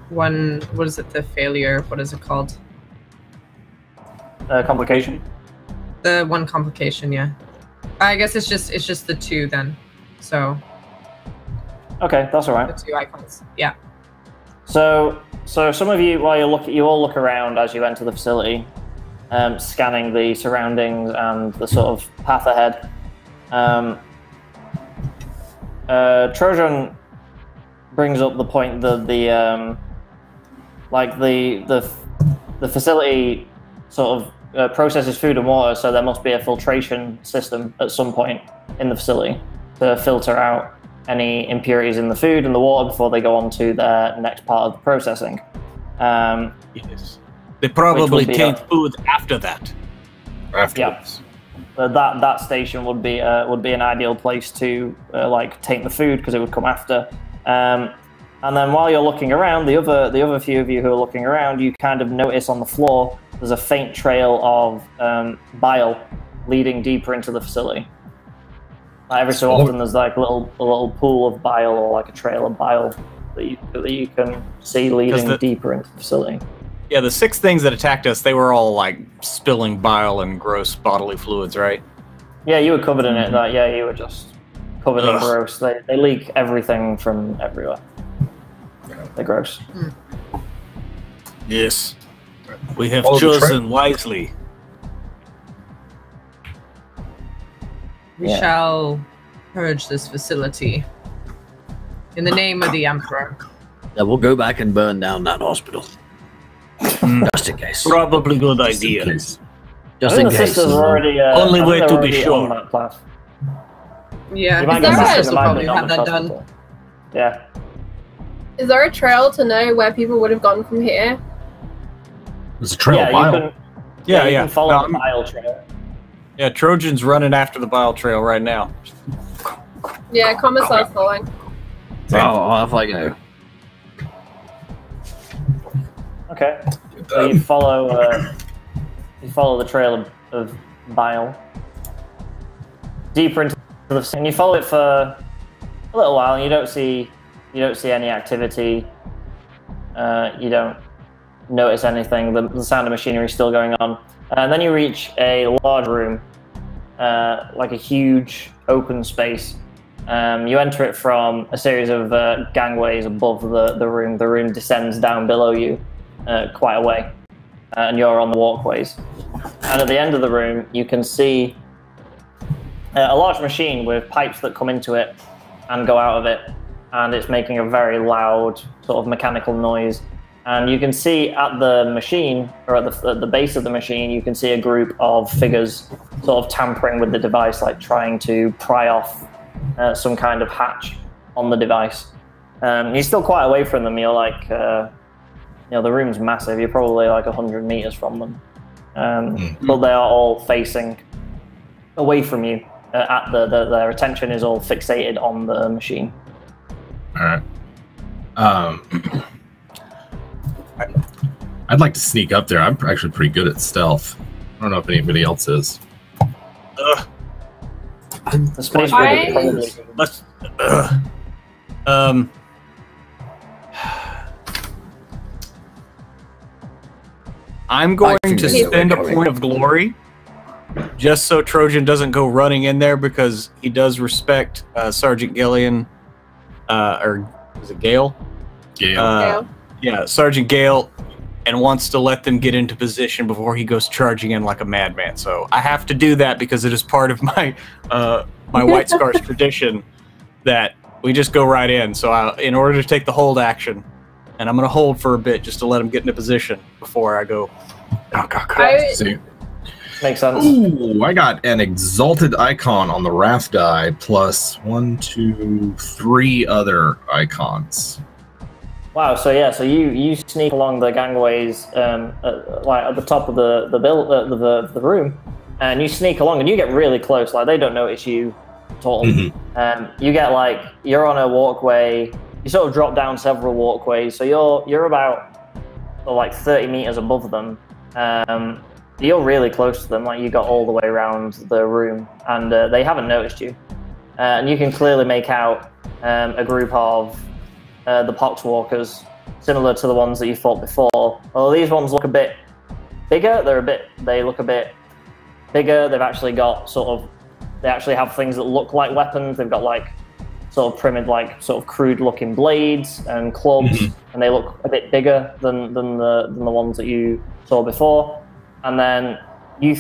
1. What is it? The failure. What is it called? Complication. The 1 complication. Yeah. I guess it's just the 2 then. So Okay, that's all the right. 2 icons. Yeah. So some of you, while you all look around as you enter the facility, scanning the surroundings and the sort of path ahead. Trojan brings up the point that the facility sort of processes food and water, so there must be a filtration system at some point in the facility to filter out any impurities in the food and the water before they go on to their next part of the processing. Yes. They probably taint food after that. Afterwards. That station would be an ideal place to like taint the food, because it would come after. And then while you're looking around, the other few of you who are looking around, you kind of notice on the floor there's a faint trail of bile leading deeper into the facility. Like every so often, there's like a little pool of bile, or like a trail of bile that you can see leading deeper into the facility. Yeah, the 6 things that attacked us, they were all like spilling bile and gross bodily fluids, right? Yeah, you were covered in it. Yeah, you were just covered in gross. They leak everything from everywhere. They're gross. Yes. We have chosen wisely. We shall purge this facility in the name of the Emperor. Yeah, we'll go back and burn down that hospital. Just in case. Probably good idea. Just I in think the case. sisters are already. Only way to be already sure. on that path. Yeah, You might the get back to sisters the will mine, probably but not have the that done. hospital. Yeah. Is there a trail to know where people would have gone from here? There's a trail Yeah, of you bile. can. Yeah, You yeah. can follow No, the bile trail. Yeah, Trojan's running after the bile trail right now. Yeah, Commissar's following. Oh, off I go. Okay. So you follow the trail of bile deeper into the, and you follow it for a little while, and you don't see any activity. You don't notice anything. The sound of machinery is still going on, and then you reach a large room, like a huge open space. You enter it from a series of gangways above the room. The room descends down below you quite a way, and you're on the walkways. And at the end of the room, you can see a large machine with pipes that come into it and go out of it, and it's making a very loud sort of mechanical noise. And you can see at the machine, or at the base of the machine, you can see a group of figures sort of tampering with the device, like trying to pry off some kind of hatch on the device. You're still quite away from them. You're like, the room's massive. You're probably like 100 meters from them. But they are all facing away from you. Their attention is all fixated on the machine. All right. I'd like to sneak up there. I'm actually pretty good at stealth. I don't know if anybody else is. The space I- probably. Let's. I'm going think to I know spend a where you're point of glory, just so Trojan doesn't go running in there, because he does respect Sergeant Gillian, or is it Gale? Gale. Yeah, Sergeant Gale, and wants to let them get into position before he goes charging in like a madman. So I have to do that because it is part of my my White Scars tradition that we just go right in. So in order to take the hold action, and I'm going to hold for a bit just to let him get into position before I go. See. Makes sense. Ooh, I got an exalted icon on the wrath die plus 1, 2, 3 other icons. Wow. So yeah. So you sneak along the gangways, like at the top of the room, and you sneak along, and you get really close. Like they don't notice you at all. You get like you're on a walkway. You sort of drop down several walkways, so you're about like 30 meters above them. You're really close to them, like you got all the way around the room, and they haven't noticed you. And you can clearly make out a group of the Poxwalkers, similar to the ones that you fought before. Although these ones look a bit bigger, they look a bit bigger. They've actually got they actually have things that look like weapons. They've got like sort of primitive, like sort of crude-looking blades and clubs, and they look a bit bigger than the ones that you saw before. And then you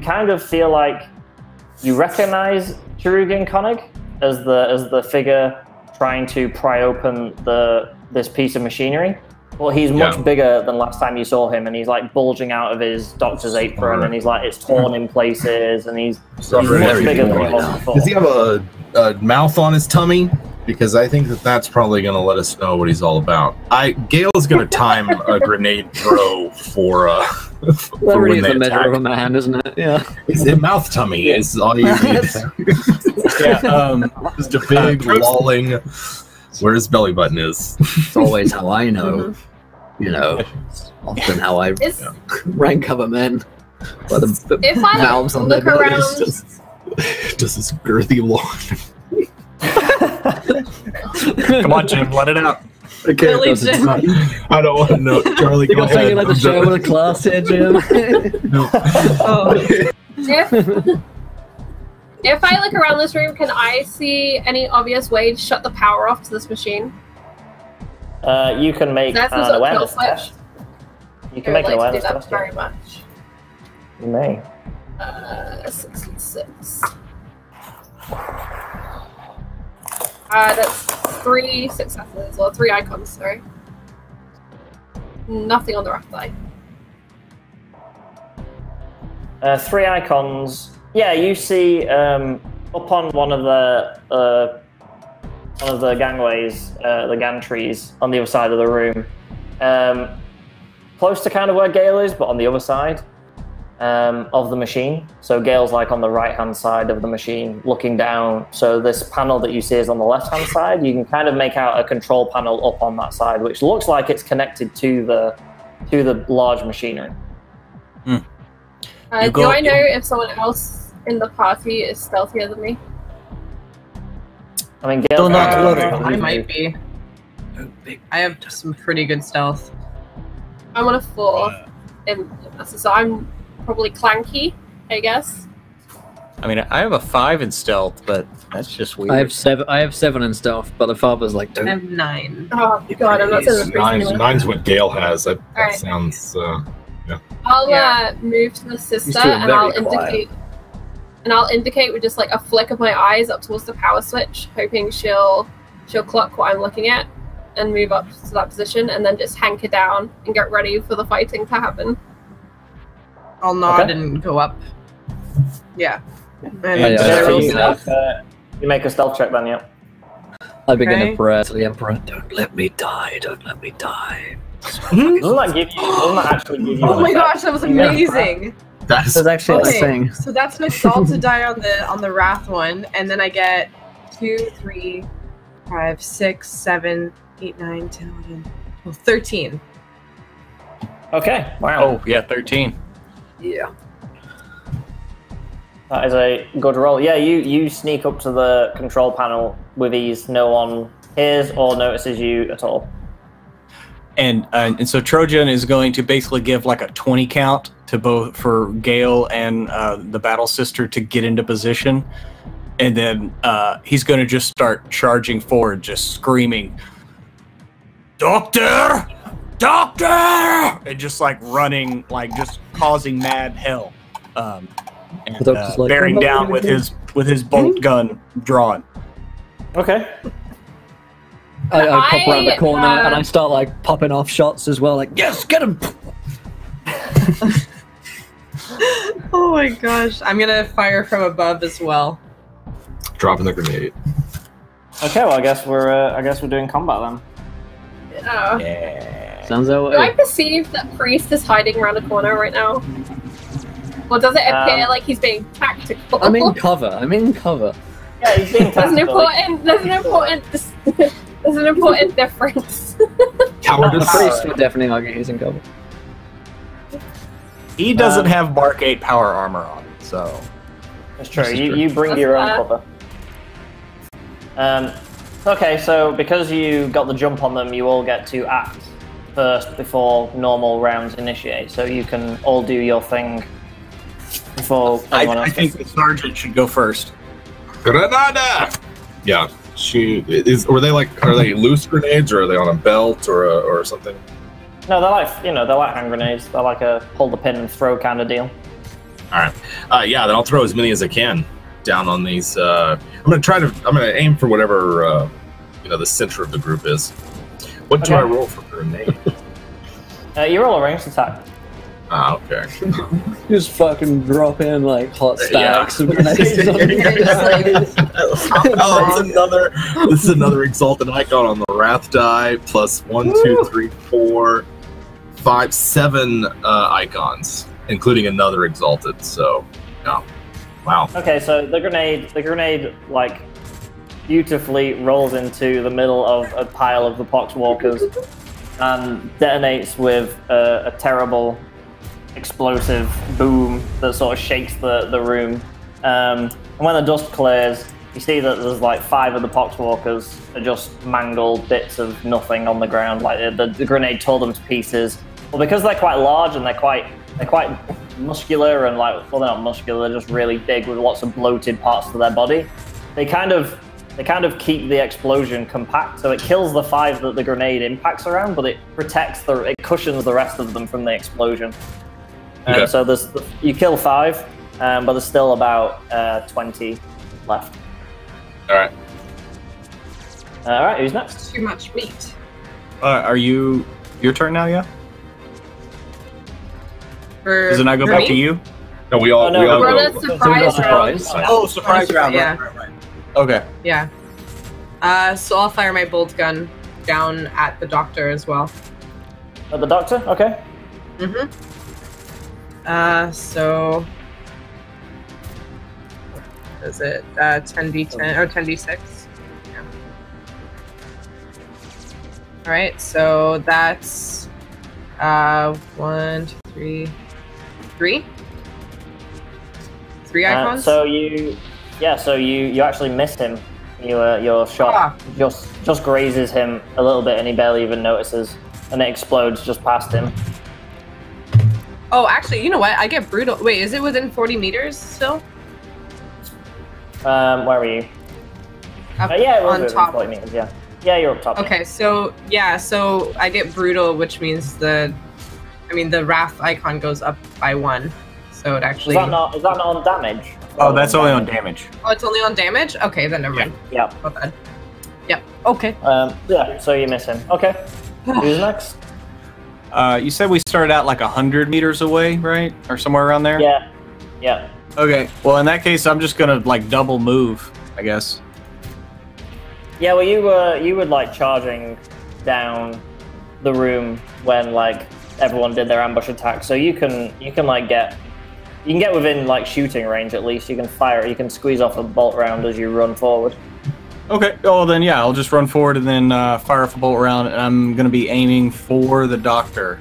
kind of feel like you recognize Chirugan Koenig as the figure trying to pry open this piece of machinery. Well, he's much bigger than last time you saw him, and he's like bulging out of his doctor's apron, and he's like it's torn in places, and he's much bigger than he was before. Does he have a mouth on his tummy? Because I think that's probably going to let us know what he's all about. Gale's going to time a grenade throw for Literally when they the measure attack. of a man, isn't it? Yeah. It's a mouth tummy. Is all you need. Just a big lolling. Where his belly button is. It's always how I know. You know, it's often how I rank other men. By the If I mouths on their look around, bellies. Just this girthy lord. Come on, Jim, let it out. Okay, Billy Jim. I don't want to know. Charlie, you go got something ahead. like the show with a class here, Jim. No. if I look around this room, can I see any obvious way to shut the power off to this machine? You can make That's an some sort of awareness kill switch. test. You I can would make an like to awareness do that test. very much. You may. 66. That's 3 successes, or 3 icons, sorry. Nothing on the rough die. 3 icons. Yeah, you see up on one of the gangways, the gantries on the other side of the room, close to kind of where Gale is, but on the other side of the machine. So Gale's like on the right-hand side of the machine, looking down. So this panel that you see is on the left-hand side. You can kind of make out a control panel up on that side, which looks like it's connected to the large machinery. Do I know if someone else in the party is stealthier than me? I mean, Gale. I might be. I have some pretty good stealth. I'm on a 4 so I'm probably clanky, I guess. I mean, I have a 5 in stealth, but that's just weird. I have 7 in stealth, but the father's like, I don't. have 9. Oh god, I'm not saying the Nine's what Gale has. That Alright. sounds. I'll move to the sister He's doing and very I'll quiet. indicate with just like a flick of my eyes up towards the power switch, hoping she'll clock what I'm looking at and move up to that position, and then just hanker down and get ready for the fighting to happen. I'll nod Okay. and go up. Yeah. And You make a stealth check then, yeah. I begin Okay. a prayer to the Emperor. Don't let me die. Don't let me die. Doesn't that actually give you? Oh an my effect? gosh, that was You get a amazing! That's There's actually a Okay, thing. so that's an exalted die on the Wrath one, and then I get 2, 3, 5, 6, 7, 8, 9, 10, 11, 12, 13. Okay. Wow. Oh, yeah, 13. Yeah. That is a good roll. Yeah, you sneak up to the control panel with ease. No one hears or notices you at all. And so Trojan is going to basically give like a 20 count to both for Gale and the Battle Sister to get into position, and then he's going to just start charging forward, just screaming, "Doctor! Doctor!" and just like running, like just causing mad hell, and bearing down with his bolt gun drawn. Okay. I pop around the corner and I start like popping off shots as well. Like, yes, get him! Oh my gosh! I'm gonna fire from above as well. Dropping the grenade. Okay, well I guess we're doing combat then. Yeah. Sounds that way. Do I perceive that Priest is hiding around a corner right now? Or does it appear like he's being tactical? I'm in cover. I'm in cover. Yeah, he's being tactical. There's an important difference. Cowardice. Priest would definitely argue he's in cover. He doesn't have Mark 8 power armor on, so... That's true. You bring your own cover. Okay, so because you got the jump on them, you all get to act first before normal rounds initiate. So you can all do your thing before anyone else. I think the sergeant should go first. Granada! Yeah. Are they loose grenades, or are they on a belt or something? No, they're like hand grenades. They're like a hold the pin and throw kind of deal. All right. Yeah, then I'll throw as many as I can down on these. I'm gonna aim for whatever the center of the group is. What do I roll for grenade? You roll a ranged attack. Ah, okay. Just fucking drop in like hot stacks of grenades on This is another exalted icon on the Wrath die, plus 1, 2, 3, 4, 5, 7 icons, including another exalted. So, yeah. Wow. Okay, so the grenade like beautifully rolls into the middle of a pile of the Poxwalkers and detonates with a terrible explosive boom that sort of shakes the room. And when the dust clears, you see that there's like 5 of the Poxwalkers are just mangled bits of nothing on the ground. Like the grenade tore them to pieces. Well, because they're quite large and they're quite muscular and they're not muscular, they're just really big with lots of bloated parts to their body. They kind of keep the explosion compact, so it kills the 5 that the grenade impacts around, but it cushions the rest of them from the explosion. Okay. So you kill 5, but there's still about 20 left. All right. All right, who's next? Too much meat. Are you your turn now? Yeah. Does it not go for back me? to you? No, we all We're go. on a surprise round. Oh, surprise round. Yeah. Right. Okay. Yeah. So I'll fire my bolt gun down at the doctor as well. At the doctor? Okay. Mm-hmm. So what is it 10d10 or 10d6? Yeah. All right, so that's 1, 2, 3, 3 icons. So you actually missed him. Your shot just grazes him a little bit, and he barely even notices, and it explodes just past him. Oh, actually, you know what? I get brutal. Wait, is it within 40 meters still? Where were you? Up Yeah, it was on within top. 40 meters. Yeah, you're up top. Okay, so I get brutal, which means the wrath icon goes up by 1. So it actually. Is that not on damage? Oh, that's only on damage. Oh, it's only on damage? Okay, then never mind. Yeah. Not bad. Yep. Okay. Yeah. So you miss him. Okay. Who's next? You said we started out like 100 meters away, right? Or somewhere around there? Yeah. Yeah. Okay. Well, in that case, I'm just gonna like double move, I guess. Yeah. Well, you were like charging down the room when like everyone did their ambush attack, so you can like get within like shooting range at least. You can fire. You can squeeze off a bolt round as you run forward. Okay. Oh, then yeah, I'll just run forward and then fire off a bolt round, and I'm gonna be aiming for the doctor.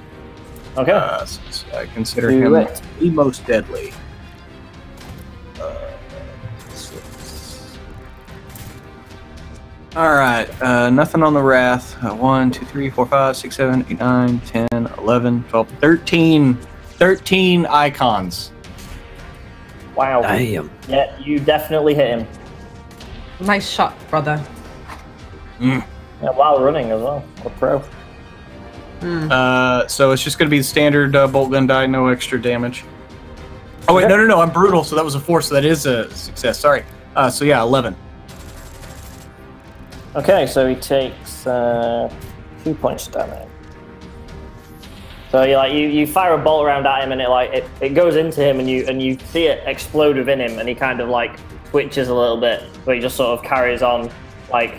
Okay. Since I consider him the most deadly. All right, nothing on the Wrath. 1, 2, 3, 4, 5, 6, 7, 8, 9, 10, 11, 12, 13 icons. Wow. Damn. Yeah, you definitely hit him. Nice shot, brother. Yeah, while running as well. What a pro. So it's just going to be the standard bolt gun die, no extra damage. Oh wait, no, I'm brutal, so that was a 4, so that is a success. Sorry. So yeah, 11. Okay, so he takes 2 points of damage. So you fire a bolt around at him, and it goes into him, and you see it explode within him, and he kind of like twitches a little bit, but he just sort of carries on, like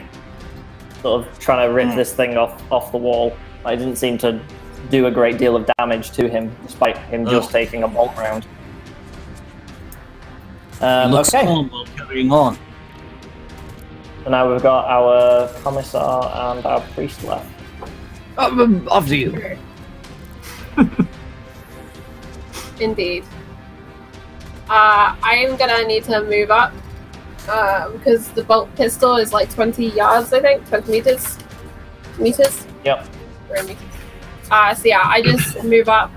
sort of trying to rip this thing off the wall. It didn't seem to do a great deal of damage to him, despite him just taking a bolt round. Looks Okay. calm while carrying on. So now we've got our commissar and our priest left. After you. Indeed. I am gonna need to move up because the bolt pistol is like 20 yards, I think, 20 meters. Yep. Or meters. So yeah, I just move up,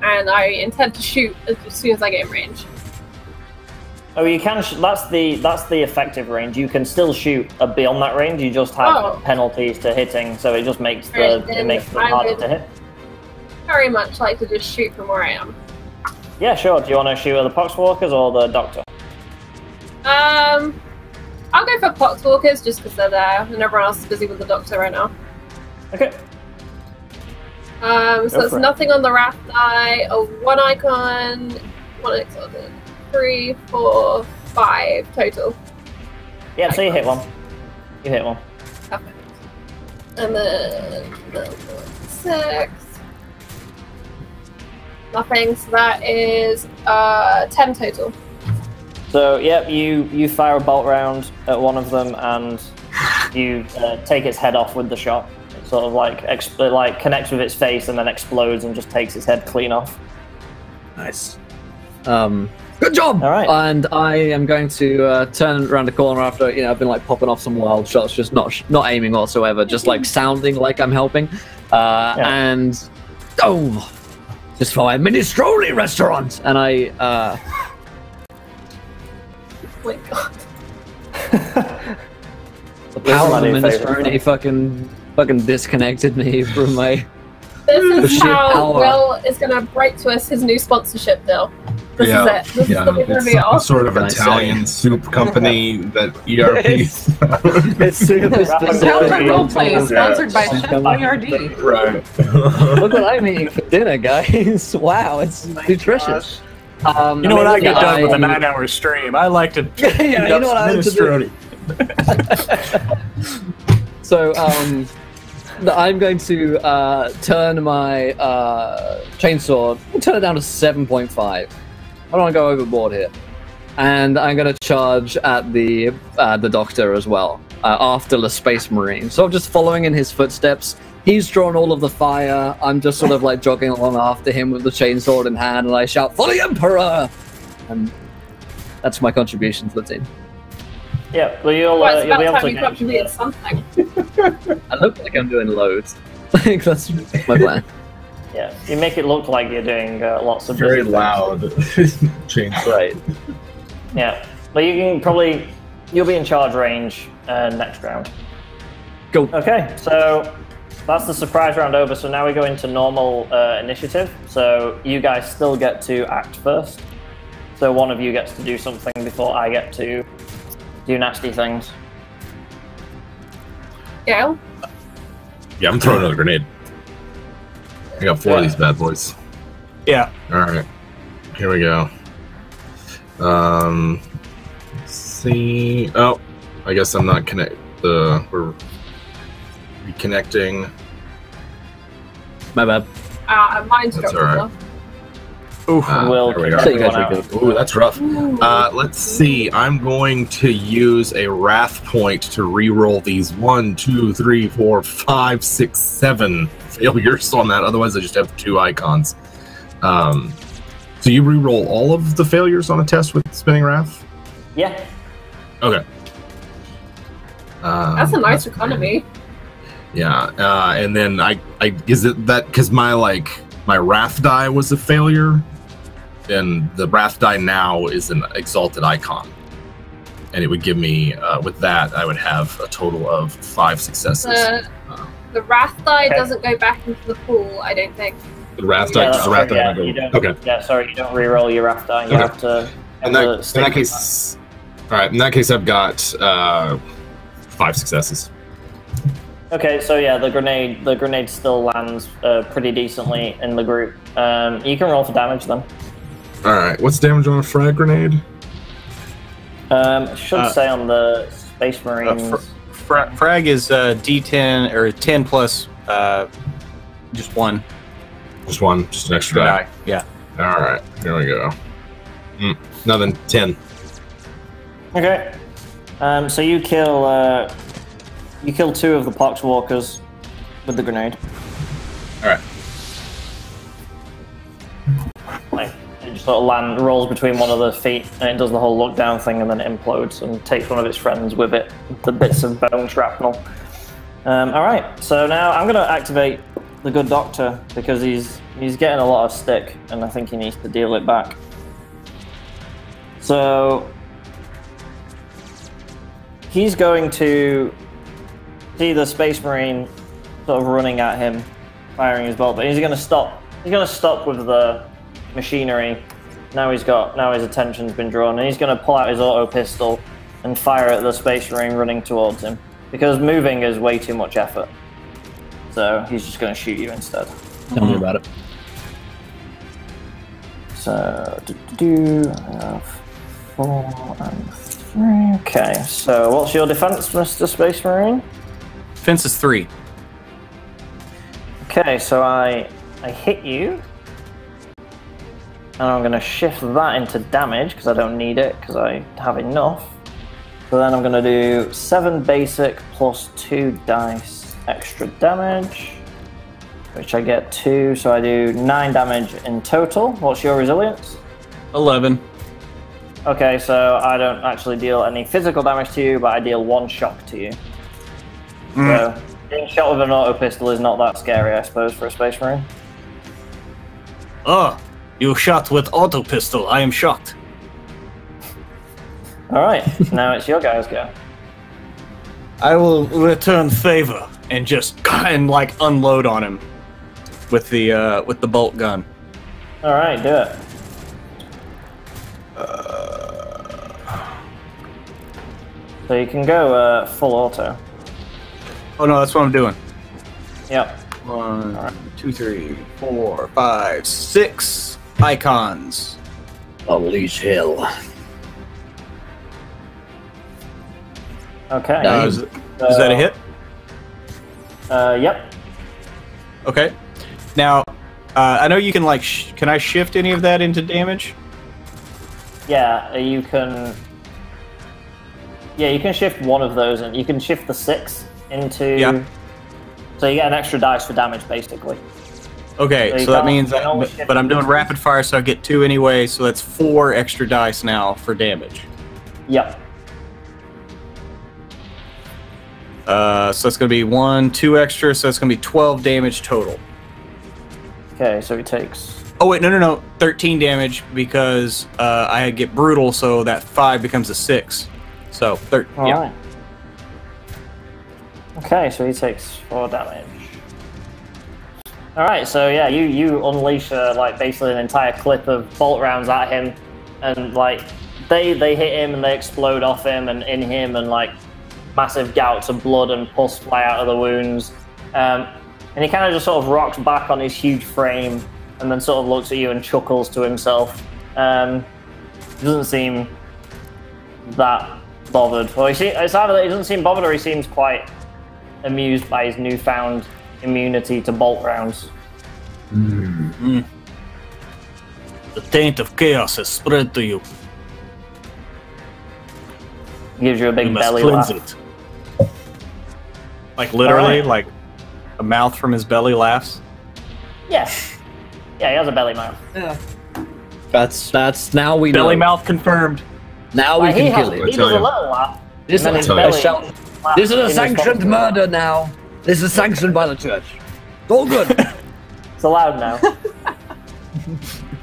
and I intend to shoot as soon as I get in range. Oh, you can. That's the effective range. You can still shoot beyond that range. You just have penalties to hitting, so it just makes it harder to hit. Very much like to just shoot from where I am. Yeah, sure. Do you want to shoot at the Poxwalkers or the Doctor? I'll go for Poxwalkers just because they're there, and everyone else is busy with the Doctor right now. Okay. So there's nothing on the Wrath die. A 1 icon, 1 exalted. 3, 4, 5 total. Yeah, so you hit one. You hit one. Perfect. And then 6. Nothing, so that is 10 total. So, yep, you fire a bolt round at one of them, and you take its head off with the shot. It sort of like connects with its face and then explodes and just takes its head clean off. Nice. Good job! All right. And I am going to turn around the corner after, I've been like popping off some wild shots, just not aiming whatsoever, just like sounding like I'm helping. And just for a minestrone restaurant! And I, Oh my god. the power of the minestrone fucking disconnected me from my... This is how power. Will is going to break to us his new sponsorship deal. This is it. This is the big It's reveal. some sort of Italian soup company that ERP. It's super Sounds like roleplay sponsored by Yeah. Chef Boyardee. Right. Look what I'm eating for dinner, guys. Wow, it's nutritious. You know what I get done with a 9-hour stream? I like to yeah, you know what I like to do. So, I'm going to turn my chainsaw, turn it down to 7.5. I don't want to go overboard here. And I'm going to charge at the Doctor as well, after the Space Marine. So I'm just following in his footsteps. He's drawn all of the fire. I'm just sort of like jogging along after him with the chainsaw in hand, and I shout, "For the Emperor!" And that's my contribution to the team. Yeah, well, you'll Well, it's be able about to time you contributed something. I look like I'm doing loads. I think that's my plan. Yeah, you make it look like you're doing lots of Very busy loud. Chainsaw. Right. things. Yeah, but you'll be in charge range next round. Go. Okay, so that's the surprise round over. So now we go into normal initiative. So you guys still get to act first. So one of you gets to do something before I get to do nasty things. Gail? Yeah, I'm throwing another grenade. I got 4 of these bad boys. Yeah. All right, here we go. Let's see. Oh, I guess I'm not we're reconnecting. My bad. Mine's That's dropped all right. as well. Oof. We'll there we kick go. everyone out. Ooh, that's rough. Let's see. I'm going to use a wrath point to re-roll these 1, 2, 3, 4, 5, 6, 7 failures on that. Otherwise, I just have 2 icons. So you re-roll all of the failures on a test with spinning wrath? Yeah. Okay. That's a nice economy. Yeah, and then I is it that because my wrath die was a failure, then the wrath die now is an exalted icon, and it would give me with that I would have a total of 5 successes. The wrath die doesn't go back into the pool, I don't think. The wrath die, okay. Yeah, sorry, you don't re-roll your wrath die. You have to. In that case, all right. In that case, I've got 5 successes. Okay, so yeah, the grenade still lands pretty decently in the group. You can roll for damage then. All right, what's damage on a frag grenade? It should say on the Space Marines. Frag is D10 or 10 plus just 1. Just 1, just an extra die. Yeah. All right, here we go. Nothing. 10. Okay. So you kill 2 of the Poxwalkers with the grenade. All right. Like, it just sort of rolls between one of the feet, and it does the whole look down thing, and then it implodes and takes one of its friends with it, the bits of bone shrapnel. All right. So now I'm going to activate the good doctor because he's getting a lot of stick, and I think he needs to deal it back. So he's going to see the Space Marine sort of running at him, firing his bolt, but he's going to stop. He's going to stop with the machinery. Now his attention's been drawn, and he's going to pull out his auto pistol and fire at the Space Marine running towards him because moving is way too much effort. So he's just going to shoot you instead. Tell me about it. So, 4 and 3. Okay, so what's your defense, Mr. Space Marine? Defense is 3. Okay, so I hit you. And I'm going to shift that into damage because I don't need it because I have enough. So then I'm going to do 7 basic plus 2 dice extra damage, which I get 2, so I do 9 damage in total. What's your resilience? 11. Okay, so I don't actually deal any physical damage to you, but I deal 1 shock to you. So being shot with an auto pistol is not that scary, I suppose, for a Space Marine. Oh, you shot with auto pistol. I am shocked. Alright, now it's your guys' go. I will return favor and just unload on him with the bolt gun. Alright, do it. So you can go full auto. Oh no, that's what I'm doing. Yep. 1, 2, 3, 4, 5, 6 icons. Unleash hell. Okay. Is that a hit? Yep. Okay. Now, I know you can can I shift any of that into damage? Yeah, you can. Yeah, you can shift one of those, and you can shift the 6 into. Yeah. So you get an extra dice for damage, basically. Okay, so that means but I'm doing rapid fire, so I get 2 anyway, so that's 4 extra dice now for damage. Yep. So that's going to be 1, 2 extra, so that's going to be 12 damage total. Okay, so he takes. Oh wait, no, 13 damage because I get brutal, so that 5 becomes a 6. So 13. All yeah. right. Okay, so he takes 4 damage. All right, so yeah, you unleash basically an entire clip of bolt rounds at him, and they hit him and they explode off him and in him, and massive gouts of blood and pus fly out of the wounds. And he kind of just sort of rocks back on his huge frame and then sort of looks at you and chuckles to himself. Doesn't seem that bothered. Well, it's either that he doesn't seem bothered or he seems quite amused by his newfound immunity to bolt rounds. The taint of chaos has spread to you. Gives you a big You must belly cleanse laugh. it. Literally, Alright. a mouth from his belly laughs. Yeah. Yeah, he has a belly mouth. Yeah. That's now we know. Belly mouth confirmed. Now we can kill He him. does a little laugh. This and then is his I belly, shall This is a sanctioned murder now. This is sanctioned by the church. It's all good. It's allowed now.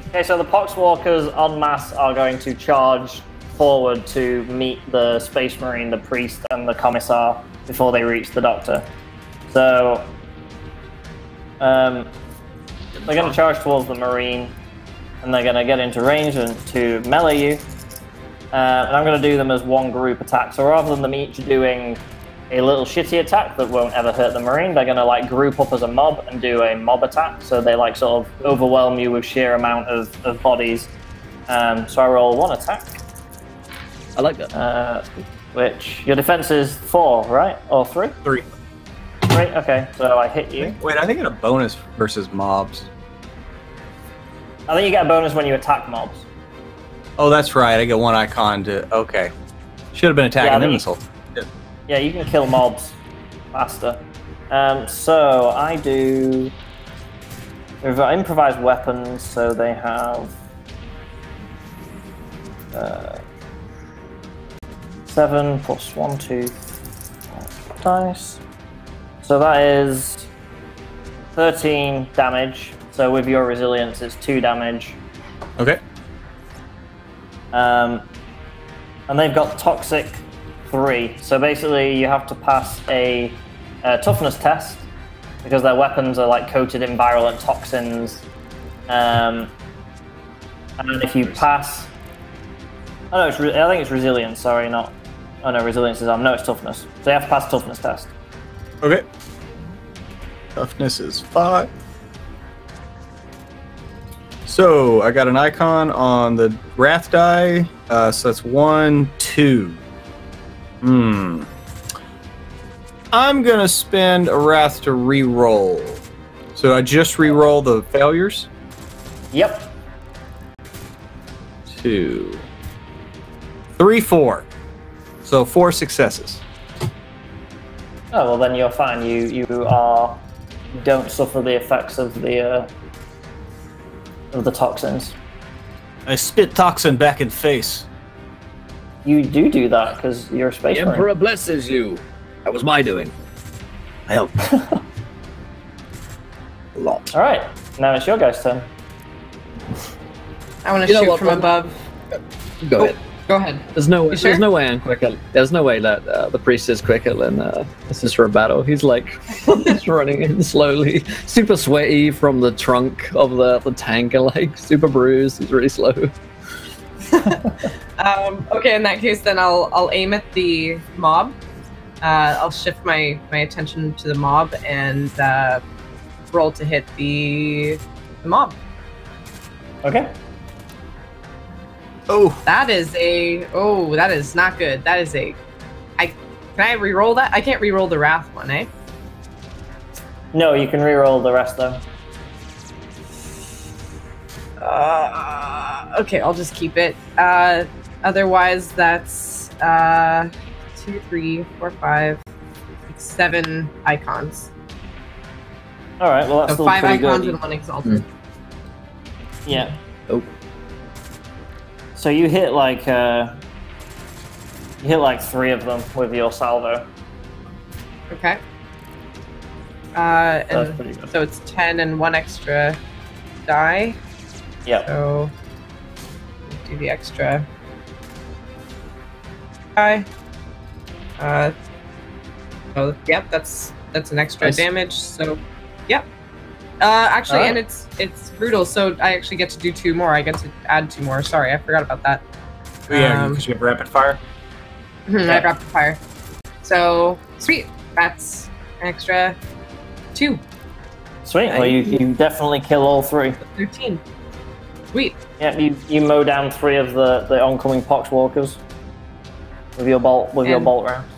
Okay, so the Poxwalkers en masse are going to charge forward to meet the Space Marine, the priest, and the commissar before they reach the doctor. So, they're going to charge towards the Marine, and they're going to get into range and to melee you. And I'm going to do them as one group attack. So rather than them each doing a little shitty attack that won't ever hurt the Marine, they're going to like group up as a mob and do a mob attack. So they like sort of overwhelm you with sheer amount of bodies. So I roll 1 attack. I like that. Which your defense is 4, right? Or 3? 3. 3. Okay, so I hit you. Wait, I think it's a bonus versus mobs. I think you get a bonus when you attack mobs. Oh, that's right. I get 1 icon to. Okay, should have been attacking them this whole. Yeah, you can kill mobs faster. So I do improvised weapons. So they have 7 plus 1, 2 dice. So that is 13 damage. So with your resilience, it's 2 damage. Okay. And they've got toxic 3. So basically, you have to pass a toughness test because their weapons are like coated in virulent toxins. And if you pass, oh no, I think it's resilience. Sorry, not. Oh no, resilience is on. No, it's toughness. So you have to pass a toughness test. Okay. Toughness is 5. So I got an icon on the wrath die. So that's 1, 2. I'm gonna spend a wrath to re-roll. So I just re-roll the failures. Yep. 2, 3, 4. So 4 successes. Oh well, then you're fine. You don't suffer the effects of the toxins. I spit toxin back in face. You do that because you're a space The marine. Emperor blesses you. That was my doing. I helped. A lot. All right, now it's your guys' turn. I want to shoot from above. Go ahead. Go ahead. There's no way. You sure? There's no way I'm quicker. There's no way that the priest is quicker than this is for a battle. He's like just running in slowly, super sweaty from the trunk of the tank, and like super bruised. He's really slow. Okay, in that case, then I'll aim at the mob. I'll shift my attention to the mob and roll to hit the mob. Okay. Oh, That is not good. That is can I re-roll that? I can't re-roll the wrath one, eh? No, you can re-roll the rest though. Okay, I'll just keep it. Otherwise, that's 2, 3, 4, 5, 6, 7 icons. All right. Well, that's So still 5 pretty icons good. and 1 exalted. Yeah. Oh. So you hit like 3 of them with your salvo. Okay. That's And pretty good. so it's 10 and 1 extra die. Yep. So do the extra die. Oh, yep, that's an extra Nice. damage. So, yep. Actually, Alright. and it's brutal. So I actually get to do 2 more. I get to add 2 more. Sorry, I forgot about that. yeah, because you have rapid fire. I dropped the fire. So sweet. That's an extra 2. Sweet. Well, you definitely kill all 3. 13. Sweet. Yeah. You mow down 3 of the oncoming Poxwalkers with your bolt rounds.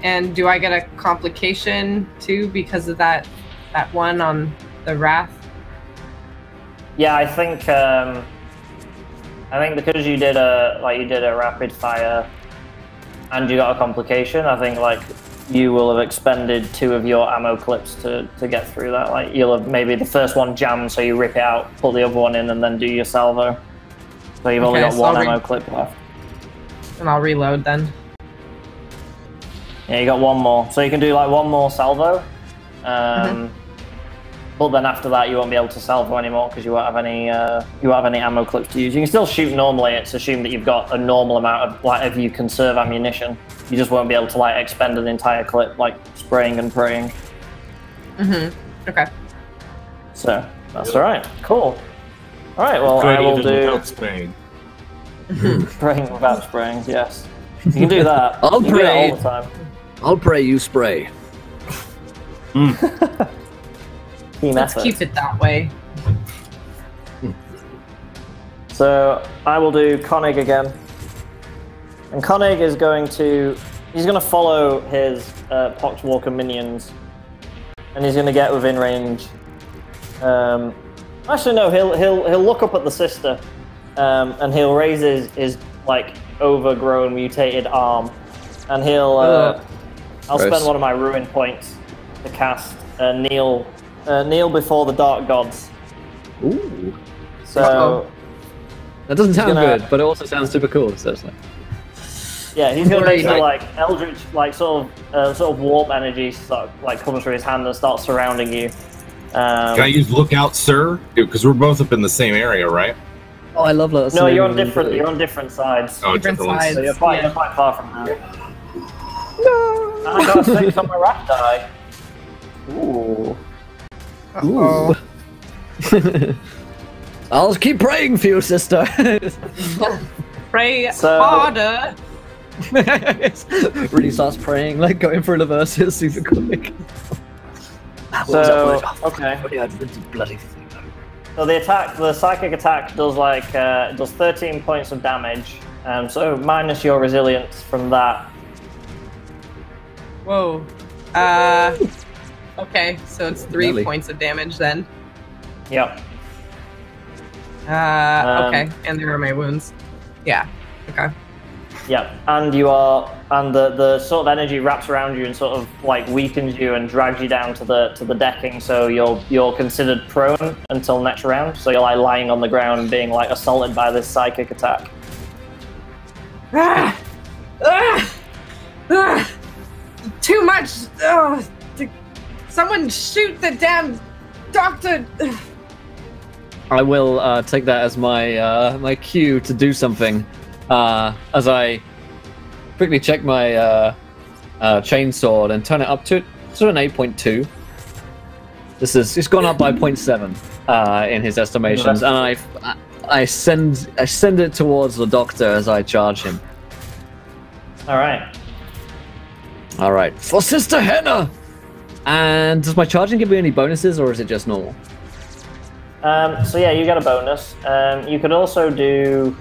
And do I get a complication too because of that one on the wrath? Yeah, I think because you did a rapid fire and you got a complication, I think like you will have expended 2 of your ammo clips to get through that. Like you'll have maybe the first one jammed, so you rip it out, pull the other one in, and then do your salvo. So you've only Okay, got so 1 I'll ammo clip left. And I'll reload then. Yeah, you got one more. So you can do like one more salvo. But then after that, you won't be able to salvo anymore because you won't have any ammo clips to use. You can still shoot normally. It's assumed that you've got a normal amount of if you conserve ammunition. You just won't be able to like expend an entire clip like spraying and praying. Okay. So that's all right. Cool. All right. Well, I will do without spraying. praying without spraying. Yes, you can do that. I'll you can do that pray. all the time. I'll pray you spray. Team Let's effort. keep it that way. So I will do Konig again. And Konig is going to follow his Poxwalker minions. And he's going to get within range. Actually no, he'll look up at the sister. And he'll raise his like overgrown mutated arm. And I'll spend one of my ruin points to cast Kneel before the Dark Gods. Ooh. So that doesn't sound gonna- good, but it also sounds super cool. So it's like, yeah, he's gonna Right. basically like eldritch, like sort of warp energy, like comes through his hand and starts surrounding you. Can I use lookout, sir? Because we're both up in the same area, right? oh, I love that. That's No, the name you're of on the different. ability. You're on different sides. Oh, Different different ones. sides. So you're quite far from now. No. I got a 6 on my rat die. Ooh. Ooh. I'll keep praying for you, sister. Pray So- harder. Really starts praying, like going for reverses super quick. So okay. Bloody So the psychic attack does 13 points of damage. So minus your resilience from that. Whoa. Okay, so it's 3 Really? points of damage then. Yep. Okay, and there are my wounds. Yeah. Okay. Yep. And the sort of energy wraps around you and sort of like weakens you and drags you down to the decking. So you're considered prone until next round. So you're like lying on the ground and being like assaulted by this psychic attack. Too much. Someone shoot the damn doctor. I will take that as my my cue to do something. As I quickly check my chainsword and turn it up to an 8.2. It's gone up by 0.7 in his estimations, and I send it towards the doctor as I charge him. All right. All right, for Sister Henna. And does my charging give me any bonuses, or is it just normal? So yeah, you get a bonus. You could also do.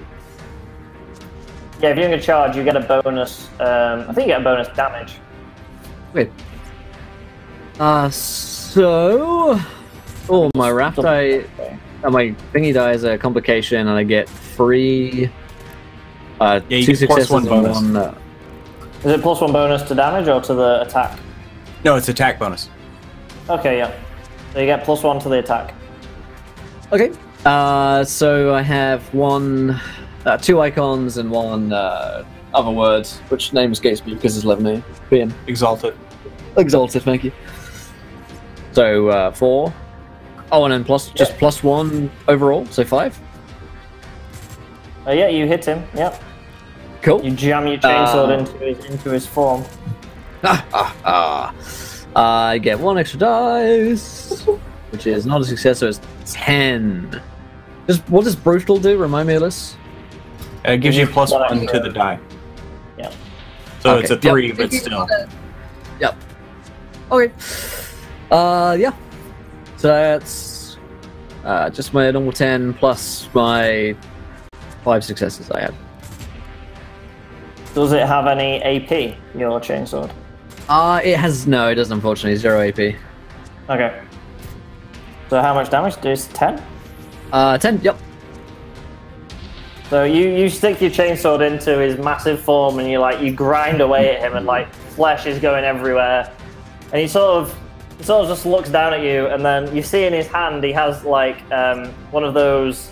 Yeah, if you're going to charge, you get a bonus. I think you get a bonus damage. Wait. So. Oh, my wrath die. My thingy die is a complication, and I get 3. Yeah, you 2 get plus successes one and bonus. 1. Is it +1 bonus to damage or to the attack? No, it's attack bonus. Okay, yeah. So you get +1 to the attack. Okay. So I have 2 icons and 1 other word, which name escapes me because it's 11 being Exalted. exalted. Thank you. So 4. Oh, and then just +1 overall, so 5. Yeah, you hit him. Yep. Cool. You jam your chainsword into his form. I get 1 extra dice, which is not a success, so it's 10. What does brutal do? Remind me of this. It gives you One +1 extra. to the die. Yeah. So Okay. it's a 3, but still. Yep. Okay. Yeah. So that's just my normal 10 plus my 5 successes I had. Does it have any AP, your chainsword? It doesn't, unfortunately. 0 AP. Okay. So how much damage? Does 10? 10, yep. So you stick your chainsword into his massive form and you grind away at him and like flesh is going everywhere. And he sort of just looks down at you, and then you see in his hand he has like one of those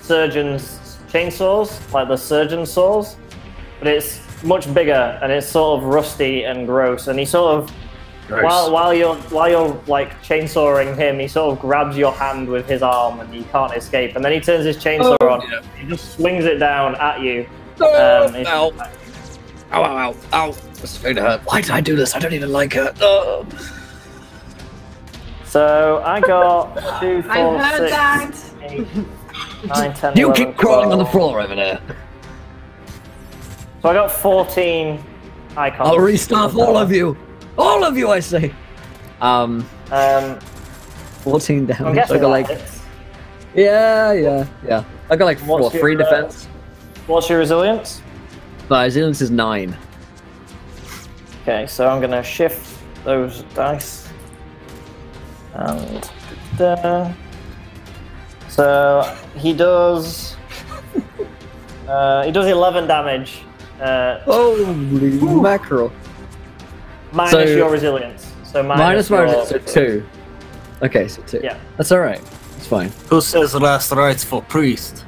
surgeon's chainsaws, like the surgeon saws. But it's much bigger, and it's sort of rusty and gross. And he sort of, Gross. while you're like chainsawing him, he sort of grabs your hand with his arm, and you can't escape. And then he turns his chainsaw on. Yeah. He just swings it down at you. Ow! Ow! Ow! Ow! This is going to hurt. Why did I do this? I don't even like her. Oh. So I got 2, 4, I heard 6, that. 8, 9, 10, You 11, keep crawling 12. on the floor over there. So I got 14 icons. I'll restart all of you. All of you, I say. 14 I'm damage. guessing I got like, hits. yeah. I got like What's 3 your, defense. What's your resilience? My resilience is 9. Okay, so I'm gonna shift those dice. And so he does 11 damage. Holy mackerel! Minus So- your resilience. So Minus my your, resilience, so 2. Okay, so 2. Yeah. That's all right. It's fine. Who says last rites for priest?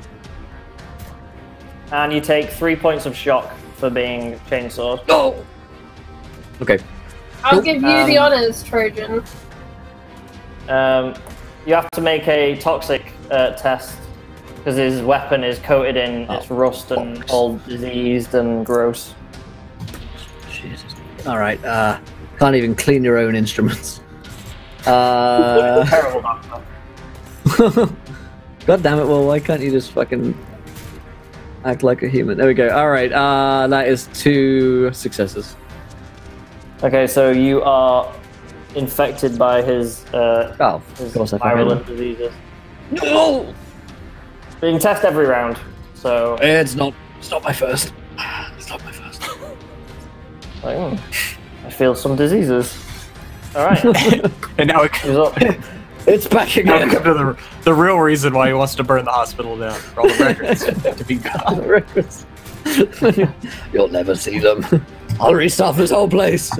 And you take 3 points of shock for being chainsawed. Oh. Okay. I'll give you the honors, Trojan. You have to make a toxic test because his weapon is coated in its rust and all diseased and gross. Jesus. All right. Can't even clean your own instruments. Terrible doctor. God damn it! Well, why can't you just fucking act like a human? There we go. All right. That is 2 successes. Okay, so you are infected by his Oh, his of course I virulent diseases. No. But you can test every round. So It's not my first. It's not my first. like, I feel some diseases. All right. And now Who's up? It's back now we again. come to the real reason why he wants to burn the hospital down for all the records to be gone. Records. You'll never see them. I'll restart this whole place.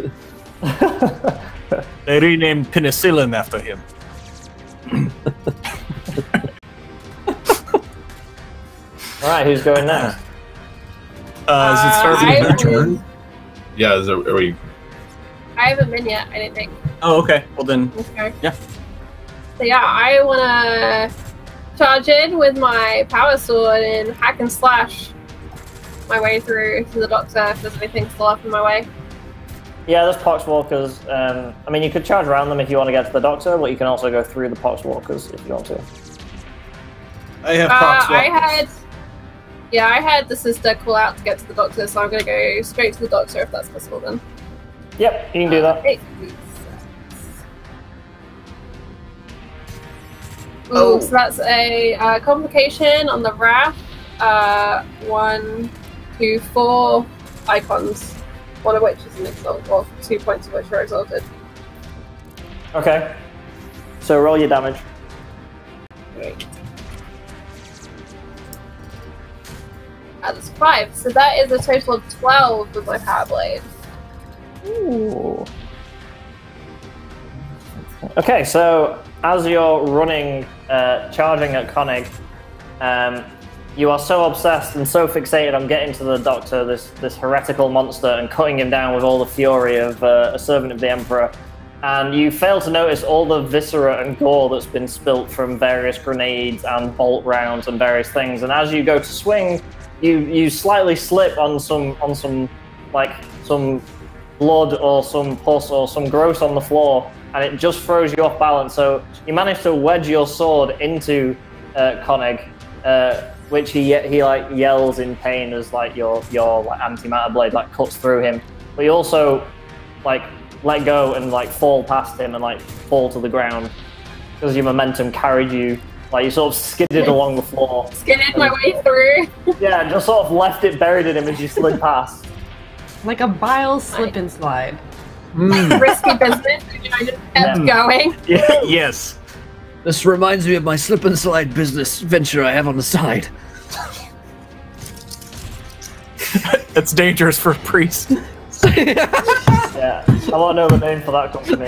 They renamed penicillin after him. All right, who's going next? Is it starting I with Their your will- turn? Yeah, are we? I haven't been yet, I didn't think. Oh, okay. Well then, Okay. Yeah. So yeah, I wanna charge in with my power sword and hack and slash my way through to the doctor if there's anything still up in my way. Yeah, there's poxwalkers. I mean, you could charge around them if you want to get to the doctor, but you can also go through the poxwalkers if you want to. I have pox I had the sister call out to get to the doctor, so I'm gonna go straight to the doctor if that's possible then. Yep, you can do that. 8, 6. Ooh, so that's a complication on the wrath. 1, 2, 4 icons. One of which is an exalt, or 2 points of which are exalted. Okay. So roll your damage. Great. That's 5, so that is a total of 12 with my power blade. Ooh. Okay, so as you're running, charging at Koenig, you are so obsessed and so fixated on getting to the doctor, this heretical monster, and cutting him down with all the fury of a servant of the Emperor, and you fail to notice all the viscera and gore that's been spilt from various grenades and bolt rounds and various things. And as you go to swing, you slightly slip on some blood or some pus or some gross on the floor, and it just throws you off balance. So you manage to wedge your sword into Koenig, which he like yells in pain as like your like antimatter blade like cuts through him. But you also like let go and like fall past him and like fall to the ground because your momentum carried you. Like you sort of skidded along the floor. Skidded my way through. Yeah, just sort of left it buried in him as you slid past. Like a bile slip and slide. Risky business. I just kept going. Yeah. Yes. This reminds me of my slip and slide business venture I have on the side. That's dangerous for a priest. Yeah, I want to know the name for that company.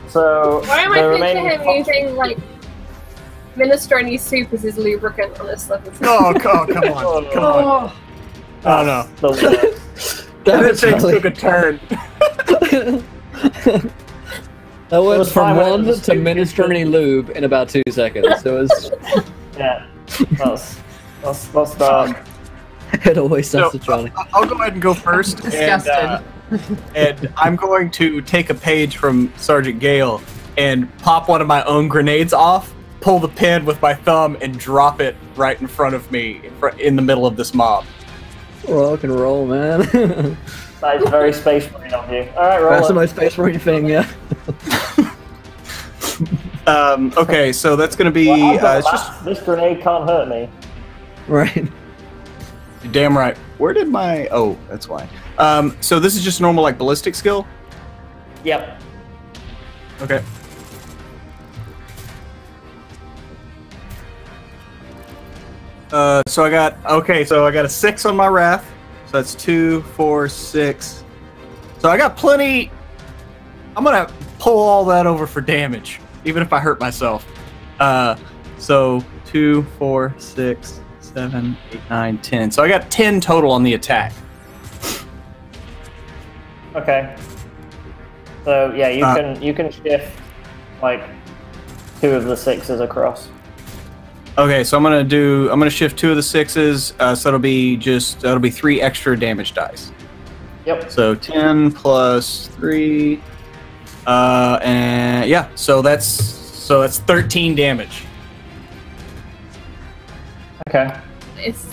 So Why am the I remaining picturing him using like administer any soup as his lubricant on his slippers. Oh, come on. Come on. Oh, no. That thing took a turn. That went from 1 to minister any lube in about 2 seconds. It was... Yeah. That's dark. It always does to Johnny. I'll go ahead and go first. Disgusted. And I'm going to take a page from Sergeant Gale and pop one of my own grenades off, pull the pin with my thumb, and drop it right in front of me, in the middle of this mob. Rock and roll, man. That is very Space Marine of you. Alright, roll. That's the most Space Marine thing, yeah. Okay, so that's going to be... it's just... This grenade can't hurt me. Right. You're damn right. Where did my... Oh, that's why. So this is just normal, like, ballistic skill? Yep. Okay. So I got a 6 on my wrath. So that's 2, 4, 6. So I got plenty. I'm gonna pull all that over for damage, even if I hurt myself. So 2, 4, 6, 7, 8, 9, 10. So I got 10 total on the attack. Okay. So yeah, you can shift like 2 of the 6s across. Okay, so I'm gonna shift 2 of the 6s, so it'll be 3 extra damage dice. Yep. So 10 plus 3, and yeah, so that's 13 damage. Okay. It's...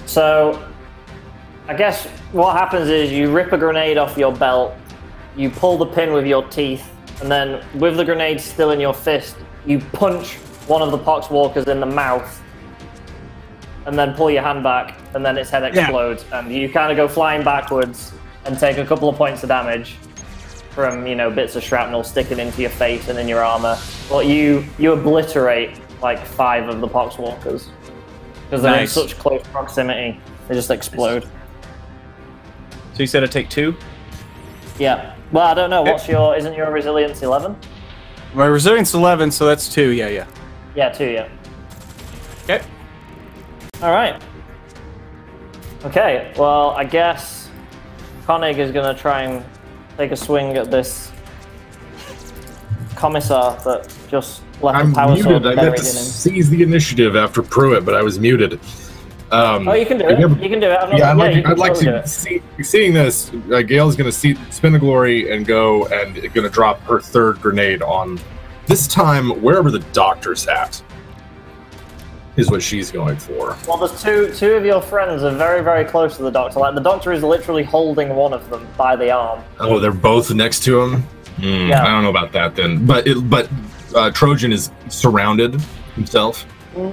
So, I guess what happens is you rip a grenade off your belt, you pull the pin with your teeth, and then with the grenade still in your fist, you punch one of the poxwalkers in the mouth, and then pull your hand back, and then its head explodes, and you kind of go flying backwards and take a couple of points of damage from, you know, bits of shrapnel sticking into your face and in your armor. But you obliterate like 5 of the poxwalkers because they're in such close proximity, they just explode. So you said I take 2? Yeah. Well, I don't know. What's your? Isn't your resilience 11? My resilience 11, so that's 2. Yeah. Yeah, 2. Yeah. Okay. All right. Okay. Well, I guess Koenig is gonna try and take a swing at this commissar that just left I'm the power muted. sword I buried meant to in him. seize the initiative after Pruitt, but I was muted. Oh, you can do it. You can do it. I'd like to see. Seeing this, Gail's going to spin the glory and go and going to drop her 3rd grenade on. This time, wherever the doctor's at, is what she's going for. Well, there's two of your friends are very, very close to the doctor. Like the doctor is literally holding one of them by the arm. Oh, they're both next to him. Yeah. I don't know about that then, but Trojan is surrounded himself.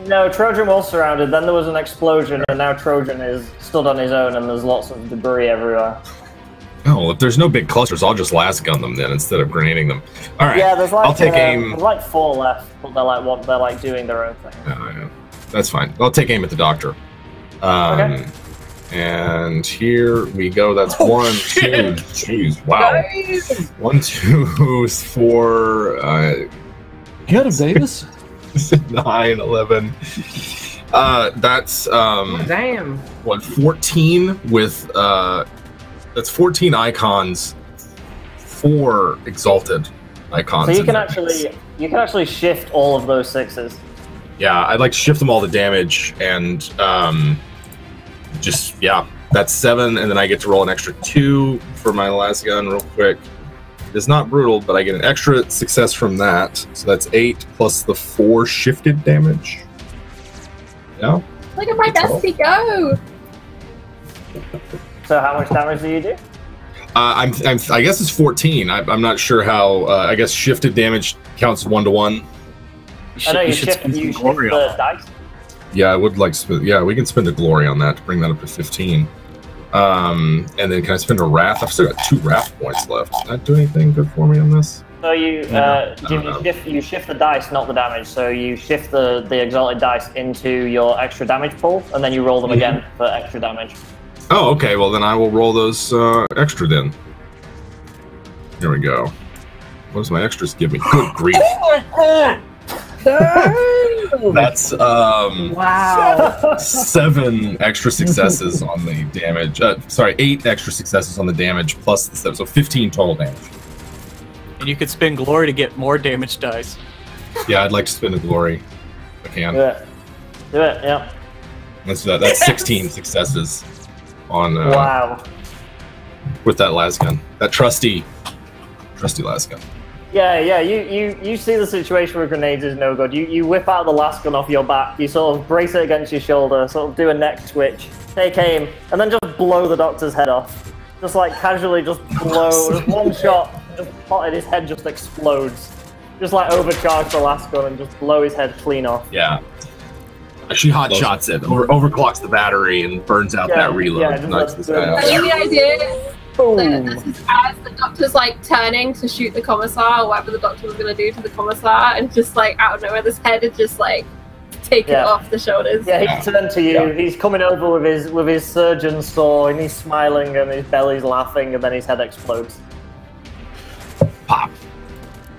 No, Trojan was surrounded, then there was an explosion, and now Trojan is stood on his own, and there's lots of debris everywhere. Oh, if there's no big clusters, I'll just last gun them then instead of grenading them. All right. Yeah, there's like I'll take aim. There's like 4 left, but they're like doing their own thing. Yeah. That's fine. I'll take aim at the doctor. Okay. And here we go. That's 1, 2. Jeez, wow. Nice. 1, 2, 4. Get him, Davis. 9, 11. That's damn. What, 14 with that's 14 icons, 4 exalted icons. So you can actually shift all of those 6s. Yeah, I'd like to shift them all to damage and that's 7, and then I get to roll an extra 2 for my last gun real quick. It's not brutal, but I get an extra success from that. So that's 8 plus the 4 shifted damage. Yeah. Look at my bestie go! So how much damage do you do? I guess it's 14. I'm not sure how. I guess shifted damage counts 1-to-1. I know you shift the dice. Yeah, I would like. Yeah, we can spend a glory on that to bring that up to 15. And then can I spend a wrath? I've still got 2 wrath points left. Does that do anything good for me on this? So you shift the dice, not the damage. So you shift the exalted dice into your extra damage pool, and then you roll them again for extra damage. Oh, okay. Well, then I will roll those extra then. Here we go. What does my extras give me? Good grief. That's Wow. 7 extra successes on the damage. Sorry, 8 extra successes on the damage plus the 7, so 15 total damage. And you could spend glory to get more damage dice. Yeah, I'd like to spend a glory if I can. Do it. Do it, yeah. That's 16 successes on wow. with that lasgun. That trusty lasgun. Yeah, you see the situation with grenades is no good. You whip out the lasgun off your back, you sort of brace it against your shoulder, sort of do a neck switch, take aim, and then just blow the doctor's head off. Just like casually just blow, just one shot, just potted, his head just explodes. Just like overcharge the lasgun and just blow his head clean off. Yeah. She hot shots it, or overclocks the battery and burns out that reload. Yeah, knocks this guy out. I like the idea. Boom. This is as the doctor's like turning to shoot the commissar, or whatever the doctor was gonna do to the commissar, and just like out of nowhere, this head is just like take it off the shoulders. Yeah, he's turned to you. Yeah. He's coming over with his surgeon's saw, and he's smiling, and his belly's laughing, and then his head explodes. Pop.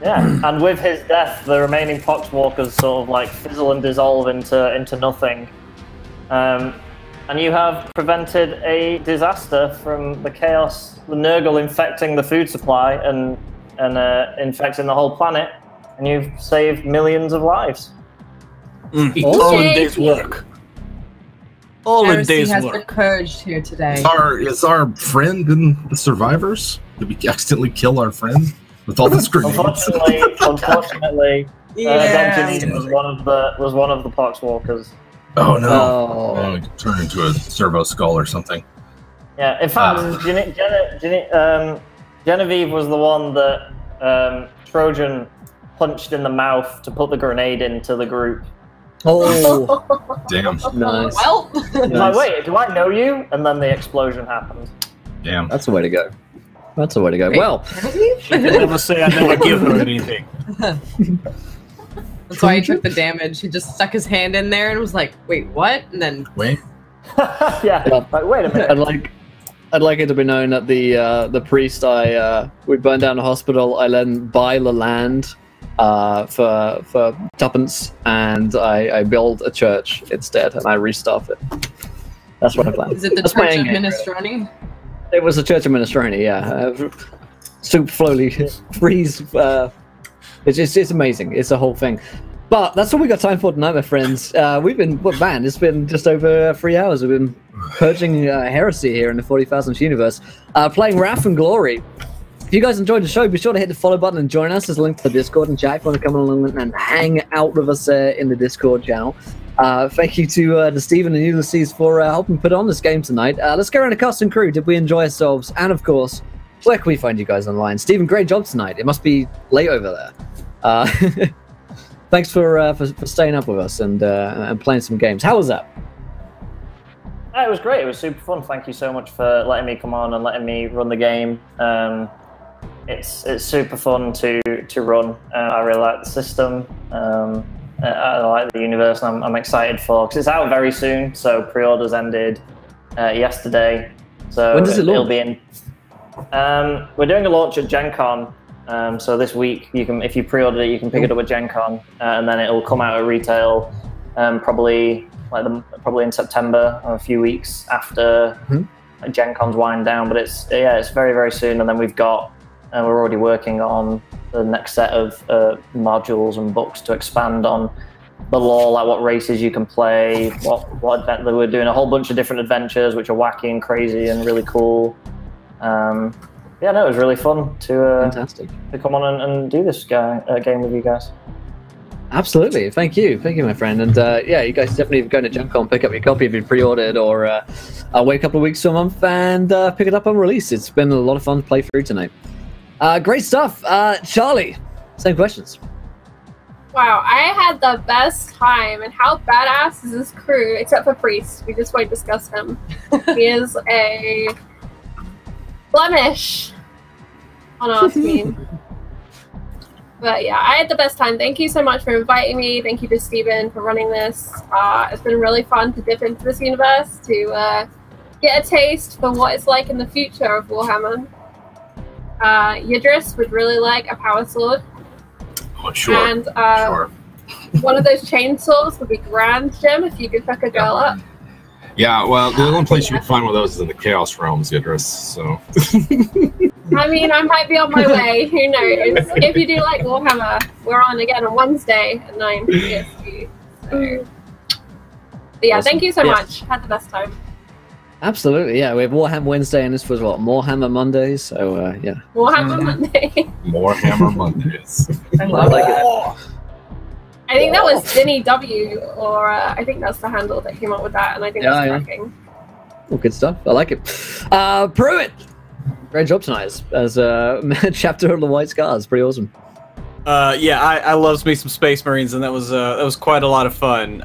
Yeah, and with his death, the remaining poxwalkers sort of like fizzle and dissolve into nothing. And you have prevented a disaster from the chaos, the Nurgle infecting the food supply and infecting the whole planet, and you've saved millions of lives. All in day's work. All in day's has work. been purged here today. Is our friend in the survivors? Did we accidentally kill our friend with all this grenades? Unfortunately, Benjamin was one of the poxwalkers. Oh no! Oh, turn into a servo skull or something. Yeah, in fact, Genevieve was the one that Trojan punched in the mouth to put the grenade into the group. Oh, damn! Nice. Well, like, wait, do I know you? And then the explosion happened. Damn, that's the way to go. That's the way to go. Wait, well, you can never say I never give her anything. That's why he took the damage. He just stuck his hand in there and was like, "Wait, what?" And then wait. Yeah. Like, wait a minute. I'd like it to be known that the priest we burned down a hospital. I let him buy the land for tuppence, and I built a church instead, and I restaff it. That's what I planned. Is it the Church of Minestrone? It was the Church of Minestrone, yeah. Soup slowly freeze. It's amazing. It's a whole thing. But that's all we got time for tonight, my friends. It's been just over 3 hours. We've been purging heresy here in the 40,000th universe, playing Wrath and Glory. If you guys enjoyed the show, be sure to hit the follow button and join us. There's a link to the Discord and chat if you want to come along and hang out with us in the Discord channel. Thank you to Stephen and Ulysses for helping put on this game tonight. Let's go around the cast and crew. Did we enjoy ourselves? And of course, where can we find you guys online? Stephen, great job tonight. It must be late over there. Thanks for staying up with us and playing some games. How was that? It was great. It was super fun. Thank you so much for letting me come on and letting me run the game. It's super fun to run. I really like the system. I like the universe, and I'm excited for because it's out very soon. So pre-orders ended yesterday. So when does it launch? It'll be in. We're doing a launch at Gen Con. So this week, if you pre-ordered it, you can pick it up at Gen Con, and then it'll come out at retail probably in September, or a few weeks after Gen Con's wind down. But it's very, very soon, and then we're already working on the next set of modules and books to expand on the lore, like what races you can play, what adventure. We're doing a whole bunch of different adventures, which are wacky and crazy and really cool. Yeah, no, it was really fun to come on and do this game with you guys. Absolutely, thank you, my friend. And yeah, you guys definitely go to Gen Con, pick up your copy if you pre-ordered, or wait a couple of weeks to a month and pick it up on release. It's been a lot of fun to play through tonight. Great stuff. Charlie, same questions. Wow, I had the best time, and how badass is this crew, except for Priest. We just won't discuss him. He is a blemish on our team. But yeah, I had the best time. Thank you so much for inviting me. Thank you to Stephen for running this. It's been really fun to dip into this universe, to get a taste for what it's like in the future of Warhammer. Yidris would really like a power sword. Oh, sure. And sure. One of those chainsaws would be grand, Jim, if you could fuck a girl up. Yeah, well, the only place you can find one of those is in the Chaos Realms, Idris, so... I mean, I might be on my way. Who knows? If you do like Warhammer, we're on again on Wednesday at 9 PST. So. But yeah, Awesome. thank you so much. Had the best time. Absolutely, yeah. We have Warhammer Wednesday, and this was what, Morehammer Mondays. So yeah. Warhammer Monday. Morehammer Mondays. I love like it. I think that was Dinny W, or I think that's the handle that came up with that, and I think that's cracking. Oh, good stuff. I like it. Pruitt, great job tonight as a chapter of the White Scars. Pretty awesome. Yeah, I loves me some Space Marines, and that was quite a lot of fun.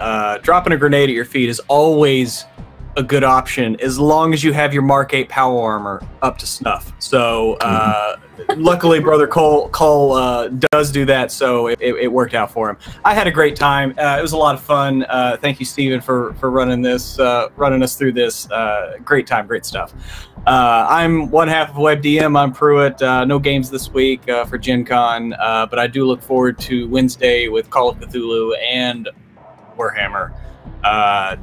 Dropping a grenade at your feet is always a good option as long as you have your Mark 8 power armor up to snuff. So luckily, Brother Cole does do that, so it worked out for him. I had a great time. It was a lot of fun. Thank you, Steven, for running us through this. Great time, great stuff. I'm one half of WebDM. I'm Pruitt. No games this week for Gen Con, but I do look forward to Wednesday with Call of Cthulhu and Warhammer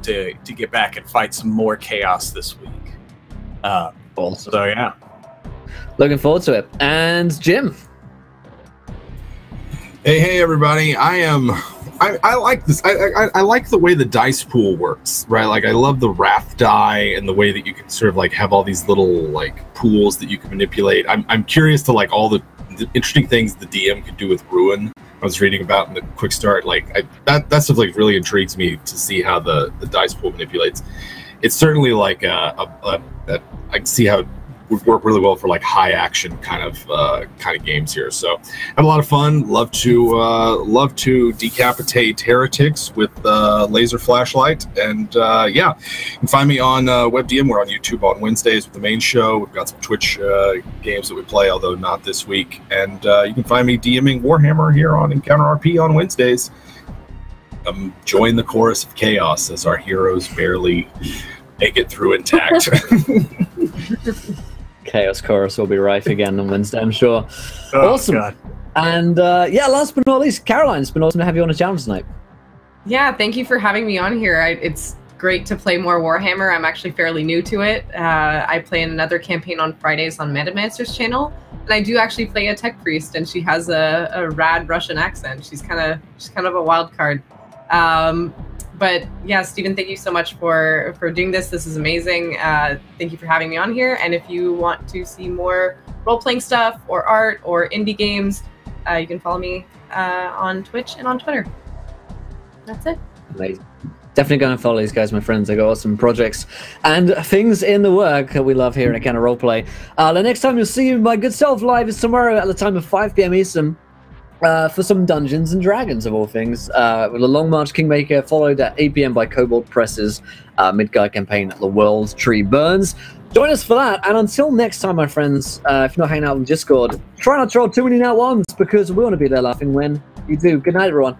to get back and fight some more chaos this week. Awesome. So yeah, Looking forward to it. And Jim. Hey, everybody! I like this. I like the way the dice pool works, right? Like, I love the Wrath die and the way that you can sort of like have all these little like pools that you can manipulate. I'm curious to like all the interesting things the DM could do with Ruin. I was reading about in the quick start. Like that stuff like really intrigues me to see how the dice pool manipulates. It's certainly like I can see how it would work really well for like high action kind of games here. So had a lot of fun. Love to decapitate heretics with laser flashlight. And yeah, you can find me on WebDM. We're on YouTube on Wednesdays with the main show. We've got some Twitch games that we play, although not this week. And you can find me DMing Warhammer here on Encounter RP on Wednesdays. Join the chorus of chaos as our heroes barely make it through intact. Chaos Chorus will be rife again on Wednesday, I'm sure. Oh, awesome. God. And yeah, last but not least, Caroline, it's been awesome to have you on the channel tonight. Yeah, thank you for having me on here. It's great to play more Warhammer. I'm actually fairly new to it. I play in another campaign on Fridays on Metamancer's channel, and I do actually play a tech priest, and she has a rad Russian accent. She's kind of a wild card. But yeah, Stephen, thank you so much for doing this. This is amazing. Thank you for having me on here. And if you want to see more role-playing stuff or art or indie games, you can follow me on Twitch and on Twitter. That's it. Amazing. Definitely going to follow these guys, my friends. They got awesome projects and things in the work that we love here in a kind of roleplay. The next time you'll see my good self live is tomorrow at the time of 5 p.m. Eastern. For some Dungeons and Dragons of all things, with the Long March Kingmaker, followed at 8 p.m. by Kobold Press's Midgard campaign, The World Tree Burns. Join us for that, and until next time, my friends, if you're not hanging out on Discord, try not to roll too many nat ones, because we want to be there laughing when you do. Good night, everyone.